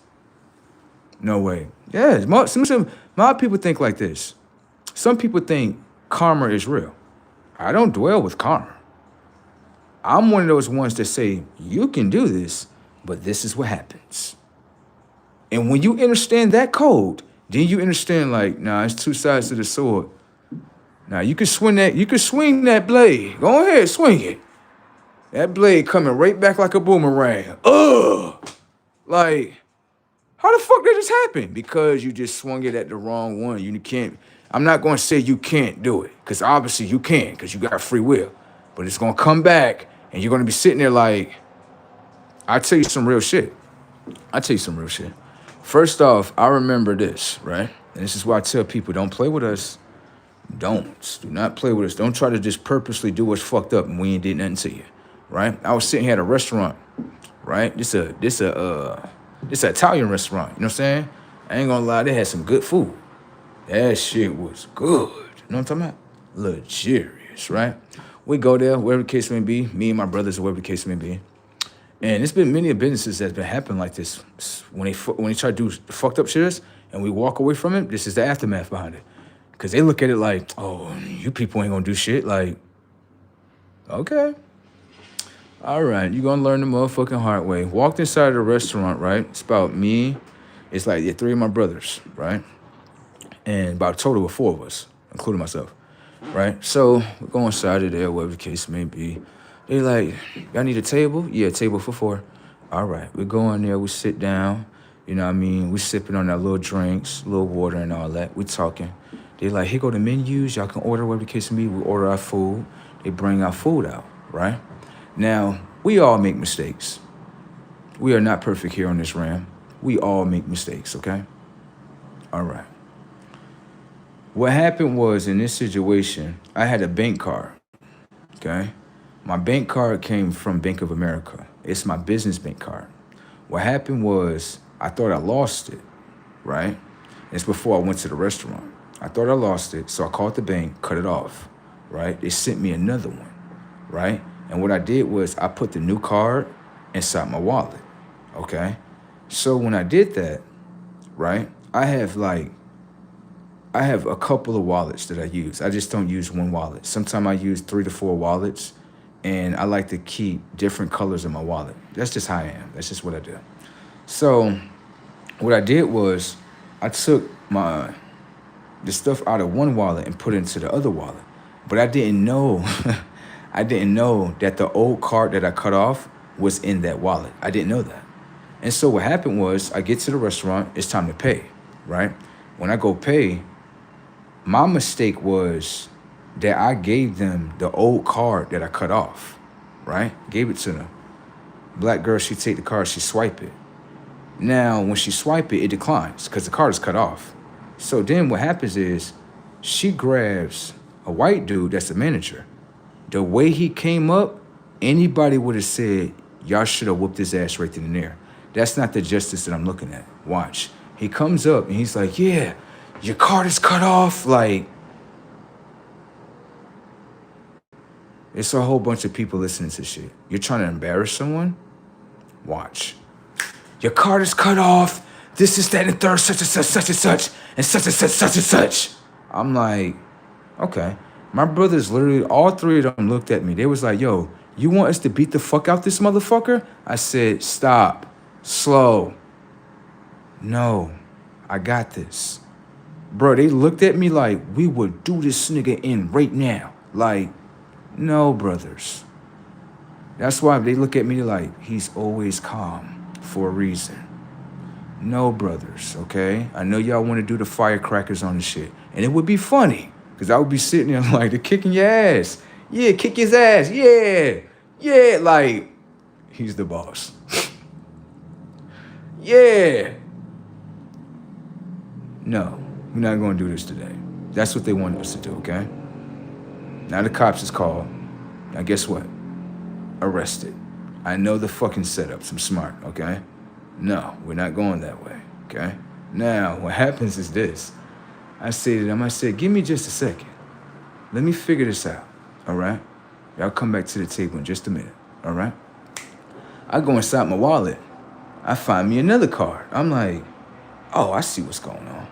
No way. Yeah, a lot of people think like this. Some people think karma is real. I don't dwell with karma. I'm one of those ones that say, you can do this, but this is what happens. And when you understand that code, then you understand, like, nah, it's two sides to the sword. Now you can swing that blade. Go ahead, swing it. That blade coming right back like a boomerang. Ugh! Like, how the fuck did this happen? Because you just swung it at the wrong one. You can't, I'm not gonna say you can't do it, because obviously you can, because you got free will. But it's gonna come back, and you're gonna be sitting there like, I'll tell you some real shit. First off, I remember this, right? And this is why I tell people, don't play with us. Do not play with us. Don't try to just purposely do what's fucked up and we ain't did nothing to you, right? I was sitting here at a restaurant, right? This a It's an Italian restaurant. You know what I'm saying? I ain't gonna lie, they had some good food. That shit was good. You know what I'm talking about? Luxurious, right? We go there, wherever the case may be, me and my brothers, wherever the case may be. And it's been many businesses that's been happening like this. When they try to do fucked up shit, and we walk away from it, this is the aftermath behind it. Because they look at it like, oh, you people ain't gonna do shit. Like, okay. All right, you gonna learn the motherfucking hard way. Walked inside of the restaurant, right? It's about me. It's like 3 of my brothers, right? And about a total of 4 of us, including myself, right? So we go inside of there, whatever the case may be. They like, y'all need a table? Yeah, table for 4. All right, we go in there, we sit down. You know what I mean? We sipping on our little drinks, little water and all that. We talking. They like, here go the menus. Y'all can order whatever the case may be. We order our food. They bring our food out, right? Now, we all make mistakes. We are not perfect here on this RAM. We all make mistakes, okay? All right. What happened was, in this situation, I had a bank card, okay? My bank card came from Bank of America. It's my business bank card. What happened was, I thought I lost it, right? It's before I went to the restaurant. I thought I lost it, so I called the bank, cut it off, right? They sent me another one, right? And what I did was I put the new card inside my wallet, okay? So when I did that, right, I have a couple of wallets that I use. I just don't use one wallet. Sometimes I use 3 to 4 wallets, and I like to keep different colors in my wallet. That's just how I am. That's just what I do. So what I did was I took the stuff out of one wallet and put it into the other wallet. But I didn't know, I didn't know that the old card that I cut off was in that wallet. I didn't know that. And so what happened was I get to the restaurant, it's time to pay, right? When I go pay, my mistake was that I gave them the old card that I cut off, right? Gave it to them. Black girl, she take the card, she swipe it. Now, when she swipe it, it declines because the card is cut off. So then what happens is she grabs a white dude that's the manager. The way he came up, anybody would have said, y'all should have whooped his ass right then and there. That's not the justice that I'm looking at. Watch. He comes up and he's like, yeah, your card is cut off. Like, it's a whole bunch of people listening to shit. You're trying to embarrass someone? Watch. Your card is cut off. This is that and third, such and such, such and such, and such and such, such and such. I'm like, okay. My brothers literally, all 3 of them looked at me. They was like, yo, you want us to beat the fuck out this motherfucker? I said, stop, slow. No, I got this. Bro, they looked at me like, we would do this nigga in right now. Like, no, brothers. That's why they look at me like, he's always calm for a reason. No, brothers, okay? I know y'all want to do the firecrackers on the shit. And it would be funny, because I would be sitting there like, they're kicking your ass. Yeah, kick his ass. Yeah. Yeah, like, he's the boss. Yeah. No, we're not going to do this today. That's what they wanted us to do, okay? Now the cops is called. Now guess what? Arrested. I know the fucking setups. I'm smart, okay? No, we're not going that way, okay? Now, what happens is this. I say to them, I said, give me just a second. Let me figure this out, all right? Y'all come back to the table in just a minute, all right? I go inside my wallet. I find me another card. I'm like, oh, I see what's going on.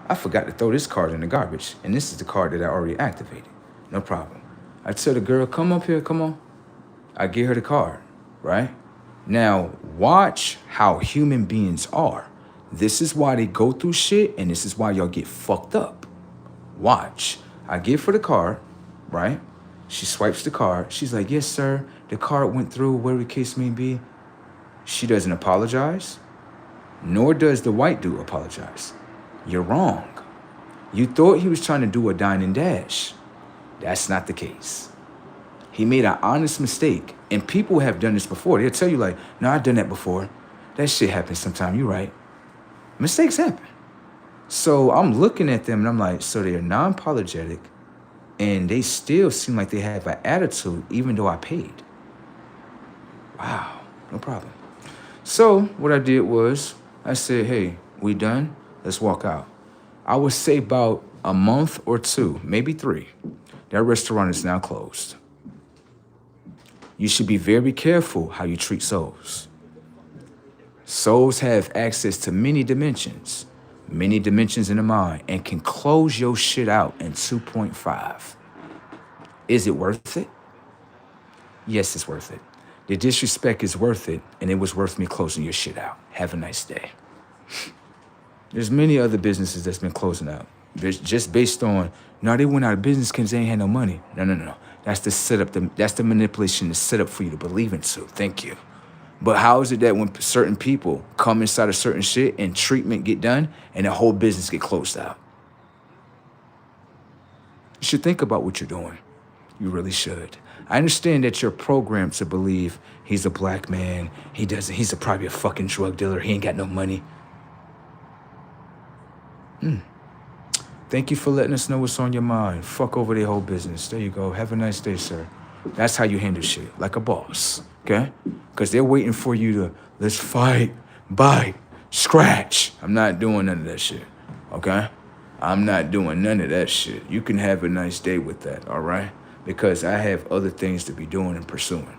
I forgot to throw this card in the garbage, and this is the card that I already activated. No problem. I tell the girl, come up here, come on. I give her the card, right? Now, watch how human beings are. This is why they go through shit, and this is why y'all get fucked up. Watch. I give her the card, right? She swipes the card. She's like, yes, sir. The card went through, whatever the case may be. She doesn't apologize, nor does the white dude apologize. You're wrong. You thought he was trying to do a dine and dash. That's not the case. He made an honest mistake. And people have done this before. They'll tell you like, no, I've done that before. That shit happens sometime. You're right. Mistakes happen. So I'm looking at them and I'm like, so they're non-apologetic and they still seem like they have an attitude even though I paid. Wow, no problem. So what I did was I said, hey, we done? Let's walk out. I would say about a month or two, maybe 3. That restaurant is now closed. You should be very careful how you treat souls. Souls have access to many dimensions in the mind, and can close your shit out in 2.5. Is it worth it? Yes, it's worth it. The disrespect is worth it, and it was worth me closing your shit out. Have a nice day. There's many other businesses that's been closing out. Just based on, no, they went out of business because they ain't had no money. No. That's the setup, that's the manipulation, the setup for you to believe into. Thank you. But how is it that when certain people come inside of certain shit and treatment get done and the whole business get closed out? You should think about what you're doing. You really should. I understand that you're programmed to believe he's a black man. He's probably a fucking drug dealer. He ain't got no money. Thank you for letting us know what's on your mind. Fuck over their whole business. There you go. Have a nice day, sir. That's how you handle shit, like a boss, okay? Because they're waiting for you to, let's fight, bite, scratch. I'm not doing none of that shit, okay? I'm not doing none of that shit. You can have a nice day with that, all right? Because I have other things to be doing and pursuing.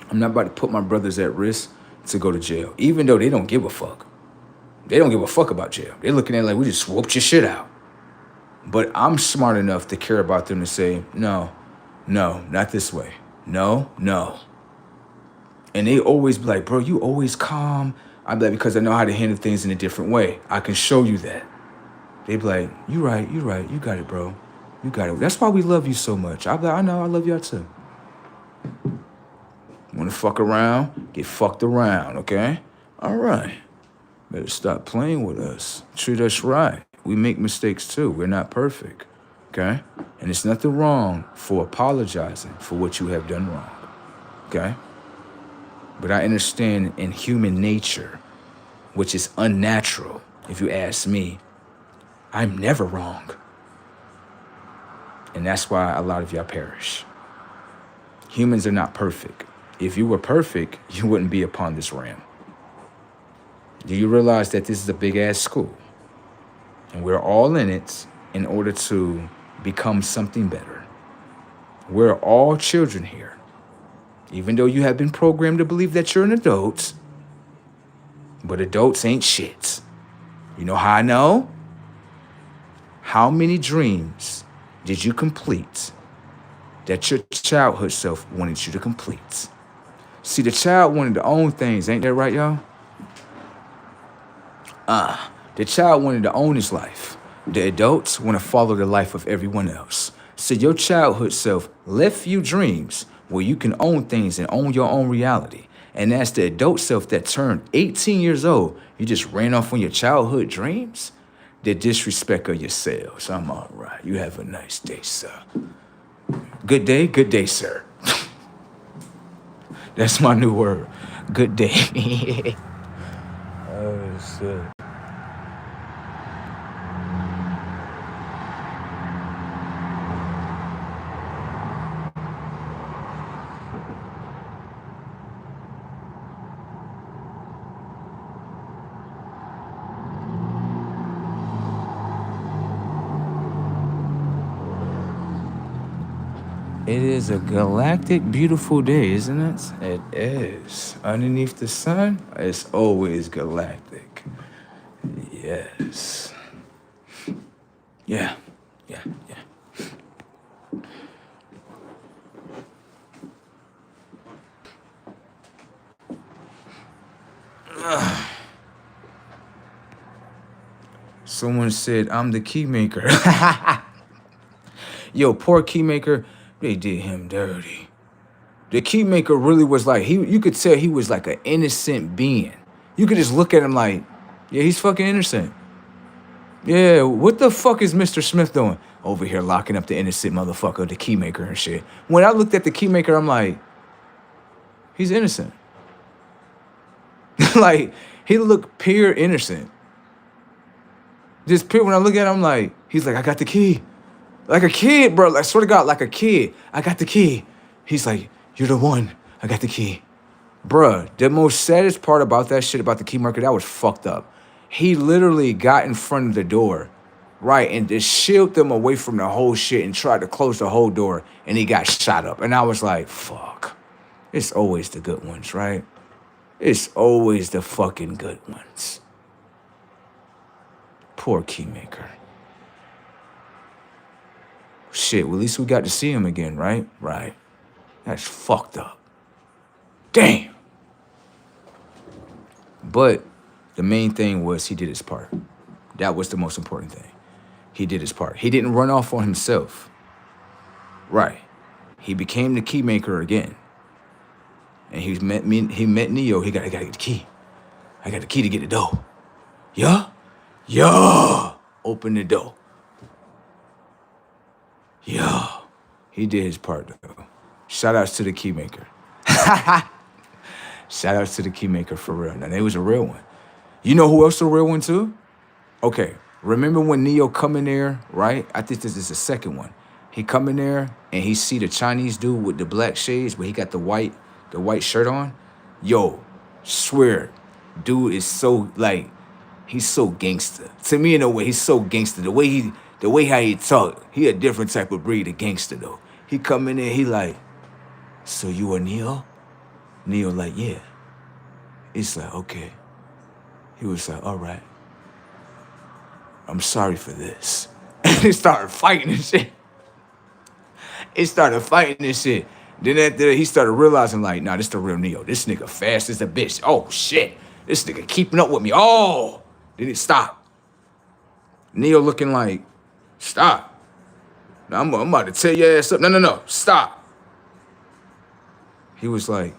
I'm not about to put my brothers at risk to go to jail, even though they don't give a fuck. They don't give a fuck about jail. They're looking at it like, we just whooped your shit out. But I'm smart enough to care about them to say, no, not this way. No. And they always be like, bro, you always calm. I'm like, because I know how to handle things in a different way. I can show you that. They be like, you right. You got it, bro. You got it. That's why we love you so much. I'm like, I know, I love y'all too. Want to fuck around? Get fucked around, okay? All right. Better stop playing with us. Treat us right. We make mistakes too. We're not perfect, okay? And it's nothing wrong for apologizing for what you have done wrong, okay? But I understand in human nature, which is unnatural, if you ask me, I'm never wrong. And that's why a lot of y'all perish. Humans are not perfect. If you were perfect, you wouldn't be upon this realm. Do you realize that this is a big-ass school? And we're all in it in order to become something better. We're all children here. Even though you have been programmed to believe that you're an adult, but adults ain't shit. You know how I know? How many dreams did you complete that your childhood self wanted you to complete? See, the child wanted to own things, ain't that right, y'all? The child wanted to own his life. The adults want to follow the life of everyone else. So your childhood self left you dreams where you can own things and own your own reality. And as the adult self that turned 18 years old, you just ran off on your childhood dreams? The disrespect of yourselves. I'm all right. You have a nice day, sir. Good day, sir. That's my new word. Good day. Oh, shit. It is a galactic, beautiful day, isn't it? It is. Underneath the sun, it's always galactic. Yes. Yeah. Someone said, I'm the key maker. Yo, poor key maker. They did him dirty. The keymaker really was like, you could tell he was like an innocent being. You could just look at him like, yeah, he's fucking innocent. Yeah, what the fuck is Mr. Smith doing? Over here locking up the innocent motherfucker, the keymaker and shit. When I looked at the keymaker, I'm like, he's innocent. Like, he looked pure innocent. Just pure, when I look at him, I'm like, he's like, I got the key. Like a kid, bro. I swear to God, like a kid. I got the key. He's like, you're the one. I got the key. Bruh, the most saddest part about that shit about the key marker, that was fucked up. He literally got in front of the door, right, and just shielded them away from the whole shit and tried to close the whole door, and he got shot up. And I was like, fuck. It's always the good ones, right? It's always the fucking good ones. Poor Keymaker. Shit, well, at least we got to see him again, right? Right. That's fucked up. Damn. But the main thing was he did his part. That was the most important thing. He did his part. He didn't run off on himself. Right. He became the Keymaker again. And he met Neo. He gotta get the key. I got the key to get the door. Yeah? Yeah. Open the door. Yeah. He did his part though. Shout outs to the Keymaker. Shout outs to the Keymaker for real. Now, it was a real one. You know who else a real one too? Okay, remember when Neo come in there, right? I think this is the second one. He come in there and he see the Chinese dude with the black shades, but he got the white shirt on. Yo, swear, dude is so like, he's so gangster. To me, in a way, he's so gangster. The way how he talk, he a different type of breed of gangster though. He come in there, he like, so you are Neo? Neo like, yeah. It's like, okay. He was like, all right. I'm sorry for this. And he started fighting and shit. Then after that, he started realizing like, nah, this the real Neo. This nigga fast as a bitch. Oh, shit. This nigga keeping up with me. Oh. Then it stopped. Neo looking like, stop. Now, I'm about to tear your ass up. No. Stop. He was like,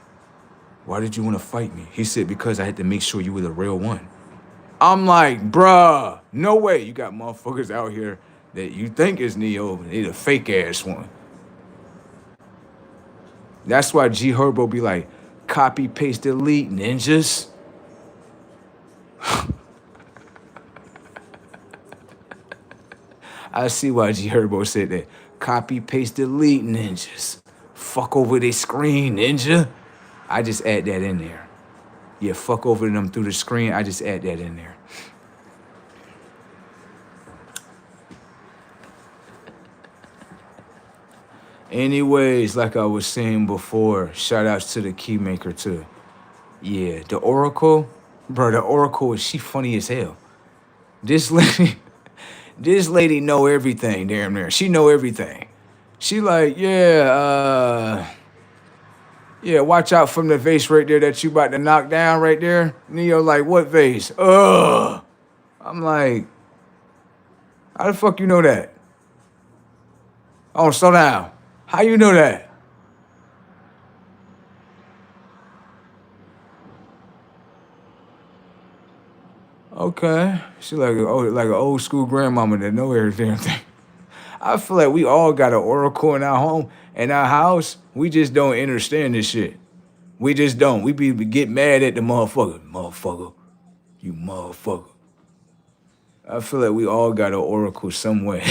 why did you want to fight me? He said, because I had to make sure you were the real one. I'm like, bruh, no way. You got motherfuckers out here that you think is Neo, but they the fake ass one. That's why G Herbo be like, copy, paste, delete, ninjas. I see why G Herbo said that. Copy, paste, delete, ninjas. Fuck over their screen, ninja. I just add that in there. Yeah, fuck over them through the screen. I just add that in there. Anyways, like I was saying before, shout outs to the Keymaker too. Yeah, the Oracle, bro, the Oracle, she funny as hell. This lady know everything, damn near. She know everything. She like, yeah, watch out from the vase right there that you about to knock down right there. Neo like, what vase? I'm like, how the fuck you know that? Oh, slow down. How you know that? Okay. She like an old school grandmama that know every damn thing. I feel like we all got an oracle in our home, in our house. We just don't understand this shit. We just don't. We get mad at the motherfucker. Motherfucker. You motherfucker. I feel like we all got an oracle somewhere.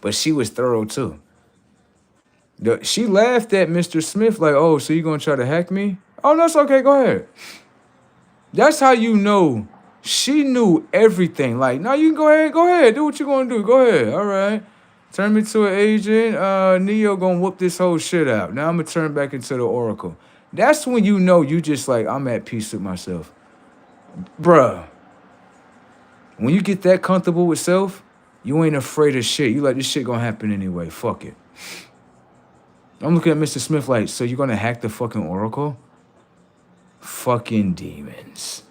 But she was thorough too. She laughed at Mr. Smith like, oh, so you gonna try to hack me? Oh, that's okay, go ahead. That's how you know she knew everything. Like, no, you can go ahead, do what you gonna do, go ahead, all right. Turn me to an agent, Neo gonna whoop this whole shit out. Now I'm gonna turn back into the Oracle. That's when you know you just like, I'm at peace with myself. Bruh, when you get that comfortable with self, you ain't afraid of shit. You like, this shit gonna happen anyway, fuck it. I'm looking at Mr. Smith like, so you gonna hack the fucking Oracle? Fucking demons.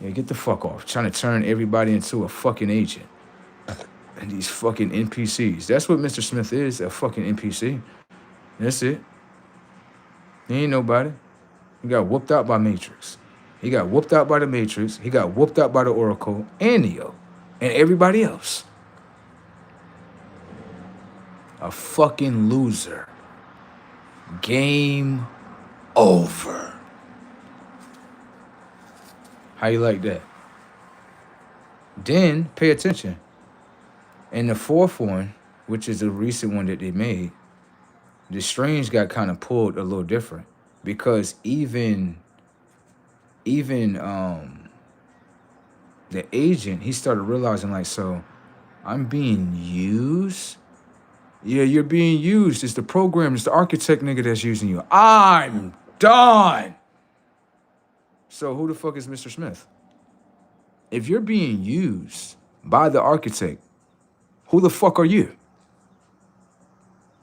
Yeah, get the fuck off. Trying to turn everybody into a fucking agent. And these fucking NPCs. That's what Mr. Smith is, a fucking NPC. That's it. He ain't nobody. He got whooped out by Matrix. He got whooped out by the Matrix. He got whooped out by the Oracle and Neo. And everybody else. A fucking loser. Game over. How you like that? Then pay attention. In the fourth one, which is a recent one that they made, the strings got kind of pulled a little different. because even the agent, he started realizing like, so I'm being used. Yeah, you're being used. It's the program, it's the architect nigga that's using you. I'm done. So who the fuck is Mr. Smith? If you're being used by the architect, who the fuck are you?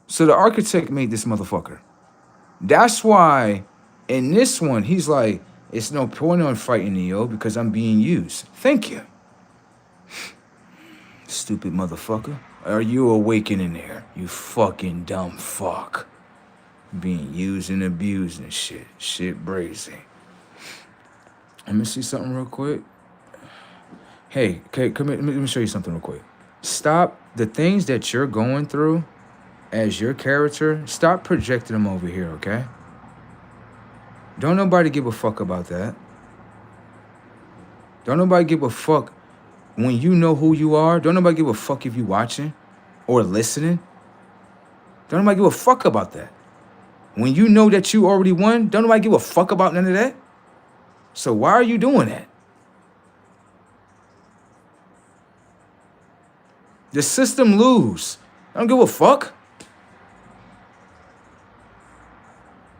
So the architect made this motherfucker. That's why in this one, he's like, it's no point on fighting Neo because I'm being used. Thank you. Stupid motherfucker. Are you awakening there? You fucking dumb fuck. Being used and abused and shit. Shit brazy. Let me see something real quick. Hey, come here. Let me show you something real quick. Stop the things that you're going through as your character. Stop projecting them over here, okay? Don't nobody give a fuck about that. Don't nobody give a fuck when you know who you are. Don't nobody give a fuck if you watching or listening. Don't nobody give a fuck about that. When you know that you already won, don't nobody give a fuck about none of that. So why are you doing that? The system lose. I don't give a fuck.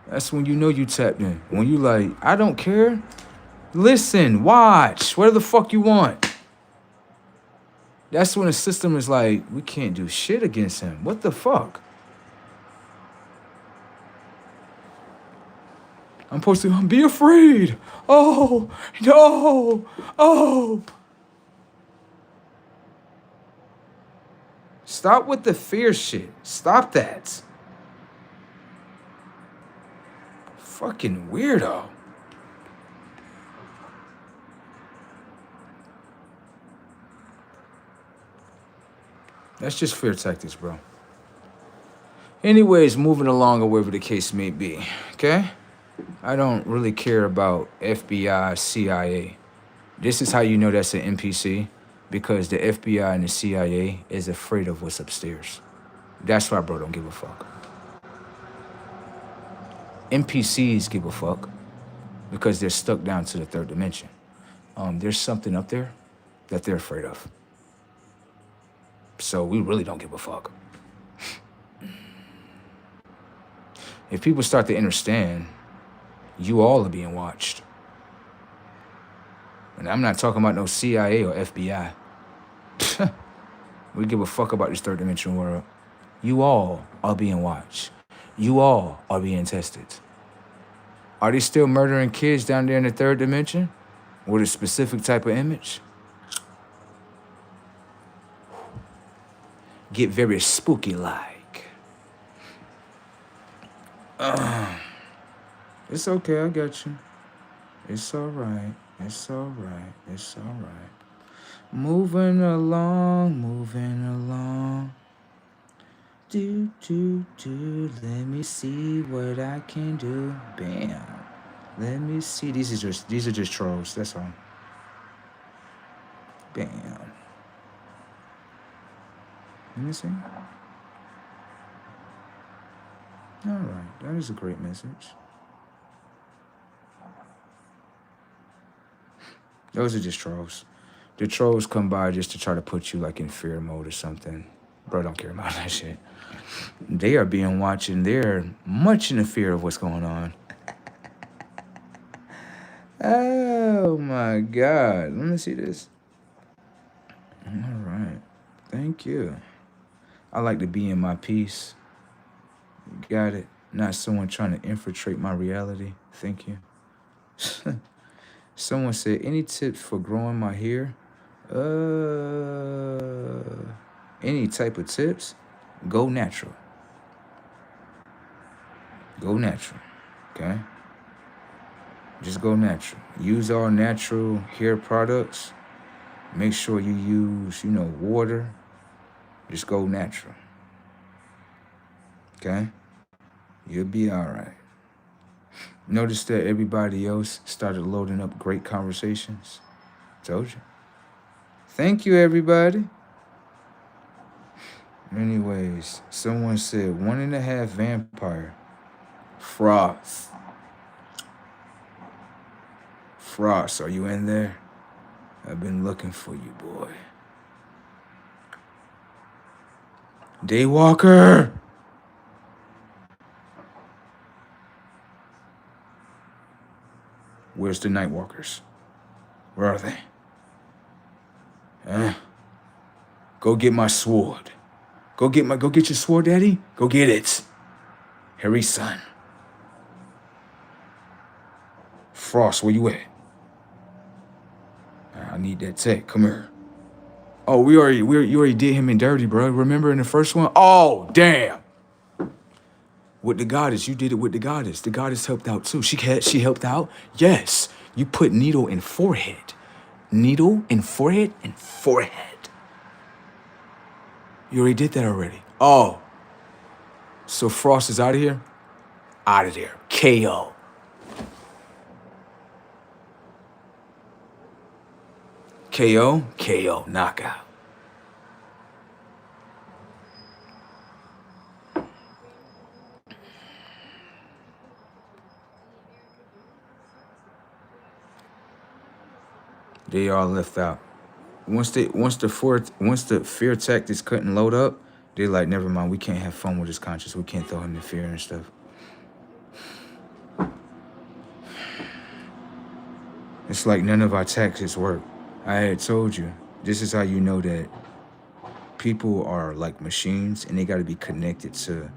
That's when you know you tapped in. When you like, I don't care. Listen, watch, whatever the fuck you want. That's when the system is like, we can't do shit against him. What the fuck? I'm supposed to be afraid. Oh, no, oh. Stop with the fear shit. Stop that. Fucking weirdo. That's just fear tactics, bro. Anyways, moving along or whatever the case may be, okay? I don't really care about FBI, CIA. This is how you know that's an NPC, because the FBI and the CIA is afraid of what's upstairs. That's why bro don't give a fuck. NPCs give a fuck because they're stuck down to the third dimension. There's something up there that they're afraid of. So we really don't give a fuck. If people start to understand, you all are being watched. And I'm not talking about no CIA or FBI. We give a fuck about this third dimensional world. You all are being watched. You all are being tested. Are they still murdering kids down there in the third dimension with a specific type of image? Get very spooky-like. It's okay, I got you. It's all right. It's all right. It's all right. Moving along. Do, let me see what I can do. Bam. Let me see. These are just trolls, that's all. Bam. Let me see. All right, that is a great message. Those are just trolls. The trolls come by just to try to put you like in fear mode or something. Bro, don't care about that shit. They are being watched and they're much in the fear of what's going on. Oh my God. Let me see this. All right. Thank you. I like to be in my peace. Got it. Not someone trying to infiltrate my reality. Thank you. Someone said, any tips for growing my hair? Any type of tips? Go natural. Go natural, okay? Just go natural. Use all natural hair products. Make sure you use, water. Just go natural, okay? You'll be all right. Notice that everybody else started loading up great conversations. Told you. Thank you, everybody. Anyways, someone said 1.5 vampire. Froth. Frost, are you in there? I've been looking for you, boy. Daywalker! Where's the Nightwalkers? Where are they? Go get my sword. Go get your sword, Daddy. Go get it. Harry's son. Frost, where you at? I need that tech. Come here. Oh, you already did him in dirty, bro. Remember in the first one? Oh, damn. With the goddess, you did it with the goddess. The goddess helped out too. She helped out? Yes. You put needle in forehead. Needle in forehead and forehead. You already did that already. Oh. So Frost is out of here? Out of there. KO. KO? KO. Knockout. They all left out. Once the fear tactics couldn't load up, they're like, never mind, we can't have fun with his conscience. We can't throw him in fear and stuff. It's like none of our tactics work. I had told you, this is how you know that people are like machines and they got to be connected to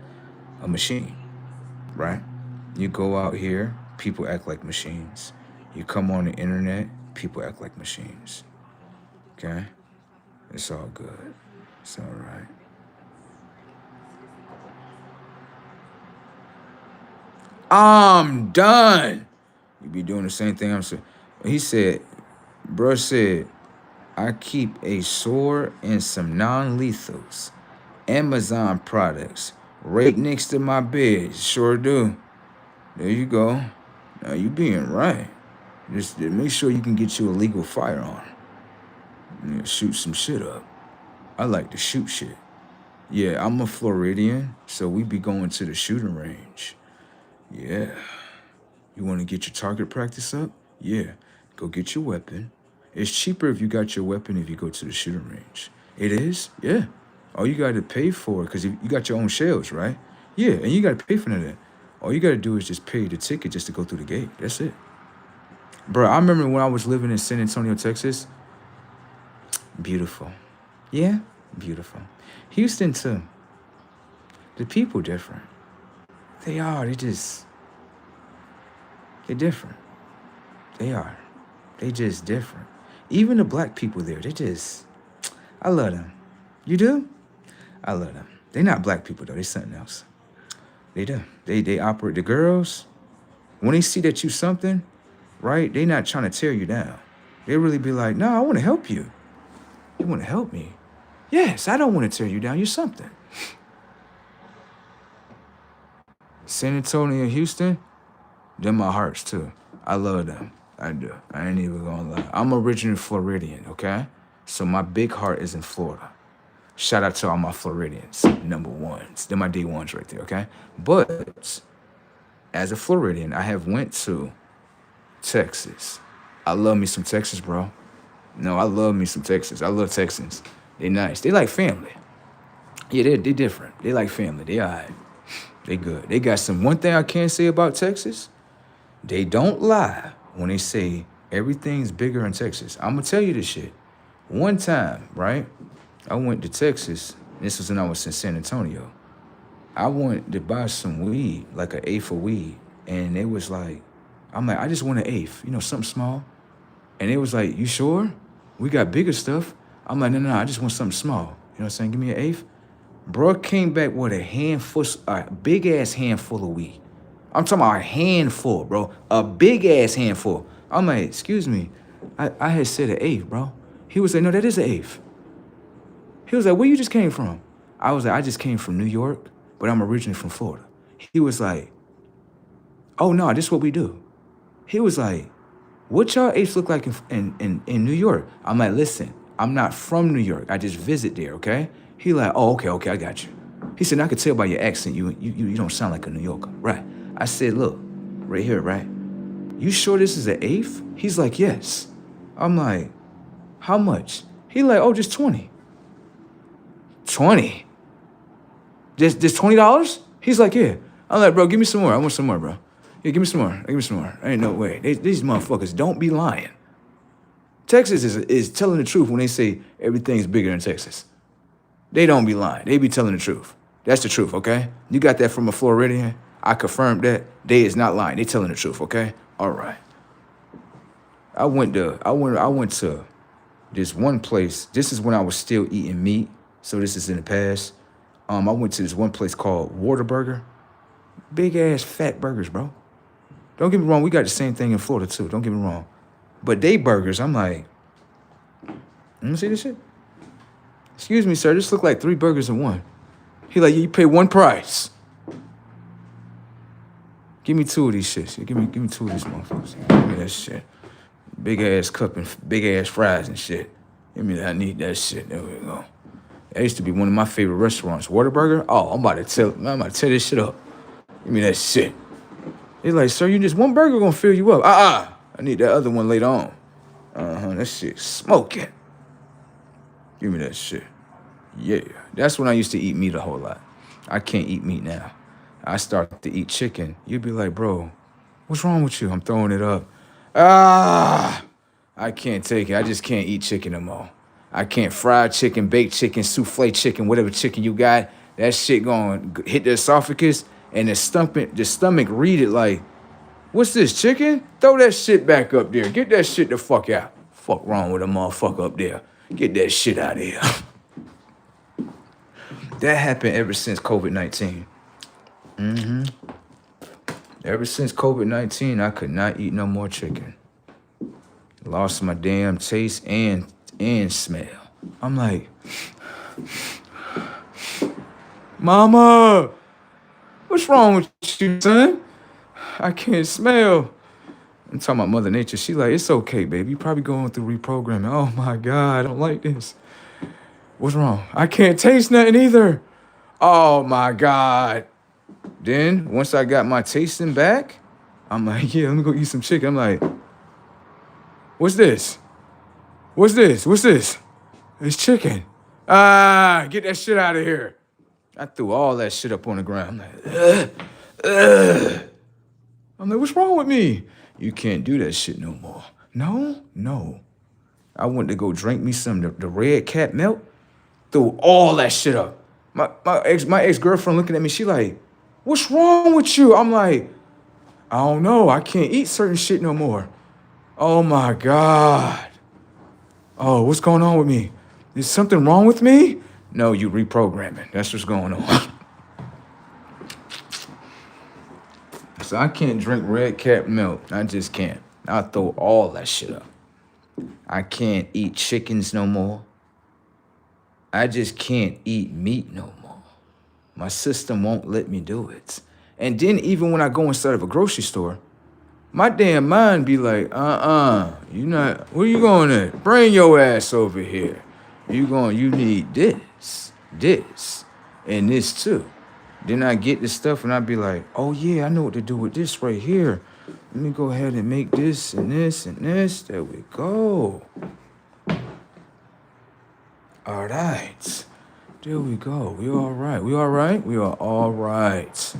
a machine, right? You go out here, people act like machines. You come on the internet, people act like machines. Okay? It's all good. It's all right. I'm done. You be doing the same thing I'm saying. He said, bruh said, I keep a sword and some non-lethals. Amazon products right next to my bed. Sure do. There you go. Now you being right. Just make sure you can get you a legal firearm. Yeah, shoot some shit up. I like to shoot shit. Yeah, I'm a Floridian, so we be going to the shooting range. Yeah. You want to get your target practice up? Yeah. Go get your weapon. It's cheaper if you got your weapon if you go to the shooting range. It is? Yeah. All you got to pay for it, because you got your own shells, right? Yeah, and you got to pay for that. All you got to do is just pay the ticket just to go through the gate. That's it. Bro, I remember when I was living in San Antonio, Texas. Beautiful. Yeah, beautiful. Houston, too. The people different. They are. They're different. They are. They just different. Even the black people there, I love them. You do? I love them. They're not black people, though. They're something else. They do. They operate. The girls, when they see that you something, right, they not trying to tear you down. They really be like, no, I want to help you. You want to help me? Yes, I don't want to tear you down. You're something. San Antonio and Houston, they're my hearts, too. I love them. I do. I ain't even gonna lie. I'm originally Floridian, okay? So my big heart is in Florida. Shout out to all my Floridians, number ones. They're my D1s right there, okay? But as a Floridian, I have went to Texas. I love me some Texas, bro. No, I love me some Texas. I love Texans. They nice. They like family. Yeah, they different. They like family. They all right. They good. They got one thing I can't say about Texas. They don't lie when they say everything's bigger in Texas. I'm going to tell you this shit. One time, right, I went to Texas. This was when I was in San Antonio. I went to buy some weed, like an eighth of weed. And it was like, I'm like, I just want an eighth, something small. And it was like, you sure? We got bigger stuff. I'm like, no, I just want something small. You know what I'm saying? Give me an eighth. Bro came back with a big-ass handful of weed. I'm talking about a handful, bro. A big-ass handful. I'm like, excuse me. I had said an eighth, bro. He was like, no, that is an eighth. He was like, where you just came from? I was like, I just came from New York, but I'm originally from Florida. He was like, oh, no, this is what we do. He was like, what y'all eighths look like in New York? I'm like, listen, I'm not from New York. I just visit there, okay? He like, oh, okay, I got you. He said, I could tell by your accent you don't sound like a New Yorker. Right. I said, look, right here, right? you sure this is an eighth? He's like, yes. I'm like, how much? He like, oh, just 20. 20? Just $20? He's like, yeah. I'm like, bro, give me some more. I want some more, bro. Yeah, give me some more. Give me some more. Ain't no way. These motherfuckers don't be lying. Texas is telling the truth when they say everything's bigger in Texas. They don't be lying. They be telling the truth. That's the truth, okay? You got that from a Floridian. I confirmed that. They is not lying. They telling the truth, okay? All right. I went to this one place. This is when I was still eating meat. So this is in the past. I went to this one place called Whataburger. Big ass fat burgers, bro. Don't get me wrong. We got the same thing in Florida too. Don't get me wrong. But they burgers, I'm like, let me see this shit. Excuse me, sir. This look like 3 burgers in one. He like, you pay one price. Give me 2 of these shits. Give me 2 of these motherfuckers. Give me that shit. Big ass cup and big ass fries and shit. Give me that. I need that shit. There we go. That used to be one of my favorite restaurants. Whataburger. Oh, I'm about to tear this shit up. Give me that shit. He's like, sir, you just one burger gonna fill you up. I need that other one later on. That shit smoking. Give me that shit. Yeah. That's when I used to eat meat a whole lot. I can't eat meat now. I start to eat chicken. You'd be like, bro, what's wrong with you? I'm throwing it up. I can't take it. I just can't eat chicken no more. I can't fried chicken, baked chicken, souffle chicken, whatever chicken you got. That shit gonna hit the esophagus and the stomach read it like, what's this, chicken? Throw that shit back up there. Get that shit the fuck out. Fuck wrong with a motherfucker up there. Get that shit out of here. That happened ever since COVID-19. Ever since COVID-19, I could not eat no more chicken. Lost my damn taste and smell. I'm like, Mama, what's wrong with you, son? I can't smell. I'm talking about Mother Nature. She like, it's okay, baby. You probably going through reprogramming. Oh my God, I don't like this. What's wrong? I can't taste nothing either. Oh my God. Then once I got my tasting back, I'm like, yeah, let me go eat some chicken. I'm like, what's this? What's this? What's this? It's chicken. Get that shit out of here. I threw all that shit up on the ground. I'm like, what's wrong with me? You can't do that shit no more. No. I went to go drink me some the Red Cat milk. Threw all that shit up. My ex-girlfriend looking at me, she like, what's wrong with you? I'm like, I don't know. I can't eat certain shit no more. Oh my God. Oh, what's going on with me? Is something wrong with me? No, you reprogramming. That's what's going on. So I can't drink Red Cat milk. I just can't. I'll throw all that shit up. I can't eat chickens no more. I just can't eat meat no more. My system won't let me do it. And then even when I go inside of a grocery store, my damn mind be like, you not, where you going at? Bring your ass over here. You need this, and this too. Then I get the stuff and I be like, oh yeah, I know what to do with this right here. Let me go ahead and make this and this and this. There we go. All right. There we go. We all right. We all right? We are all right.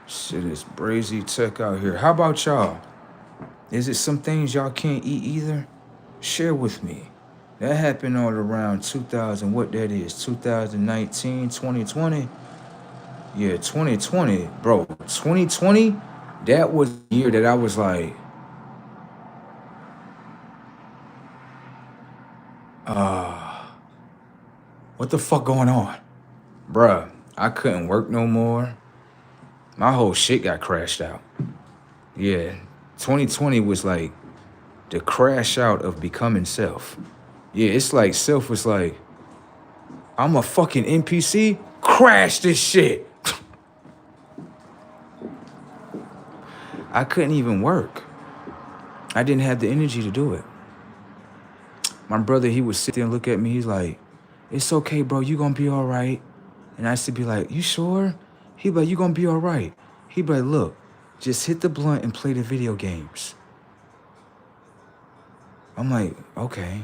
Shit is brazy tech out here. How about y'all? Is it some things y'all can't eat either? Share with me. That happened all around 2000. What that is? 2019, 2020? Yeah, 2020. Bro, 2020, that was the year that I was like, what the fuck going on? Bruh, I couldn't work no more. My whole shit got crashed out. Yeah, 2020 was like the crash out of becoming self. Yeah, it's like self was like, I'm a fucking NPC, crash this shit. I couldn't even work. I didn't have the energy to do it. My brother, he would sit there and look at me, he's like, it's okay, bro, you gonna be all right. And I used to be like, you sure? He'd be like, you gonna be all right. He'd be like, look, just hit the blunt and play the video games. I'm like, okay.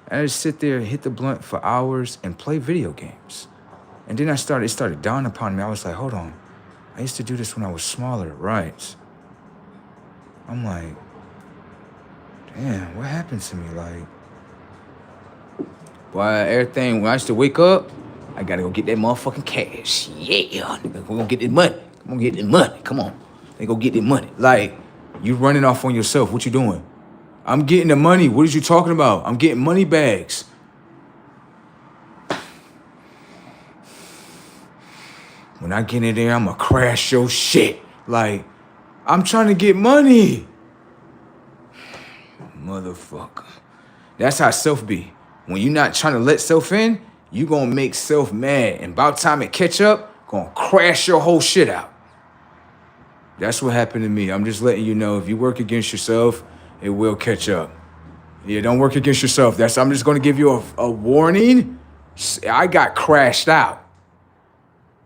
And I just sit there, hit the blunt for hours and play video games. And then it started dawning upon me. I was like, hold on. I used to do this when I was smaller, right? I'm like, damn, what happened to me? Like, boy, everything, when I used to wake up, I gotta go get that motherfucking cash. Yeah, nigga, we gonna get this money. Come on, get this money. Come on. They go get this money. Like, you running off on yourself. What you doing? I'm getting the money. What is you talking about? I'm getting money bags. When I get in there, I'm gonna crash your shit. Like, I'm trying to get money. Motherfucker. That's how self be. When you're not trying to let self in, you gonna make self mad. And about time it catch up, gonna crash your whole shit out. That's what happened to me. I'm just letting you know, if you work against yourself, it will catch up. Yeah, don't work against yourself. I'm just gonna give you a warning. I got crashed out.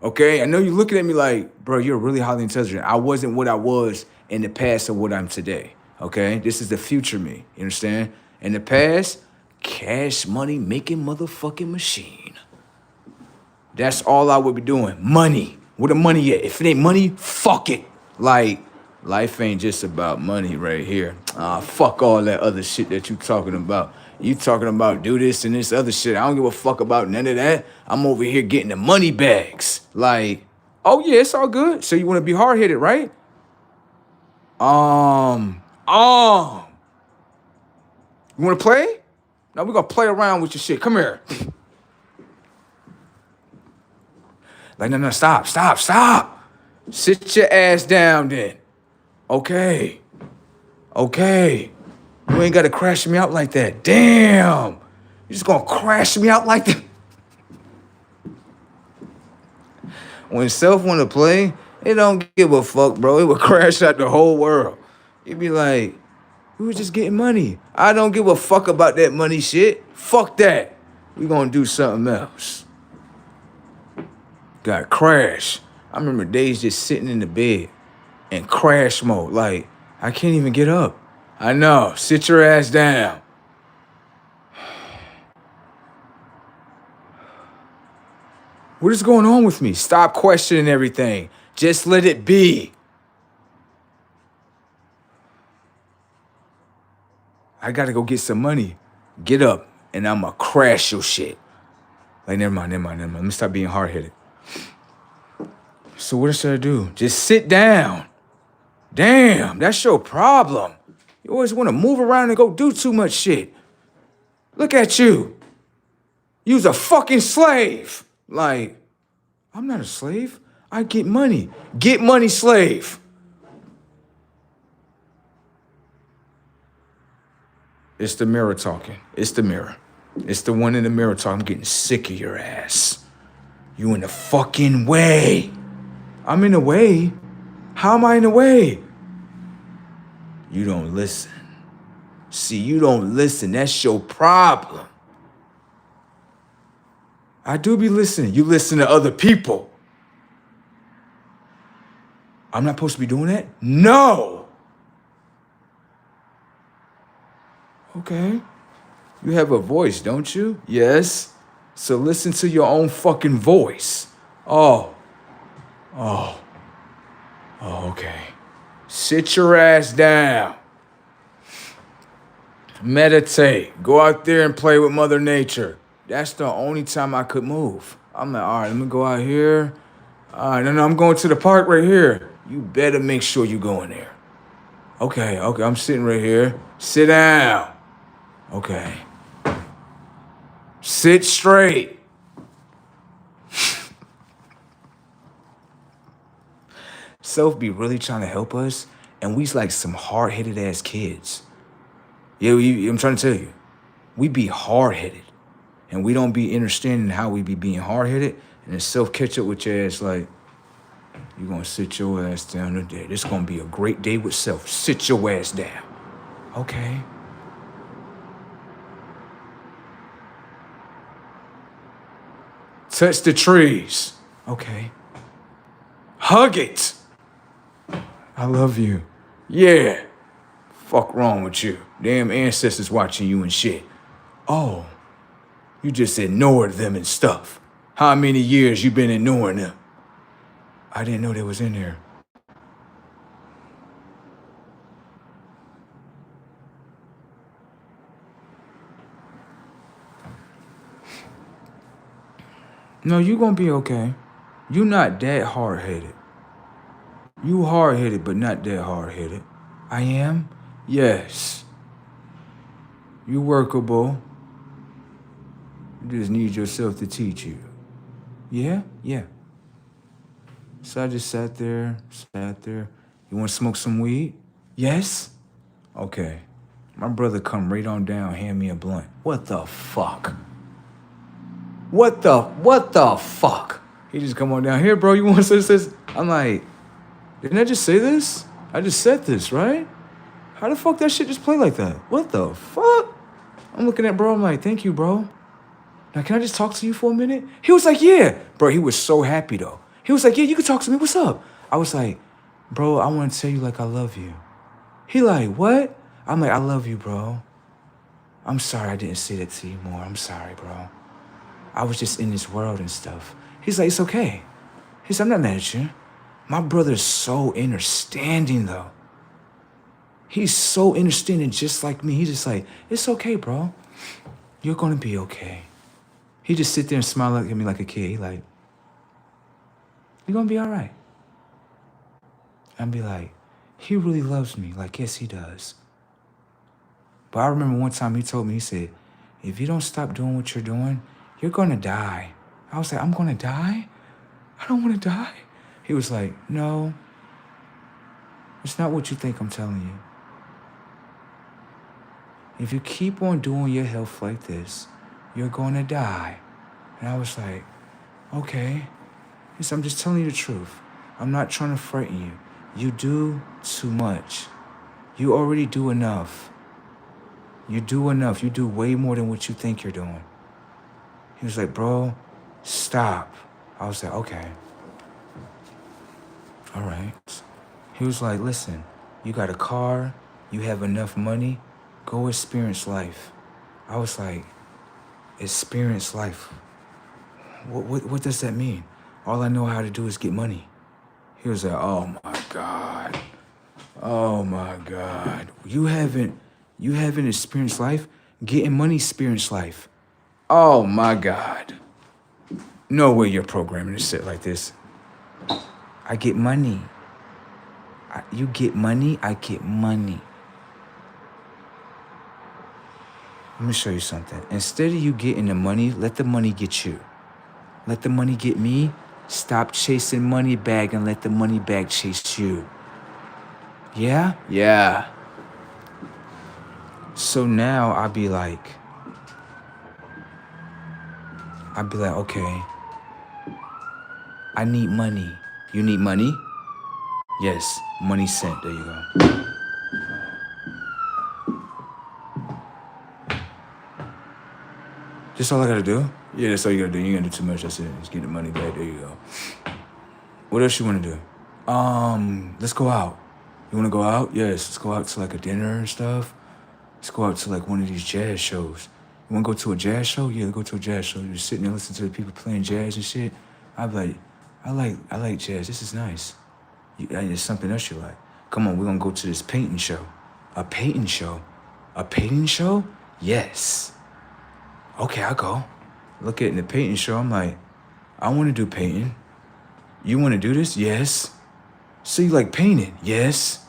Okay? I know you're looking at me like, bro, you're really highly intelligent. I wasn't what I was in the past or what I'm today. Okay? This is the future me. You understand? In the past, cash money making motherfucking machine. That's all I would be doing. Money. Where the money at? If it ain't money, fuck it. Like, life ain't just about money right here. Fuck all that other shit that you talking about. You talking about do this and this other shit. I don't give a fuck about none of that. I'm over here getting the money bags. Like, oh yeah, it's all good. So you want to be hard-headed, right? You want to play? Now we're going to play around with your shit. Come here. Like, no, stop. Sit your ass down then. Okay. You ain't got to crash me out like that. Damn. You just going to crash me out like that? When self want to play, it don't give a fuck, bro. It would crash out the whole world. You'd be like, we were just getting money. I don't give a fuck about that money shit. Fuck that. We gonna do something else. Got crash. I remember days just sitting in the bed in crash mode. Like, I can't even get up. I know. Sit your ass down. What is going on with me? Stop questioning everything. Just let it be. I gotta go get some money. Get up, and I'ma crash your shit. Like, never mind. Let me stop being hard-headed. So what should I do? Just sit down. Damn, that's your problem. You always want to move around and go do too much shit. Look at you. You's a fucking slave. Like, I'm not a slave. I get money. Get money, slave. It's the mirror talking. It's the mirror. It's the one in the mirror talking. I'm getting sick of your ass. You in the fucking way. I'm in the way? How am I in the way? You don't listen. See, you don't listen. That's your problem. I do be listening. You listen to other people. I'm not supposed to be doing that? No. Okay. You have a voice, don't you? Yes. So listen to your own fucking voice. Oh, okay. Sit your ass down. Meditate. Go out there and play with Mother Nature. That's the only time I could move. I'm like, all right, let me go out here. All right, no, I'm going to the park right here. You better make sure you go in there. Okay, I'm sitting right here. Sit down. Okay. Sit straight. Self be really trying to help us, and we's like some hard-headed ass kids. Yeah, I'm trying to tell you. We be hard-headed, and we don't be understanding how we be being hard-headed, and then self catch up with your ass like, you gonna sit your ass down today. This gonna be a great day with self. Sit your ass down. Okay. Touch the trees. Okay. Hug it. I love you. Yeah. Fuck wrong with you? Damn ancestors watching you and shit. Oh, you just ignored them and stuff. How many years you been ignoring them? I didn't know they was in here. No, you gonna be okay. You not that hard-headed. You hard-headed, but not that hard-headed. I am? Yes. You workable. You just need yourself to teach you. Yeah? Yeah. So I just sat there. You want to smoke some weed? Yes? Okay. My brother come right on down, hand me a blunt. What the fuck? What the fuck? He just come on down here, bro. You want to say this? I'm like, didn't I just say this? I just said this, right? How the fuck that shit just play like that? What the fuck? I'm looking at bro. I'm like, thank you, bro. Now, can I just talk to you for a minute? He was like, yeah. Bro, he was so happy, though. He was like, yeah, you can talk to me. What's up? I was like, bro, I want to tell you, like, I love you. He like, what? I'm like, I love you, bro. I'm sorry I didn't say that to you more. I'm sorry, bro. I was just in this world and stuff. He's like, it's okay. He said, I'm not mad at you. My brother's so understanding, though. He's so understanding, just like me. He's just like, it's okay, bro. You're going to be okay. He just sit there and smile at me like a kid. He like, you're going to be all right. I'd be like, he really loves me. Like, yes, he does. But I remember one time he told me, he said, if you don't stop doing what you're doing, you're going to die. I was like, I'm going to die? I don't want to die. He was like, no, it's not what you think I'm telling you. If you keep on doing your health like this, you're going to die. And I was like, okay. He said, I'm just telling you the truth. I'm not trying to frighten you. You do too much. You already do enough. You do enough. You do way more than what you think you're doing. He was like, bro, stop. I was like, okay. All right. He was like, listen, you got a car, you have enough money, go experience life. I was like, experience life? What does that mean? All I know how to do is get money. He was like, oh my God. Oh my God. You haven't experienced life? Getting money experienced life. Oh my God. No way you're programming to sit like this. I get money. You get money, I get money. Let me show you something. Instead of you getting the money, let the money get you. Let the money get me. Stop chasing money bag and let the money bag chase you. Yeah? Yeah. So now I'd be like, okay, I need money. You need money? Yes, money sent. There you go. That's all I gotta do? Yeah, that's all you gotta do. You ain't gonna do too much. That's it. Just get the money back. There you go. What else you wanna do? Let's go out. You wanna go out? Yes, let's go out to like a dinner and stuff. Let's go out to like one of these jazz shows. You wanna go to a jazz show? Yeah, let's go to a jazz show. You're sitting there listening to the people playing jazz and shit. I'd be like, I like jazz. This is nice. There's something else you like. Come on, we're gonna go to this painting show. A painting show? A painting show? Yes. Okay, I'll go. Look at the painting show. I'm like, I want to do painting. You want to do this? Yes. So you like painting? Yes.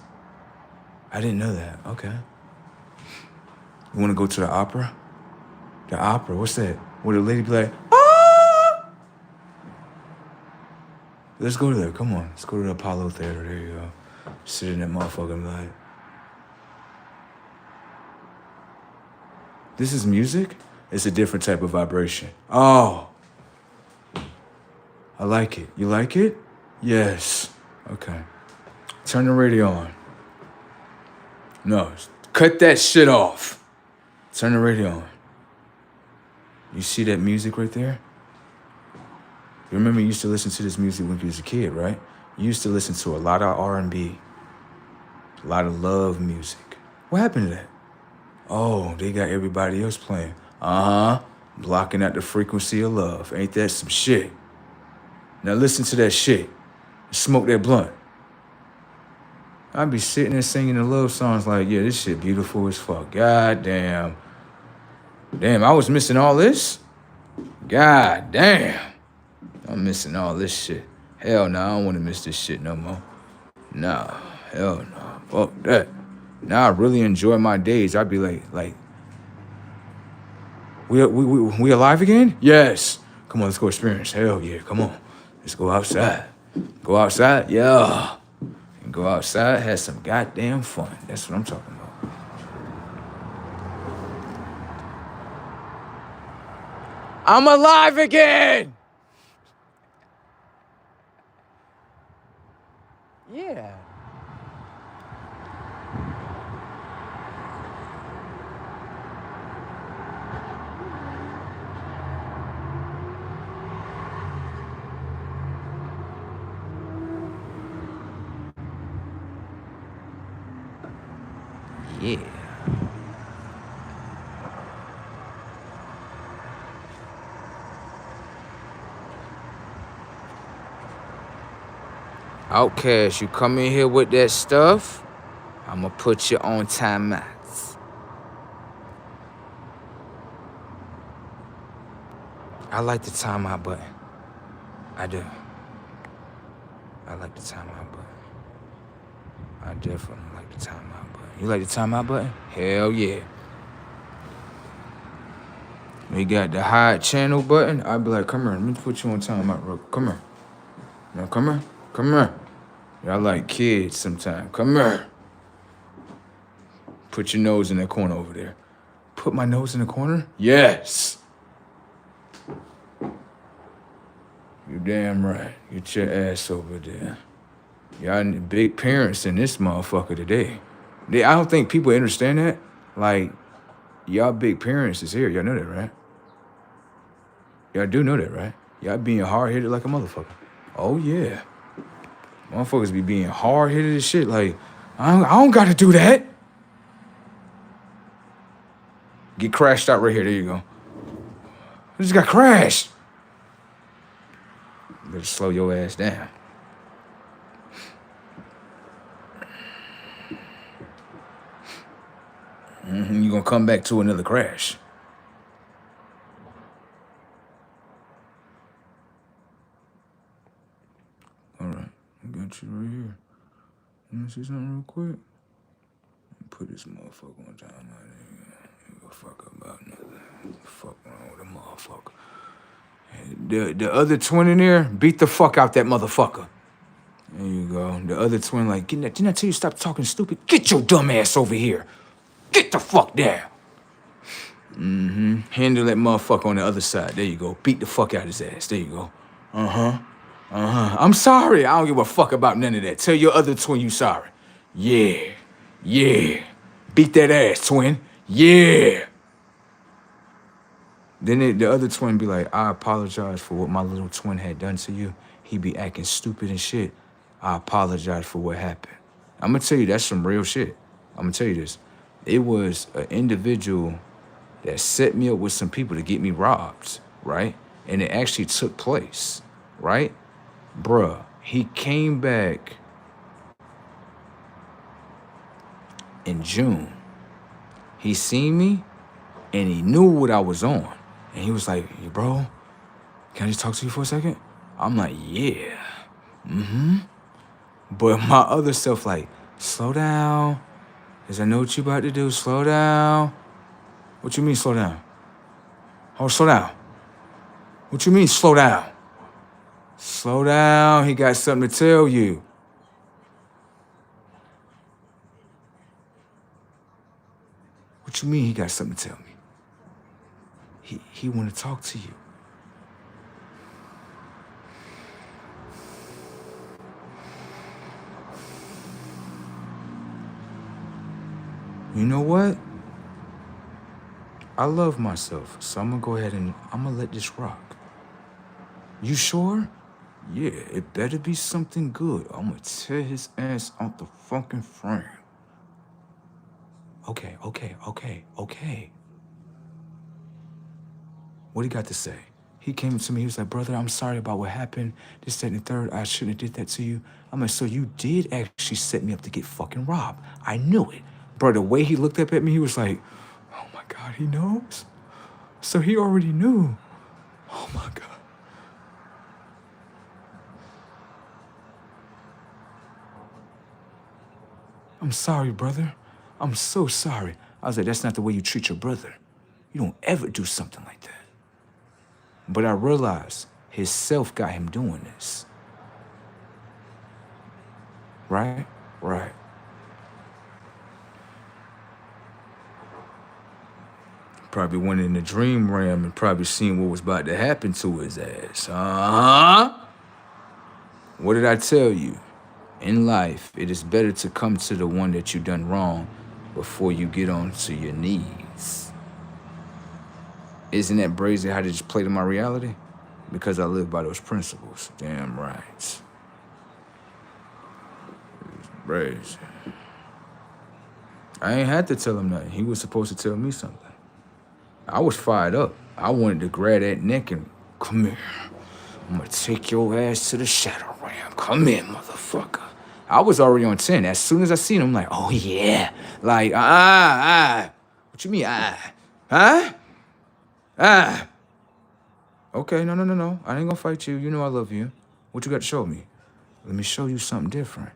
I didn't know that. Okay. You want to go to the opera? The opera, what's that? Where the lady be like, ah! Let's go there. Come on. Let's go to the Apollo Theater. There you go. Sit in that motherfucker and be like, this is music? It's a different type of vibration. Oh. I like it. You like it? Yes. Okay. Turn the radio on. No. Cut that shit off. Turn the radio on. You see that music right there? You remember you used to listen to this music when you was a kid, right? You used to listen to a lot of R&B. A lot of love music. What happened to that? Oh, they got everybody else playing. Uh-huh. Blocking out the frequency of love. Ain't that some shit? Now listen to that shit. Smoke that blunt. I'd be sitting there singing the love songs like, yeah, this shit beautiful as fuck. God damn. Damn, I was missing all this? God damn. I'm missing all this shit. Hell no, I don't want to miss this shit no more. Nah, hell no. Fuck that. Now I really enjoy my days. I'd be like, we alive again? Yes. Come on, let's go experience. Hell yeah, come on. Let's go outside. Go outside? Yeah. And go outside, have some goddamn fun. That's what I'm talking about. I'm alive again! Yeah. Yeah. Outcast, you come in here with that stuff, I'ma put you on timeouts. I like the timeout button. I do. I like the timeout button. I definitely like the timeout button. You like the timeout button? Hell yeah. We got the hide channel button. I'd be like, come here, let me put you on timeout, bro. Come here. Now come here. Come here. Y'all like kids sometimes. Come here. Put your nose in that corner over there. Put my nose in the corner? Yes. You damn right. Get your ass over there. Y'all big parents in this motherfucker today. I don't think people understand that. Like, y'all big parents is here. Y'all know that, right? Y'all do know that, right? Y'all being hard-headed like a motherfucker. Oh, yeah. Motherfuckers be being hard-headed as shit. Like, I don't gotta do that. Get crashed out right here. There you go. I just got crashed. Better slow your ass down. You're gonna come back to another crash. All right, I got you right here. You wanna see something real quick? Put this motherfucker on time. You go fuck up about nothing. Fuck wrong with a motherfucker. The other twin in there, beat the fuck out that motherfucker. There you go. The other twin like, didn't I tell you stop talking stupid? Get your dumb ass over here. Get the fuck down. Handle that motherfucker on the other side. There you go. Beat the fuck out his ass. There you go. I'm sorry. I don't give a fuck about none of that. Tell your other twin you sorry. Yeah. Yeah. Beat that ass, twin. Yeah. Then the other twin be like, I apologize for what my little twin had done to you. He be acting stupid and shit. I apologize for what happened. I'm gonna tell you, that's some real shit. I'm gonna tell you this. It was an individual that set me up with some people to get me robbed, right? And it actually took place, right? Bruh, he came back in June. He seen me and he knew what I was on. And he was like, hey, bro, can I just talk to you for a second? I'm like, yeah. But my other self like, slow down. Cause I know what you about to do. Slow down. What you mean slow down? Oh, slow down. What you mean slow down? Slow down. He got something to tell you. What you mean he got something to tell me? He want to talk to you. You know what? I love myself, so I'm gonna go ahead and I'm gonna let this rock. You sure? Yeah, it better be something good. I'm gonna tear his ass out the fucking frame. Okay. What he got to say? He came to me, he was like, brother, I'm sorry about what happened. This, that, and the third. I shouldn't have did that to you. I'm like, so you did actually set me up to get fucking robbed. I knew it. Bro, the way he looked up at me, he was like, oh my God, he knows? So he already knew. Oh my God. I'm sorry, brother. I'm so sorry. I was like, that's not the way you treat your brother. You don't ever do something like that. But I realized his self got him doing this. Right? Right. Probably went in the dream realm and probably seen what was about to happen to his ass. What did I tell you? In life, it is better to come to the one that you done wrong before you get on to your knees. Isn't that brazy how they just play to my reality? Because I live by those principles. Damn right. It's brazy. I ain't had to tell him nothing. He was supposed to tell me something. I was fired up. I wanted to grab that neck and come here. I'm gonna take your ass to the shadow realm. Come in, motherfucker. I was already on 10. As soon as I seen him, I'm like, oh yeah. Like, What you mean, Huh? Okay, no. I ain't gonna fight you. You know I love you. What you got to show me? Let me show you something different.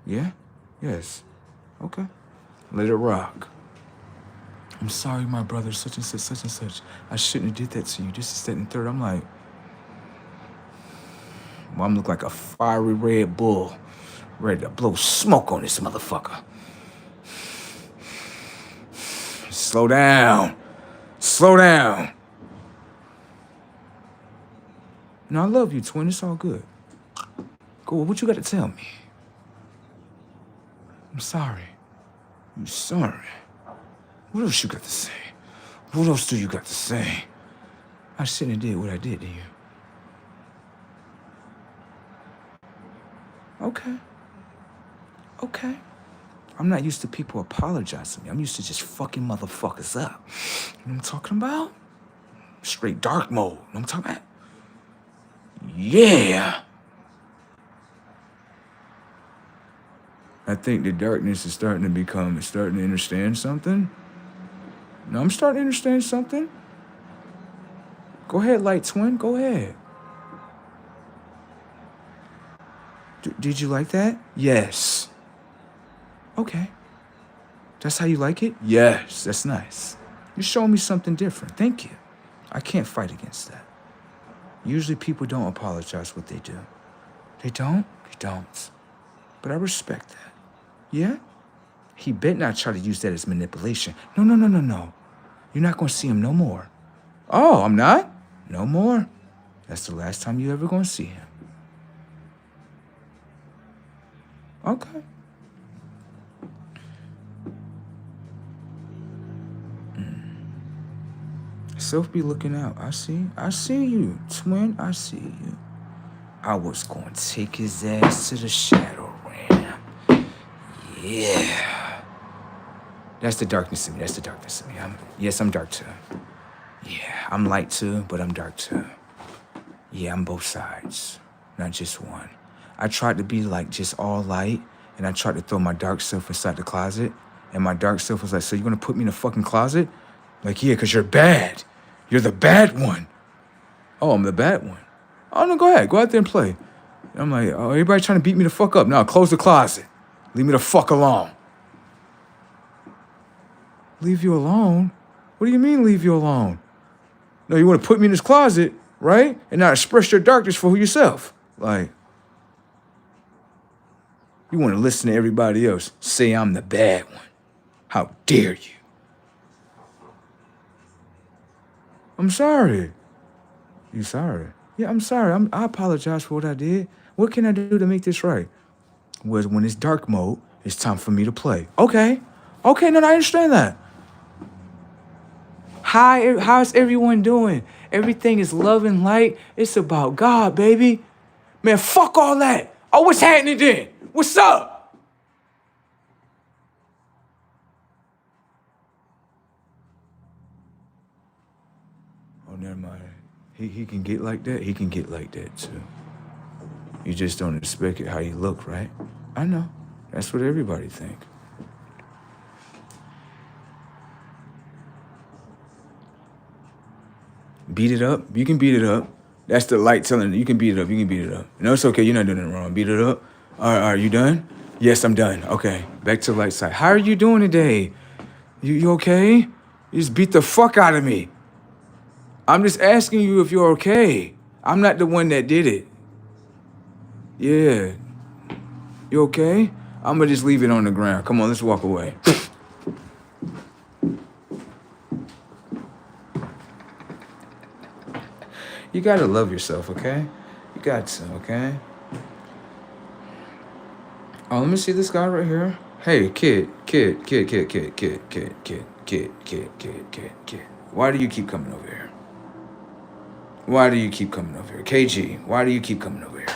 Yeah? Yes. Okay. Let it rock. I'm sorry, my brother, such and such. I shouldn't have did that to you. This is that and third. I'm like, well, I'm looking like a fiery Red Bull, ready to blow smoke on this motherfucker. Slow down. No, I love you, twin. It's all good. Cool, what you got to tell me? I'm sorry. I'm sorry. What else you got to say? What else do you got to say? I shouldn't have did what I did to you. Okay. I'm not used to people apologizing to me. I'm used to just fucking motherfuckers up. You know what I'm talking about? Straight dark mode. You know what I'm talking about? Yeah. I think the darkness is starting to understand something. No, I'm starting to understand something. Go ahead, light twin, go ahead. Did you like that? Yes. Okay. That's how you like it? Yes, that's nice. You're showing me something different. Thank you. I can't fight against that. Usually people don't apologize what they do. They don't? They don't. But I respect that. Yeah? He bet not try to use that as manipulation. No. You're not gonna see him no more. Oh, I'm not? No more. That's the last time you ever gonna see him. Okay. Self be looking out. I see you, twin. I see you. I was gonna take his ass to the shadow realm. Yeah. That's the darkness in me. Yes, I'm dark too. Yeah, I'm light too, but I'm dark too. Yeah, I'm both sides, not just one. I tried to be like just all light, and I tried to throw my dark self inside the closet, and my dark self was like, so you're gonna put me in a fucking closet? Like, yeah, because you're bad. You're the bad one. Oh, I'm the bad one. Oh, no, go ahead. Go out there and play. And I'm like, oh, everybody trying to beat me the fuck up. Now, close the closet. Leave me the fuck alone. Leave you alone? What do you mean, leave you alone? No, you want to put me in this closet, right? And not express your darkness for yourself. Like, you want to listen to everybody else say I'm the bad one. How dare you? I'm sorry. You sorry? Yeah, I'm sorry. I apologize for what I did. What can I do to make this right? Well, when it's dark mode, it's time for me to play. Okay, no, I understand that. Hi, how's everyone doing? Everything is love and light. It's about God, baby. Man, fuck all that. Oh, what's happening then? What's up? never mind. He can get like that. He can get like that too. You just don't expect it how you look, right? I know. That's what everybody think. Beat it up. You can beat it up. That's the light telling you can beat it up. You can beat it up. No, it's okay. You're not doing it wrong. Beat it up. Are you done? Yes, I'm done. Okay. Back to the light side. How are you doing today? You okay? You just beat the fuck out of me. I'm just asking you if you're okay. I'm not the one that did it. Yeah. You okay? I'm gonna just leave it on the ground. Come on, let's walk away. You gotta love yourself, okay? You got to, okay? Oh, let me see this guy right here. Hey, kid. Why do you keep coming over here? Why do you keep coming over here? KG, why do you keep coming over here?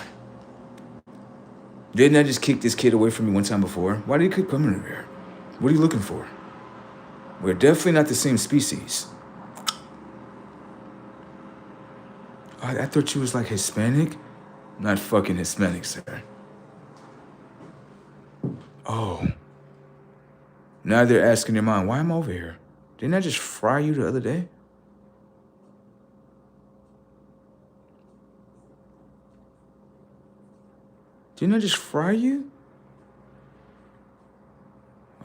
Didn't I just kick this kid away from me one time before? Why do you keep coming over here? What are you looking for? We're definitely not the same species. I thought you was like Hispanic. Not fucking Hispanic, sir. Oh. Now they're asking their mom, why am I over here? Didn't I just fry you the other day? Didn't I just fry you?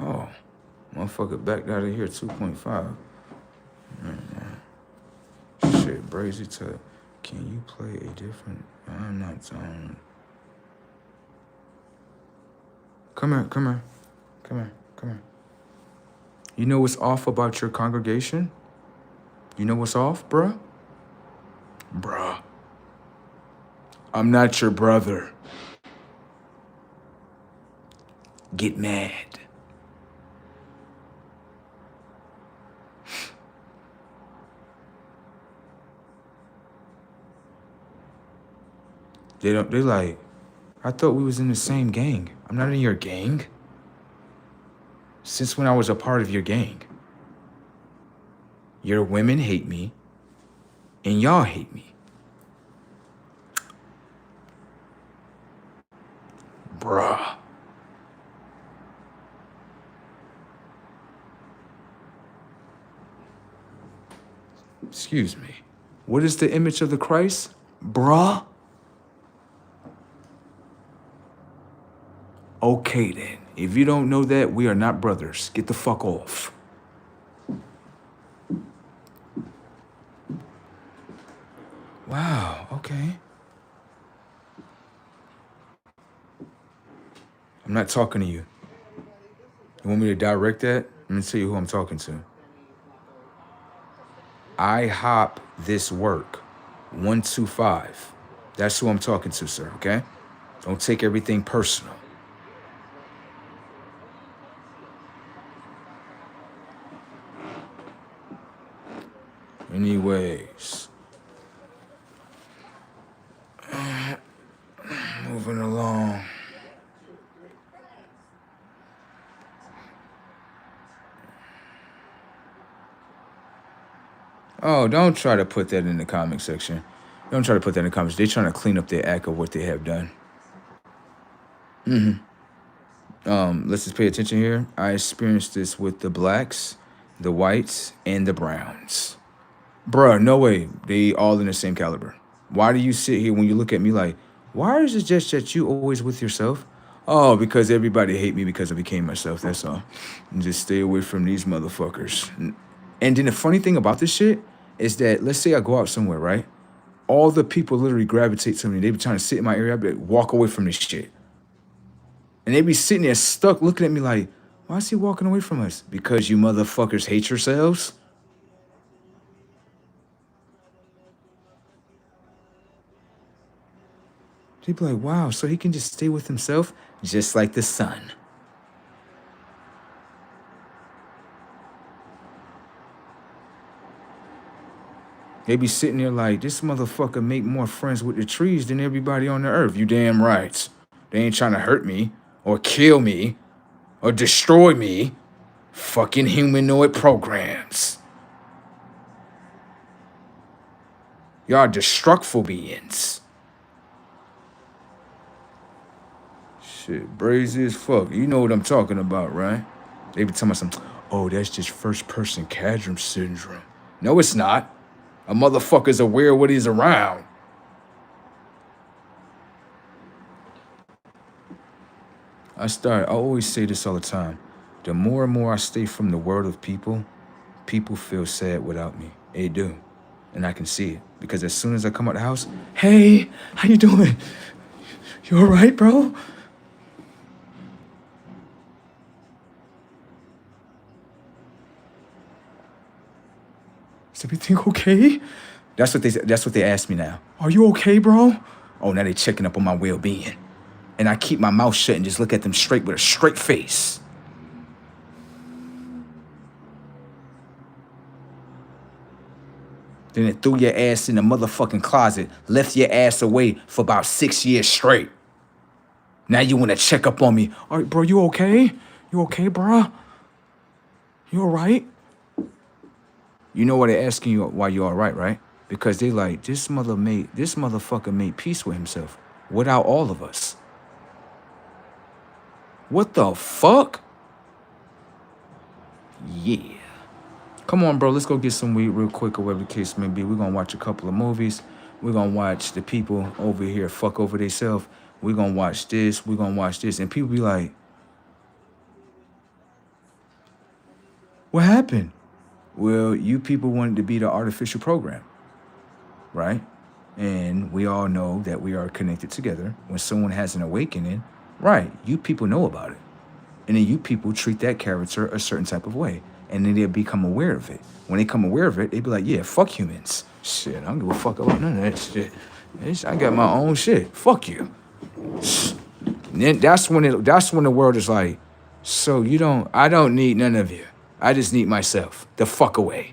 Oh. Motherfucker backed out of here 2.5. Shit, Brazy to. Can you play a different? I'm not telling. Come here. You know what's off about your congregation? You know what's off, bruh? Bruh. I'm not your brother. Get mad. They like, I thought we was in the same gang. I'm not in your gang. Since when I was a part of your gang. Your women hate me, and y'all hate me. Bruh. Excuse me. What is the image of the Christ? Bruh. Okay then. If you don't know that, we are not brothers. Get the fuck off. Wow, okay. I'm not talking to you. You want me to direct that? Let me tell you who I'm talking to. I hop this work. 125. That's who I'm talking to, sir, okay? Don't take everything personal. Anyways. Moving along. Oh, don't try to put that in the comment section. Don't try to put that in the comments. They're trying to clean up their act of what they have done. Let's just pay attention here. I experienced this with the blacks, the whites, and the browns. Bruh, no way. They all in the same caliber. Why do you sit here when you look at me like, why is it just that you always with yourself? Oh, because everybody hate me because I became myself. That's all. And just stay away from these motherfuckers. And then the funny thing about this shit is that, let's say I go out somewhere, right? All the people literally gravitate to me. They be trying to sit in my area. I be like, walk away from this shit. And they be sitting there stuck looking at me like, why is he walking away from us? Because you motherfuckers hate yourselves? They be like, wow, so he can just stay with himself just like the sun. They be sitting there like, this motherfucker make more friends with the trees than everybody on the earth. You damn right. They ain't trying to hurt me or kill me or destroy me. Fucking humanoid programs. Y'all are destructful beings. Shit, brazy as fuck. You know what I'm talking about, right? They be telling me something, oh, that's just first person cadrum syndrome. No, it's not. A motherfucker's aware of what he's around. I always say this all the time. The more and more I stay from the world of people, people feel sad without me. They do. And I can see it. Because as soon as I come out the house, hey, how you doing? You all right, bro? Is everything okay? That's what they ask me now. Are you okay, bro? Oh, now they checking up on my well-being. And I keep my mouth shut and just look at them straight with a straight face. Then it threw your ass in the motherfucking closet, left your ass away for about 6 years straight. Now you want to check up on me. All right, bro, you okay? You okay, bro? You all right? You know why they're asking you why you all right? Because they like, this motherfucker made peace with himself without all of us. What the fuck? Yeah. Come on, bro, let's go get some weed real quick or whatever the case may be. We're gonna watch a couple of movies. We're gonna watch the people over here fuck over themselves. We're gonna watch this. We're gonna watch this. And people be like, what happened? Well, you people wanted to be the artificial program, right? And we all know that we are connected together. When someone has an awakening, right, you people know about it. And then you people treat that character a certain type of way. And then they'll become aware of it. When they come aware of it, they be like, yeah, fuck humans. Shit, I don't give a fuck about none of that shit. I got my own shit. Fuck you. And then that's when the world is like, so I don't need none of you. I just need myself. The fuck away.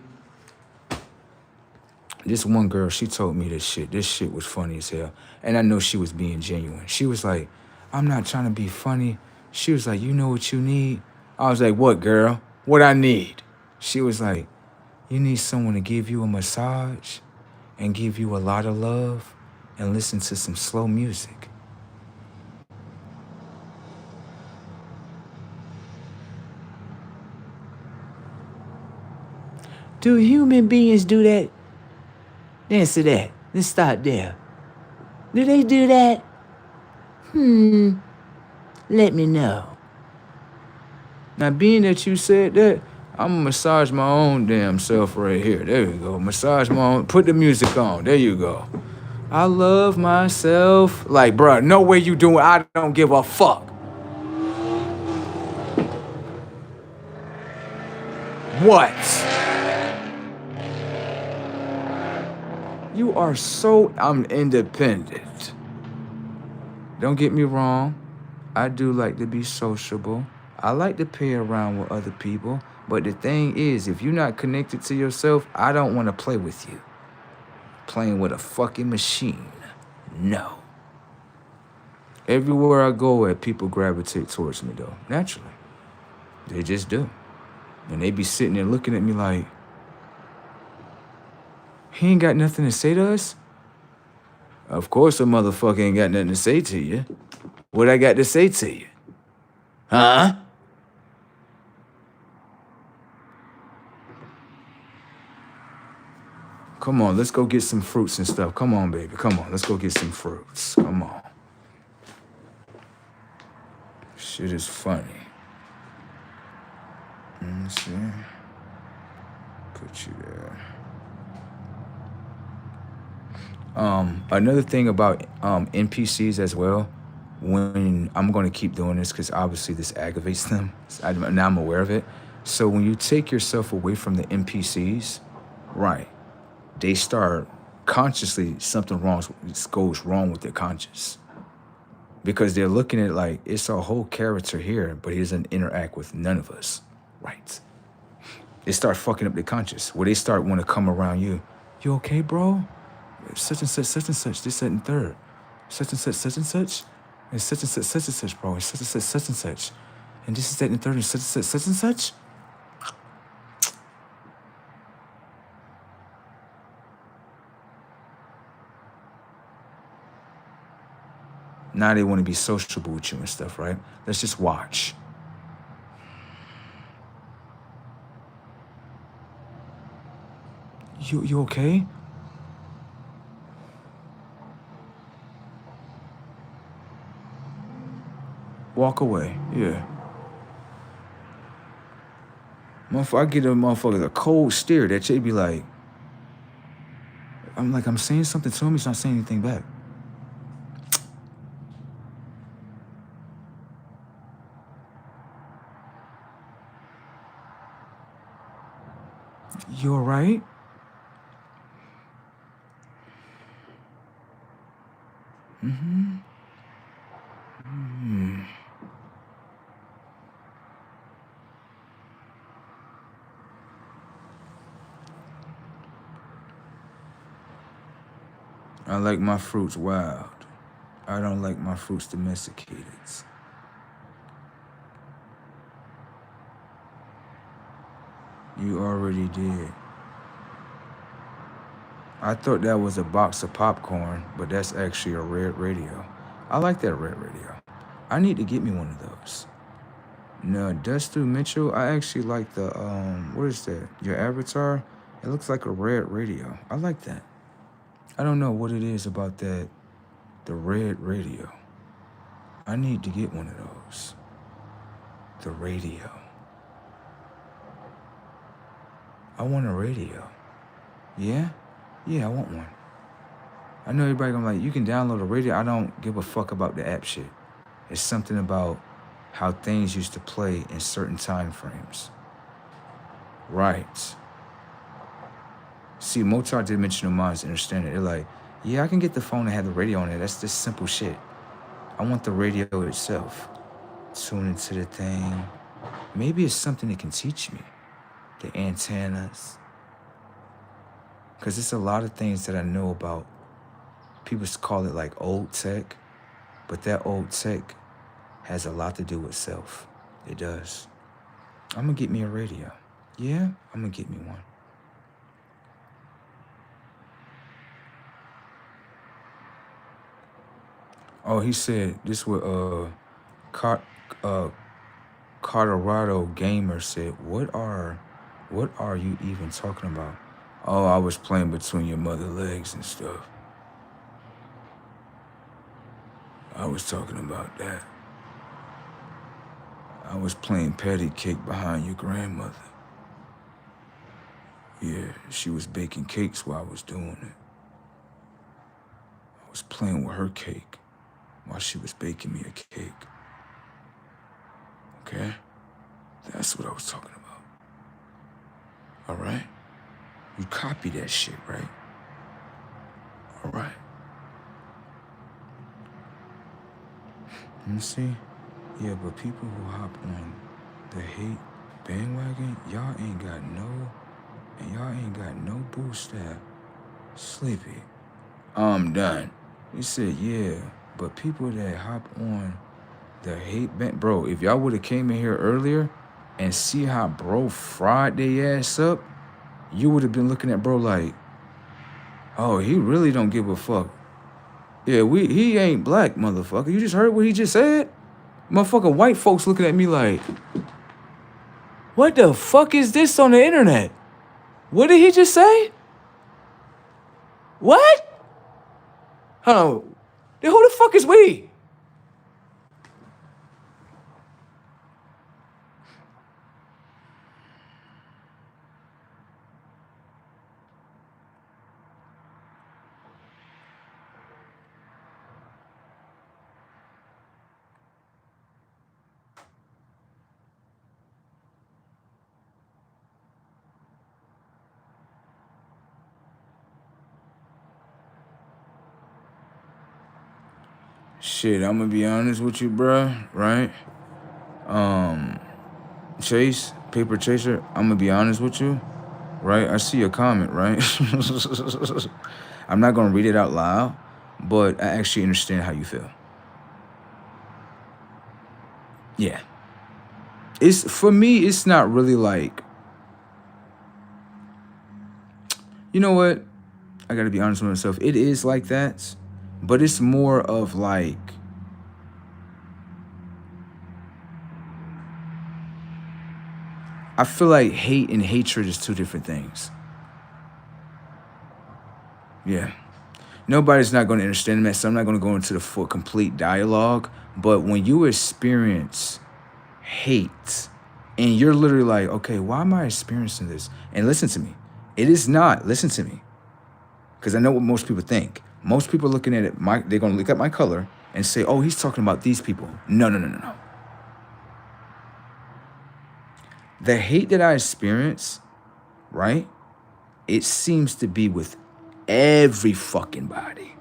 This one girl, she told me this shit. This shit was funny as hell. And I know she was being genuine. She was like, I'm not trying to be funny. She was like, you know what you need? I was like, what, girl? What I need? She was like, you need someone to give you a massage and give you a lot of love and listen to some slow music. Do human beings do that? Answer that. Let's start there. Do they do that? Let me know. Now, being that you said that, I'm gonna massage my own damn self right here. There you go. Massage my own. Put the music on. There you go. I love myself. Like, bruh, no way you doing. I don't give a fuck. What? You are so. I'm independent. Don't get me wrong. I do like to be sociable. I like to play around with other people. But the thing is, if you're not connected to yourself, I don't want to play with you. Playing with a fucking machine. No. Everywhere I go at, people gravitate towards me, though. Naturally. They just do. And they be sitting there looking at me like, he ain't got nothing to say to us? Of course a motherfucker ain't got nothing to say to you. What I got to say to you? Huh? Come on, let's go get some fruits and stuff. Come on, baby. Come on, let's go get some fruits. Come on. Shit is funny. Let's see. Put you there. Another thing about NPCs as well, when I'm going to keep doing this because obviously this aggravates them. Now I'm aware of it. So when you take yourself away from the NPCs, right, they start consciously something goes wrong with their conscious. Because they're looking at it like it's a whole character here, but he doesn't interact with none of us. Right. They start fucking up their conscious where they start want to come around you. You okay, bro? Such and such, this, that, and third. Such and such, and such and such, bro. And such and such. And this is that and third, and such and such. Now they want to be sociable with you and stuff, right? Let's just watch. You okay? Walk away. Yeah. Motherfucker, I get a motherfucker a cold stare that they be like, I'm saying something to him, he's not saying anything back. You all right? Mm-hmm. I like my fruits wild. I don't like my fruits domesticated. You already did. I thought that was a box of popcorn, but that's actually a red radio. I like that red radio. I need to get me one of those. No, Dusty Mitchell, I actually like the, what is that? Your avatar? It looks like a red radio. I like that. I don't know what it is about that, the red radio. I need to get one of those. The radio. I want a radio. Yeah? Yeah, I want one. I know everybody gonna like, you can download a radio. I don't give a fuck about the app shit. It's something about how things used to play in certain time frames. Right. See, multi-dimensional minds understand it. They're like, yeah, I can get the phone that had the radio on it. That's just simple shit. I want the radio itself. Tune into the thing. Maybe it's something that can teach me. The antennas. Because it's a lot of things that I know about. People call it like old tech, but that old tech has a lot to do with self. It does. I'm going to get me a radio. Yeah, I'm going to get me one. Oh, he said this what Colorado Gamer said, what are you even talking about? Oh, I was playing between your mother legs and stuff. I was talking about that. I was playing patty cake behind your grandmother. Yeah, she was baking cakes while I was doing it. I was playing with her cake while she was baking me a cake. Okay? That's what I was talking about. All right? You copy that shit, right? All right. Let me see. Yeah, but people who hop on the hate bandwagon, y'all ain't got no boost that. Sleepy. I'm done. He said, yeah, but people that hop on the hate band, bro, if y'all would have came in here earlier and see how bro fried their ass up, you would have been looking at bro like, oh, he really don't give a fuck. Yeah, he ain't black, motherfucker. You just heard what he just said? Motherfucker, white folks looking at me like, what the fuck is this on the internet? What did he just say? What? Hold on. Then who the fuck is we? Shit, I'm gonna be honest with you, bruh, right? Chase, Paper Chaser, I'm gonna be honest with you, right? I see your comment, right? I'm not gonna read it out loud, but I actually understand how you feel. Yeah. For me, it's not really like, you know what? I gotta be honest with myself. It is like that, but it's more of like, I feel like hate and hatred is two different things. Yeah. Nobody's not going to understand that, so I'm not going to go into the full complete dialogue. But when you experience hate and you're literally like, okay, why am I experiencing this? And listen to me. It is not, listen to me. Because I know what most people think. Most people looking at it, they're going to look at my color and say, oh, he's talking about these people. No. The hate that I experience, right? It seems to be with every fucking body.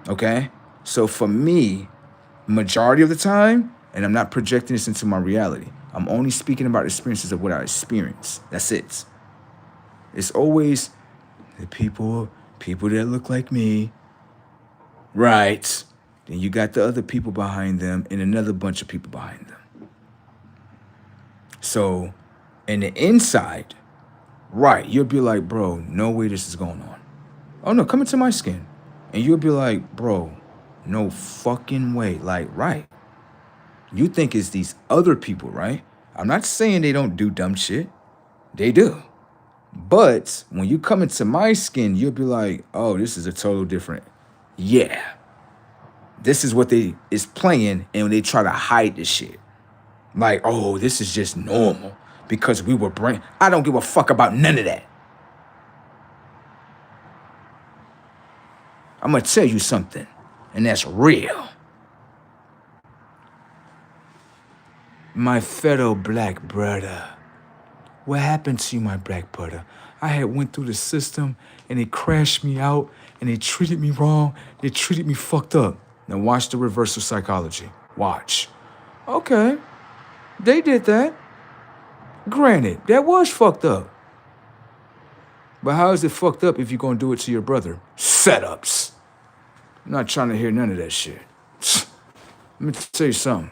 Okay? So for me, majority of the time, and I'm not projecting this into my reality, I'm only speaking about experiences of what I experience. That's it. It's always the people that look like me. Right. Then you got the other people behind them and another bunch of people behind them. So, in the inside, right, you'll be like, bro, no way this is going on. Oh no, come into my skin. And you'll be like, bro, no fucking way. Like, right. You think it's these other people, right? I'm not saying they don't do dumb shit. They do. But when you come into my skin, you'll be like, oh, this is a total different. Yeah. This is what they is playing, and they try to hide this shit. Like, oh, this is just normal because we were I don't give a fuck about none of that. I'm going to tell you something, and that's real. My fellow black brother. What happened to you, my black brother? I had went through the system, and they crashed me out, and they treated me wrong. They treated me fucked up. Now watch the reversal psychology. Watch. Okay. They did that. Granted, that was fucked up. But how is it fucked up if you're going to do it to your brother? Setups. I'm not trying to hear none of that shit. Let me tell you something.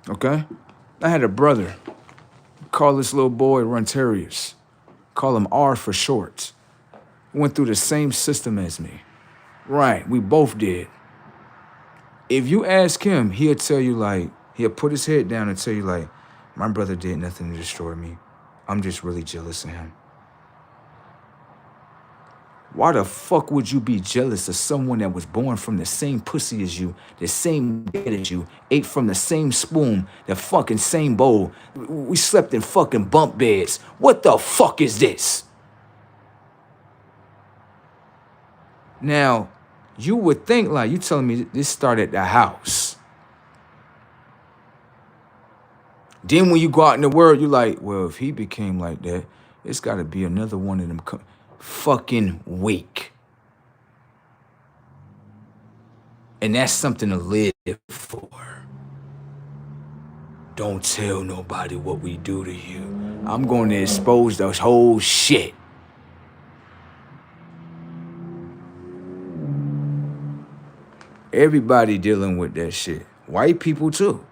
Okay? I had a brother. Call this little boy Run Terriers. Call him R for short. Went through the same system as me. Right, we both did. If you ask him, he'll tell you like, he'll put his head down and tell you like, my brother did nothing to destroy me. I'm just really jealous of him. Why the fuck would you be jealous of someone that was born from the same pussy as you, the same bed as you, ate from the same spoon, the fucking same bowl? We slept in fucking bunk beds. What the fuck is this? Now, you would think like, you telling me this started at the house. Then when you go out in the world, you're like, well, if he became like that, it's got to be another one of them fucking weak. And that's something to live for. Don't tell nobody what we do to you. I'm going to expose the whole shit. Everybody dealing with that shit. White people too.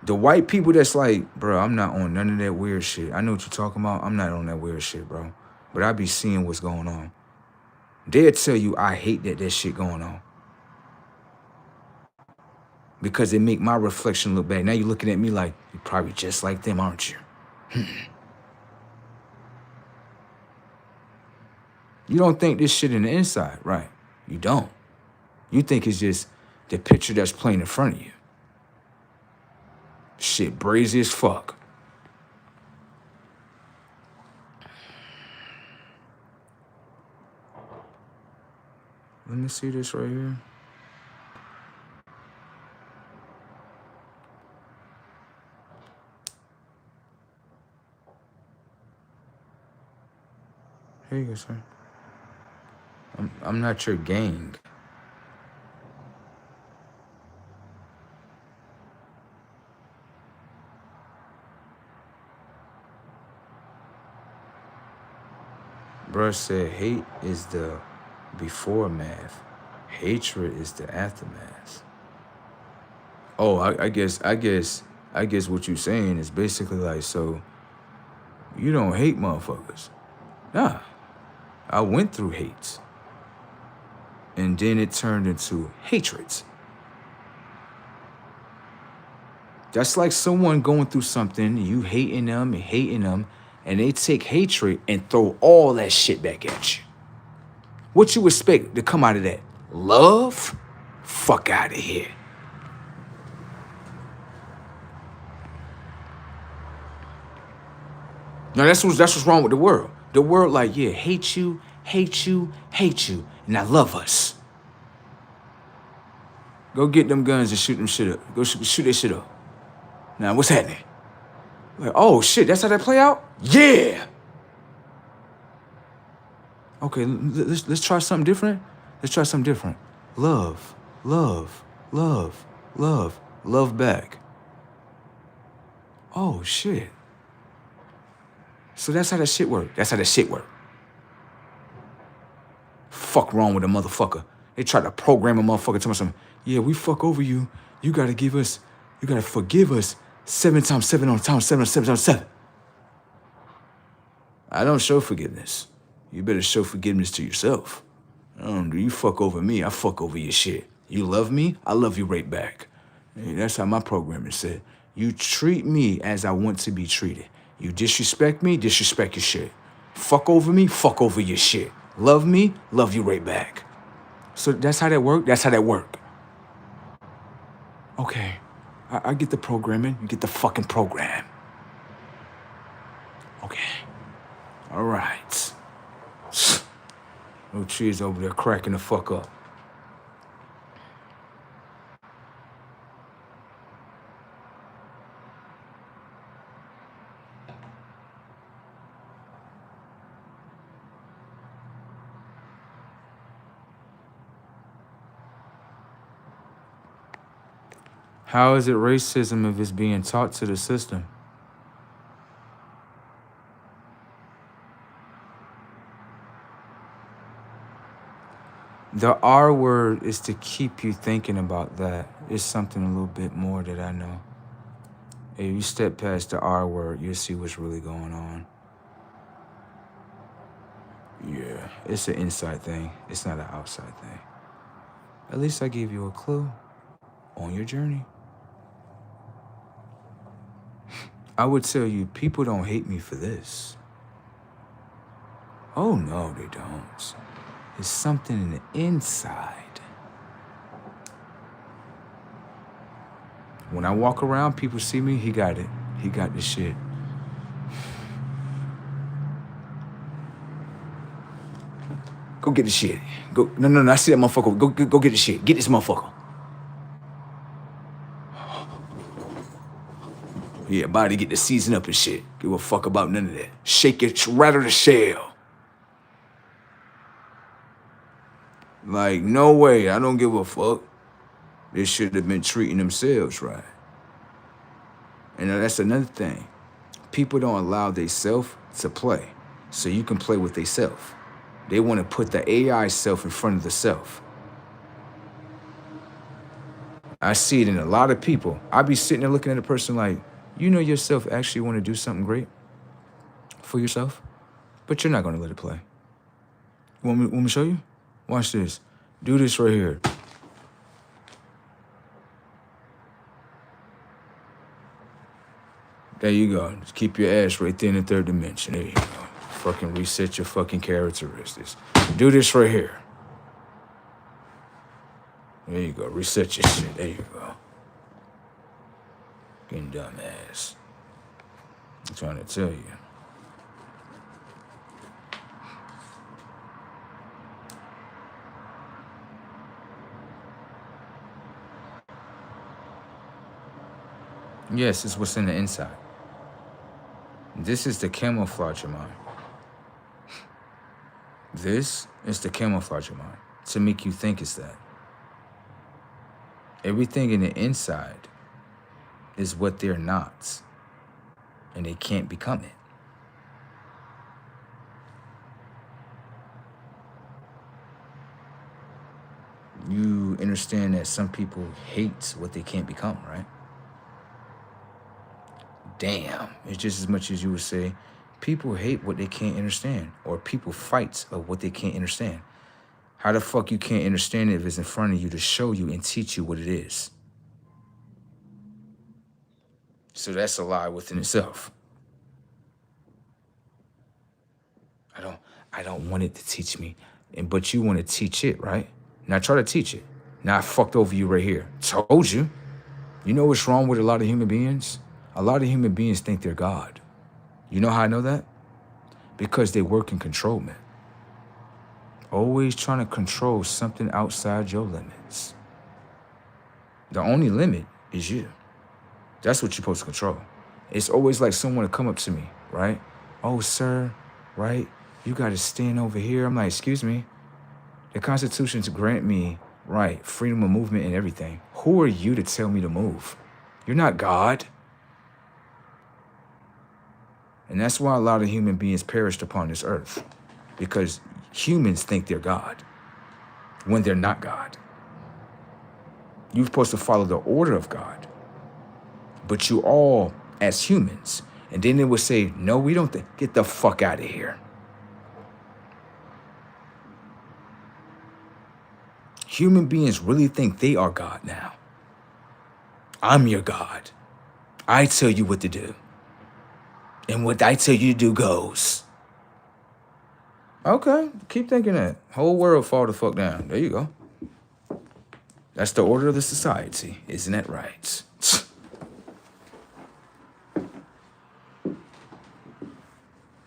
The white people that's like, bro, I'm not on none of that weird shit. I know what you're talking about. I'm not on that weird shit, bro. But I be seeing what's going on. They'll tell you I hate that shit going on. Because it make my reflection look bad. Now you're looking at me like, you're probably just like them, aren't you? You don't think this shit in the inside, right? You don't. You think it's just the picture that's playing in front of you. Shit brazy as fuck. Let me see this right here. Here you go, sir. I'm not your gang. Bruh said hate is the before math. Hatred is the aftermath. Oh, I guess what you're saying is basically like, so you don't hate motherfuckers. Nah. I went through hates. And then it turned into hatreds. That's like someone going through something, you hating them, and they take hatred and throw all that shit back at you. What you expect to come out of that? Love? Fuck out of here. Now that's what's wrong with the world. The world, like, yeah, hate you, and I love us. Go get them guns and shoot them shit up. Go shoot that shit up. Now, what's happening? Like, oh shit, that's how that play out? Yeah. Okay, let's try something different. Let's try something different. Love, love, love, love, love back. Oh shit. So that's how that shit work. That's how that shit work. Fuck wrong with a motherfucker. They try to program a motherfucker to something. Yeah, we fuck over you. You gotta forgive us 7 times 7 on times 7 on 7 times 7. I don't show forgiveness. You better show forgiveness to yourself. Do you fuck over me, I fuck over your shit. You love me, I love you right back. Hey, that's how my programming said. You treat me as I want to be treated. You disrespect me, disrespect your shit. Fuck over me, fuck over your shit. Love me, love you right back. So that's how that work? That's how that work. Okay, I get the programming, you get the fucking program. Okay, all right. No trees over there cracking the fuck up. How is it racism if it's being taught to the system? The R word is to keep you thinking about that. It's something a little bit more that I know. If you step past the R word, you'll see what's really going on. Yeah, it's an inside thing. It's not an outside thing. At least I gave you a clue on your journey. I would tell you, people don't hate me for this. Oh no, they don't. It's something in the inside. When I walk around, people see me, he got it. He got this shit. Go get the shit. Go. No, I see that motherfucker. Go get the shit. Get this motherfucker. Yeah, about to get the season up and shit. Give a fuck about none of that. Shake it, rattle the shell. Like, no way, I don't give a fuck. They should have been treating themselves right. And that's another thing. People don't allow they self to play, so you can play with they self. They want to put the AI self in front of the self. I see it in a lot of people. I be sitting there looking at a person like, you know yourself actually want to do something great for yourself, but you're not going to let it play. Want me to show you? Watch this. Do this right here. There you go. Just keep your ass right there in the third dimension. There you go. Fucking reset your fucking characteristics. Do this right here. There you go. Reset your shit. There you go. Getting dumbass. I'm trying to tell you. Yes, it's what's in the inside. This is to camouflage your mind. This is to camouflage your mind, to make you think it's that. Everything in the inside is what they're not, and they can't become it. You understand that some people hate what they can't become, right? Damn, it's just as much as you would say, people hate what they can't understand, or people fight of what they can't understand. How the fuck you can't understand it if it's in front of you to show you and teach you what it is? So that's a lie within itself. I don't want it to teach me. But you want to teach it, right? Now try to teach it. Now I fucked over you right here. Told you. You know what's wrong with a lot of human beings? A lot of human beings think they're God. You know how I know that? Because they work in control, man. Always trying to control something outside your limits. The only limit is you. That's what you're supposed to control. It's always like someone to come up to me, right? Oh, sir, right? You got to stand over here. I'm like, excuse me. The Constitution to grant me, right, freedom of movement and everything. Who are you to tell me to move? You're not God. And that's why a lot of human beings perished upon this earth. Because humans think they're God when they're not God. You're supposed to follow the order of God. But you all, as humans, and then they would say, no, we don't get the fuck out of here. Human beings really think they are God now. I'm your God. I tell you what to do. And what I tell you to do goes. Okay, keep thinking that. Whole world fall the fuck down. There you go. That's the order of the society. Isn't that right?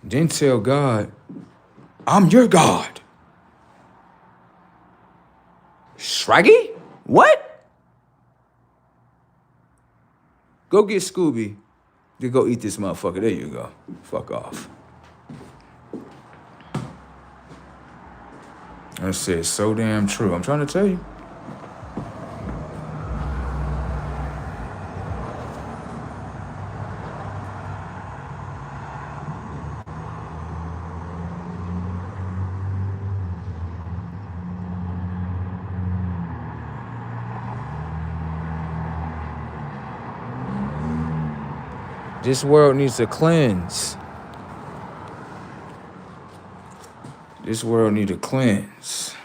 Then tell God, I'm your God. Shraggy? What? Go get Scooby. Then go eat this motherfucker. There you go. Fuck off. That shit's so damn true. I'm trying to tell you. This world needs a cleanse. This world needs a cleanse.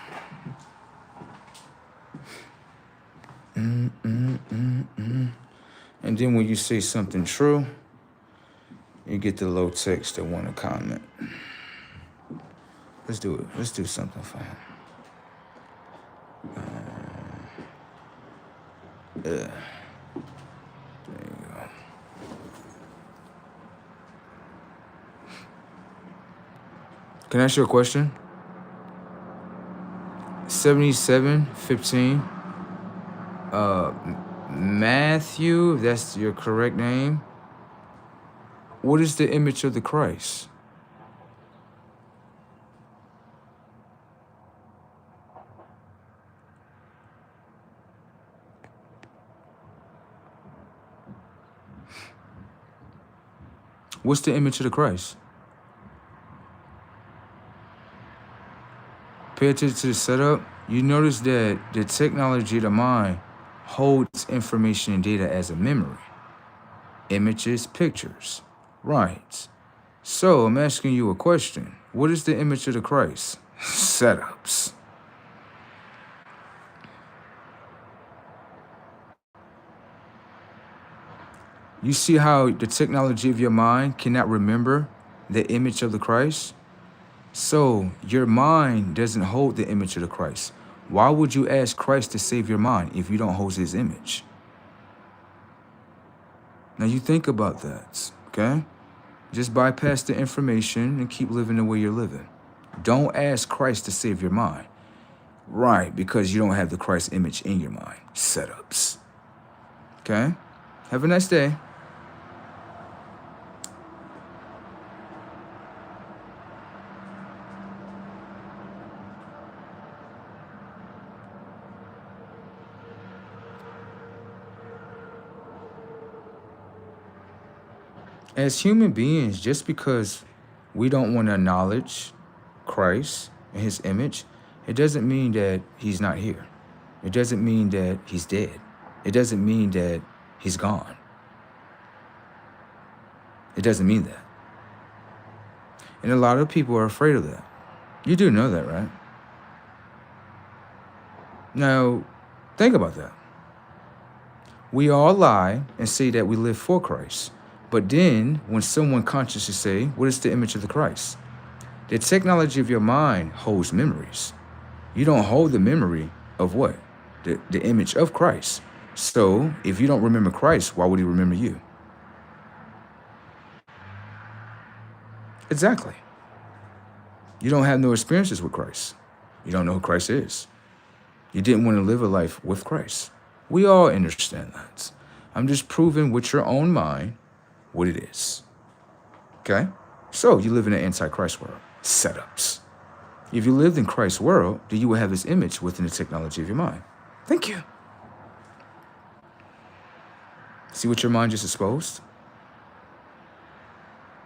And then when you say something true, you get the low text that want to comment. Let's do it. Let's do something for him. There you go. Can I ask you a question? 7715. Matthew, if that's your correct name. What is the image of the Christ? What's the image of the Christ? Pay attention to the setup. You notice that the technology of the mind holds information and data as a memory. Images, pictures. Right. So I'm asking you a question. What is the image of the Christ? Setups. You see how the technology of your mind cannot remember the image of the Christ? So your mind doesn't hold the image of the Christ. Why would you ask Christ to save your mind if you don't hold his image? Now you think about that, okay? Just bypass the information and keep living the way you're living. Don't ask Christ to save your mind. Right, because you don't have the Christ image in your mind. Setups. Okay? Have a nice day. As human beings, just because we don't want to acknowledge Christ and his image, it doesn't mean that he's not here. It doesn't mean that he's dead. It doesn't mean that he's gone. It doesn't mean that. And a lot of people are afraid of that. You do know that, right? Now, think about that. We all lie and say that we live for Christ. But then, when someone consciously say, what is the image of the Christ? The technology of your mind holds memories. You don't hold the memory of what? The image of Christ. So, if you don't remember Christ, why would he remember you? Exactly. You don't have no experiences with Christ. You don't know who Christ is. You didn't want to live a life with Christ. We all understand that. I'm just proving with your own mind what it is. Okay? So you live in an anti-Christ world. Setups. If you lived in Christ's world, then you would have his image within the technology of your mind. Thank you. See what your mind just exposed?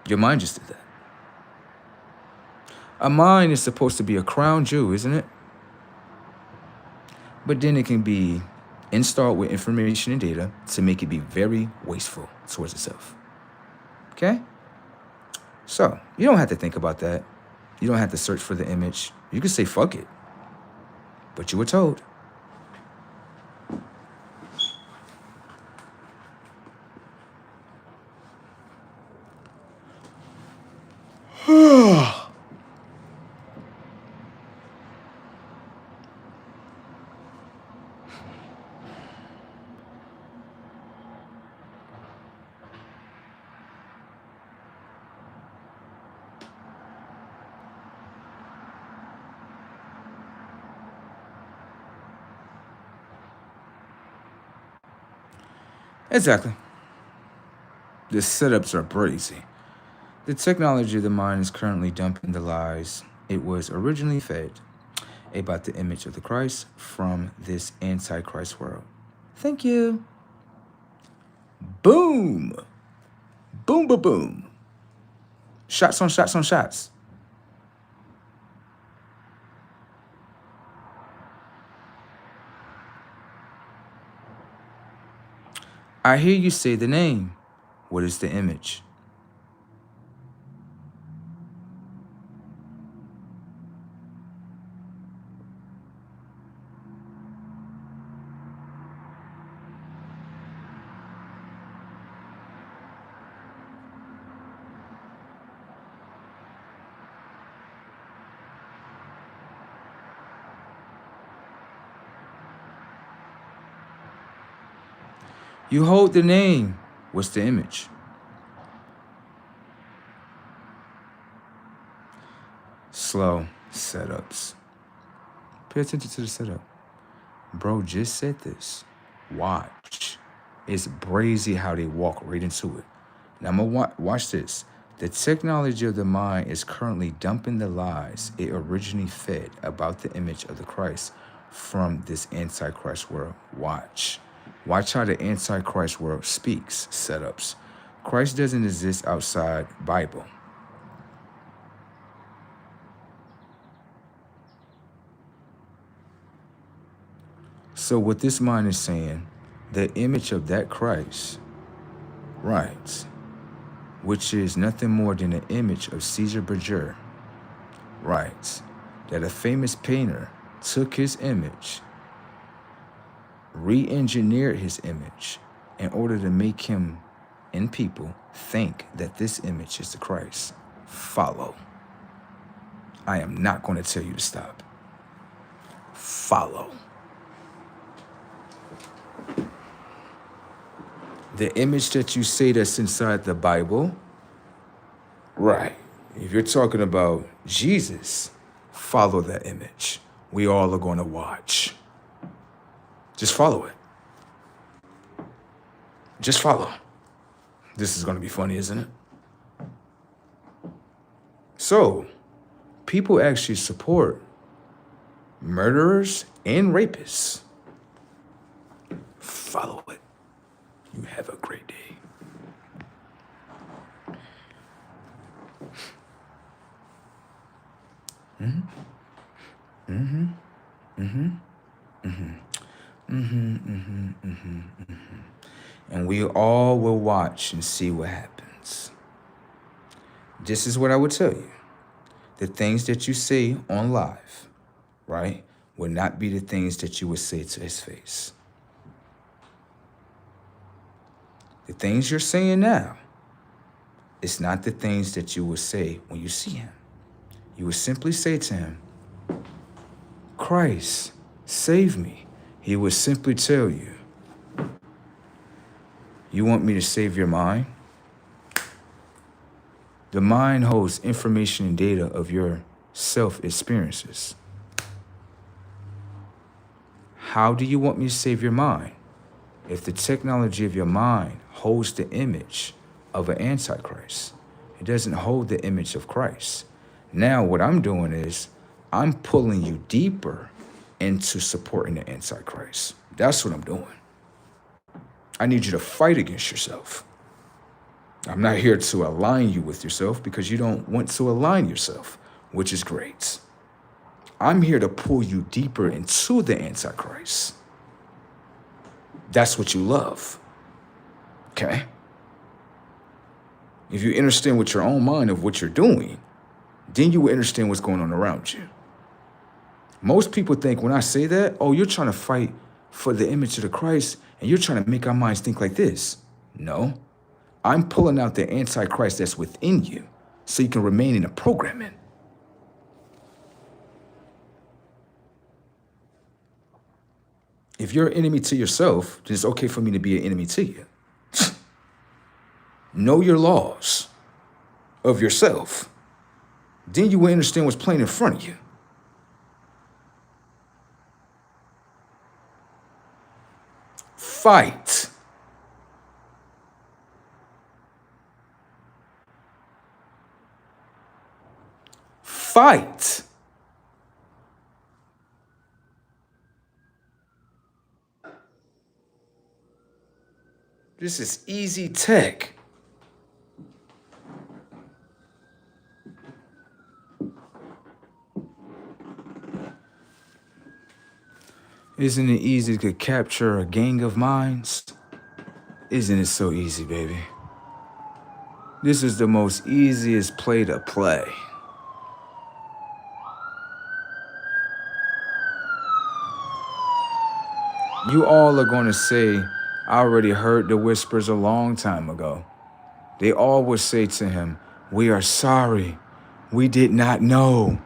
Your mind just did that. A mind is supposed to be a crown jewel, isn't it? But then it can be installed with information and data to make it be very wasteful towards itself. Okay? So, you don't have to think about that. You don't have to search for the image. You can say, fuck it. But you were told. Exactly. The setups are brazy. The technology of the mind is currently dumping the lies it was originally fed about the image of the Christ from this anti-Christ world. Thank you. Boom. Boom, boom, boom. Shots on shots on shots. I hear you say the name. What is the image? You hold the name. What's the image? Slow setups. Pay attention to the setup. Bro just said this. Watch. It's brazy how they walk right into it. Now I'm gonna watch this. The technology of the mind is currently dumping the lies it originally fed about the image of the Christ from this anti-Christ world. Watch. Watch how the anti-Christ world speaks. Setups. Christ doesn't exist outside Bible. So what this mind is saying, the image of that Christ, right, which is nothing more than an image of Caesar Borgia, right, that a famous painter took his image, re-engineered his image in order to make him and people think that this image is the Christ. Follow. I am not going to tell you to stop. Follow. The image that you say that's inside the Bible, right. If you're talking about Jesus, follow that image. We all are going to watch. Just follow it. Just follow. This is going to be funny, isn't it? So, people actually support murderers and rapists. Follow it. You have a great day. And we all will watch and see what happens. This is what I would tell you. The things that you say on live, right, will not be the things that you would say to his face. The things you're saying now, it's not the things that you would say when you see him. You would simply say to him, Christ, save me. He would simply tell you, you want me to save your mind? The mind holds information and data of your self-experiences. How do you want me to save your mind if the technology of your mind holds the image of an antichrist? It doesn't hold the image of Christ. Now what I'm doing is I'm pulling you deeper into supporting the antichrist. That's what I'm doing. I need you to fight against yourself. I'm not here to align you with yourself because you don't want to align yourself, which is great. I'm here to pull you deeper into the Antichrist. That's what you love, okay? If you understand with your own mind of what you're doing, then you will understand what's going on around you. Most people think when I say that, oh, you're trying to fight for the image of the Christ and you're trying to make our minds think like this. No. I'm pulling out the Antichrist that's within you so you can remain in the programming. If you're an enemy to yourself, then it's okay for me to be an enemy to you. Know your laws of yourself. Then you will understand what's playing in front of you. Fight. Fight. This is easy tech. Isn't it easy to capture a gang of minds? Isn't it so easy, baby? This is the most easiest play to play. You all are going to say, I already heard the whispers a long time ago. They all would say to him, we are sorry. We did not know.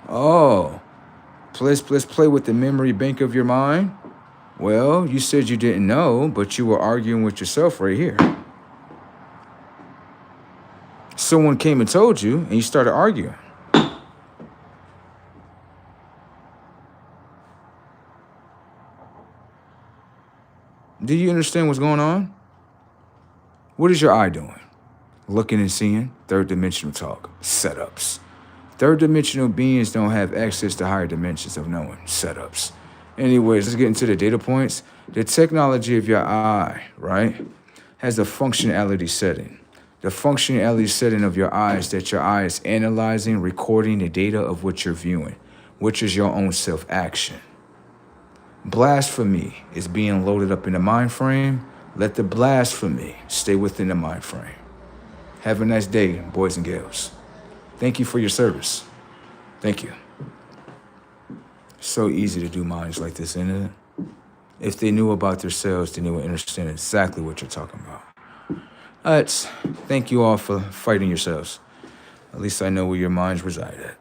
Oh, let's play with the memory bank of your mind. Well, you said you didn't know, but you were arguing with yourself right here. Someone came and told you, and you started arguing. Do you understand what's going on? What is your eye doing? Looking and seeing, third dimensional talk, setups. Third dimensional beings don't have access to higher dimensions of knowing, setups. Anyways, let's get into the data points. The technology of your eye, right, has a functionality setting. The functionality setting of your eye is that your eye is analyzing, recording the data of what you're viewing, which is your own self-action. Blasphemy is being loaded up in the mind frame. Let the blasphemy stay within the mind frame. Have a nice day, boys and girls. Thank you for your service. Thank you. So easy to do minds like this, isn't it? If they knew about themselves, then they would understand exactly what you're talking about. Thank you all for fighting yourselves. At least I know where your minds reside at.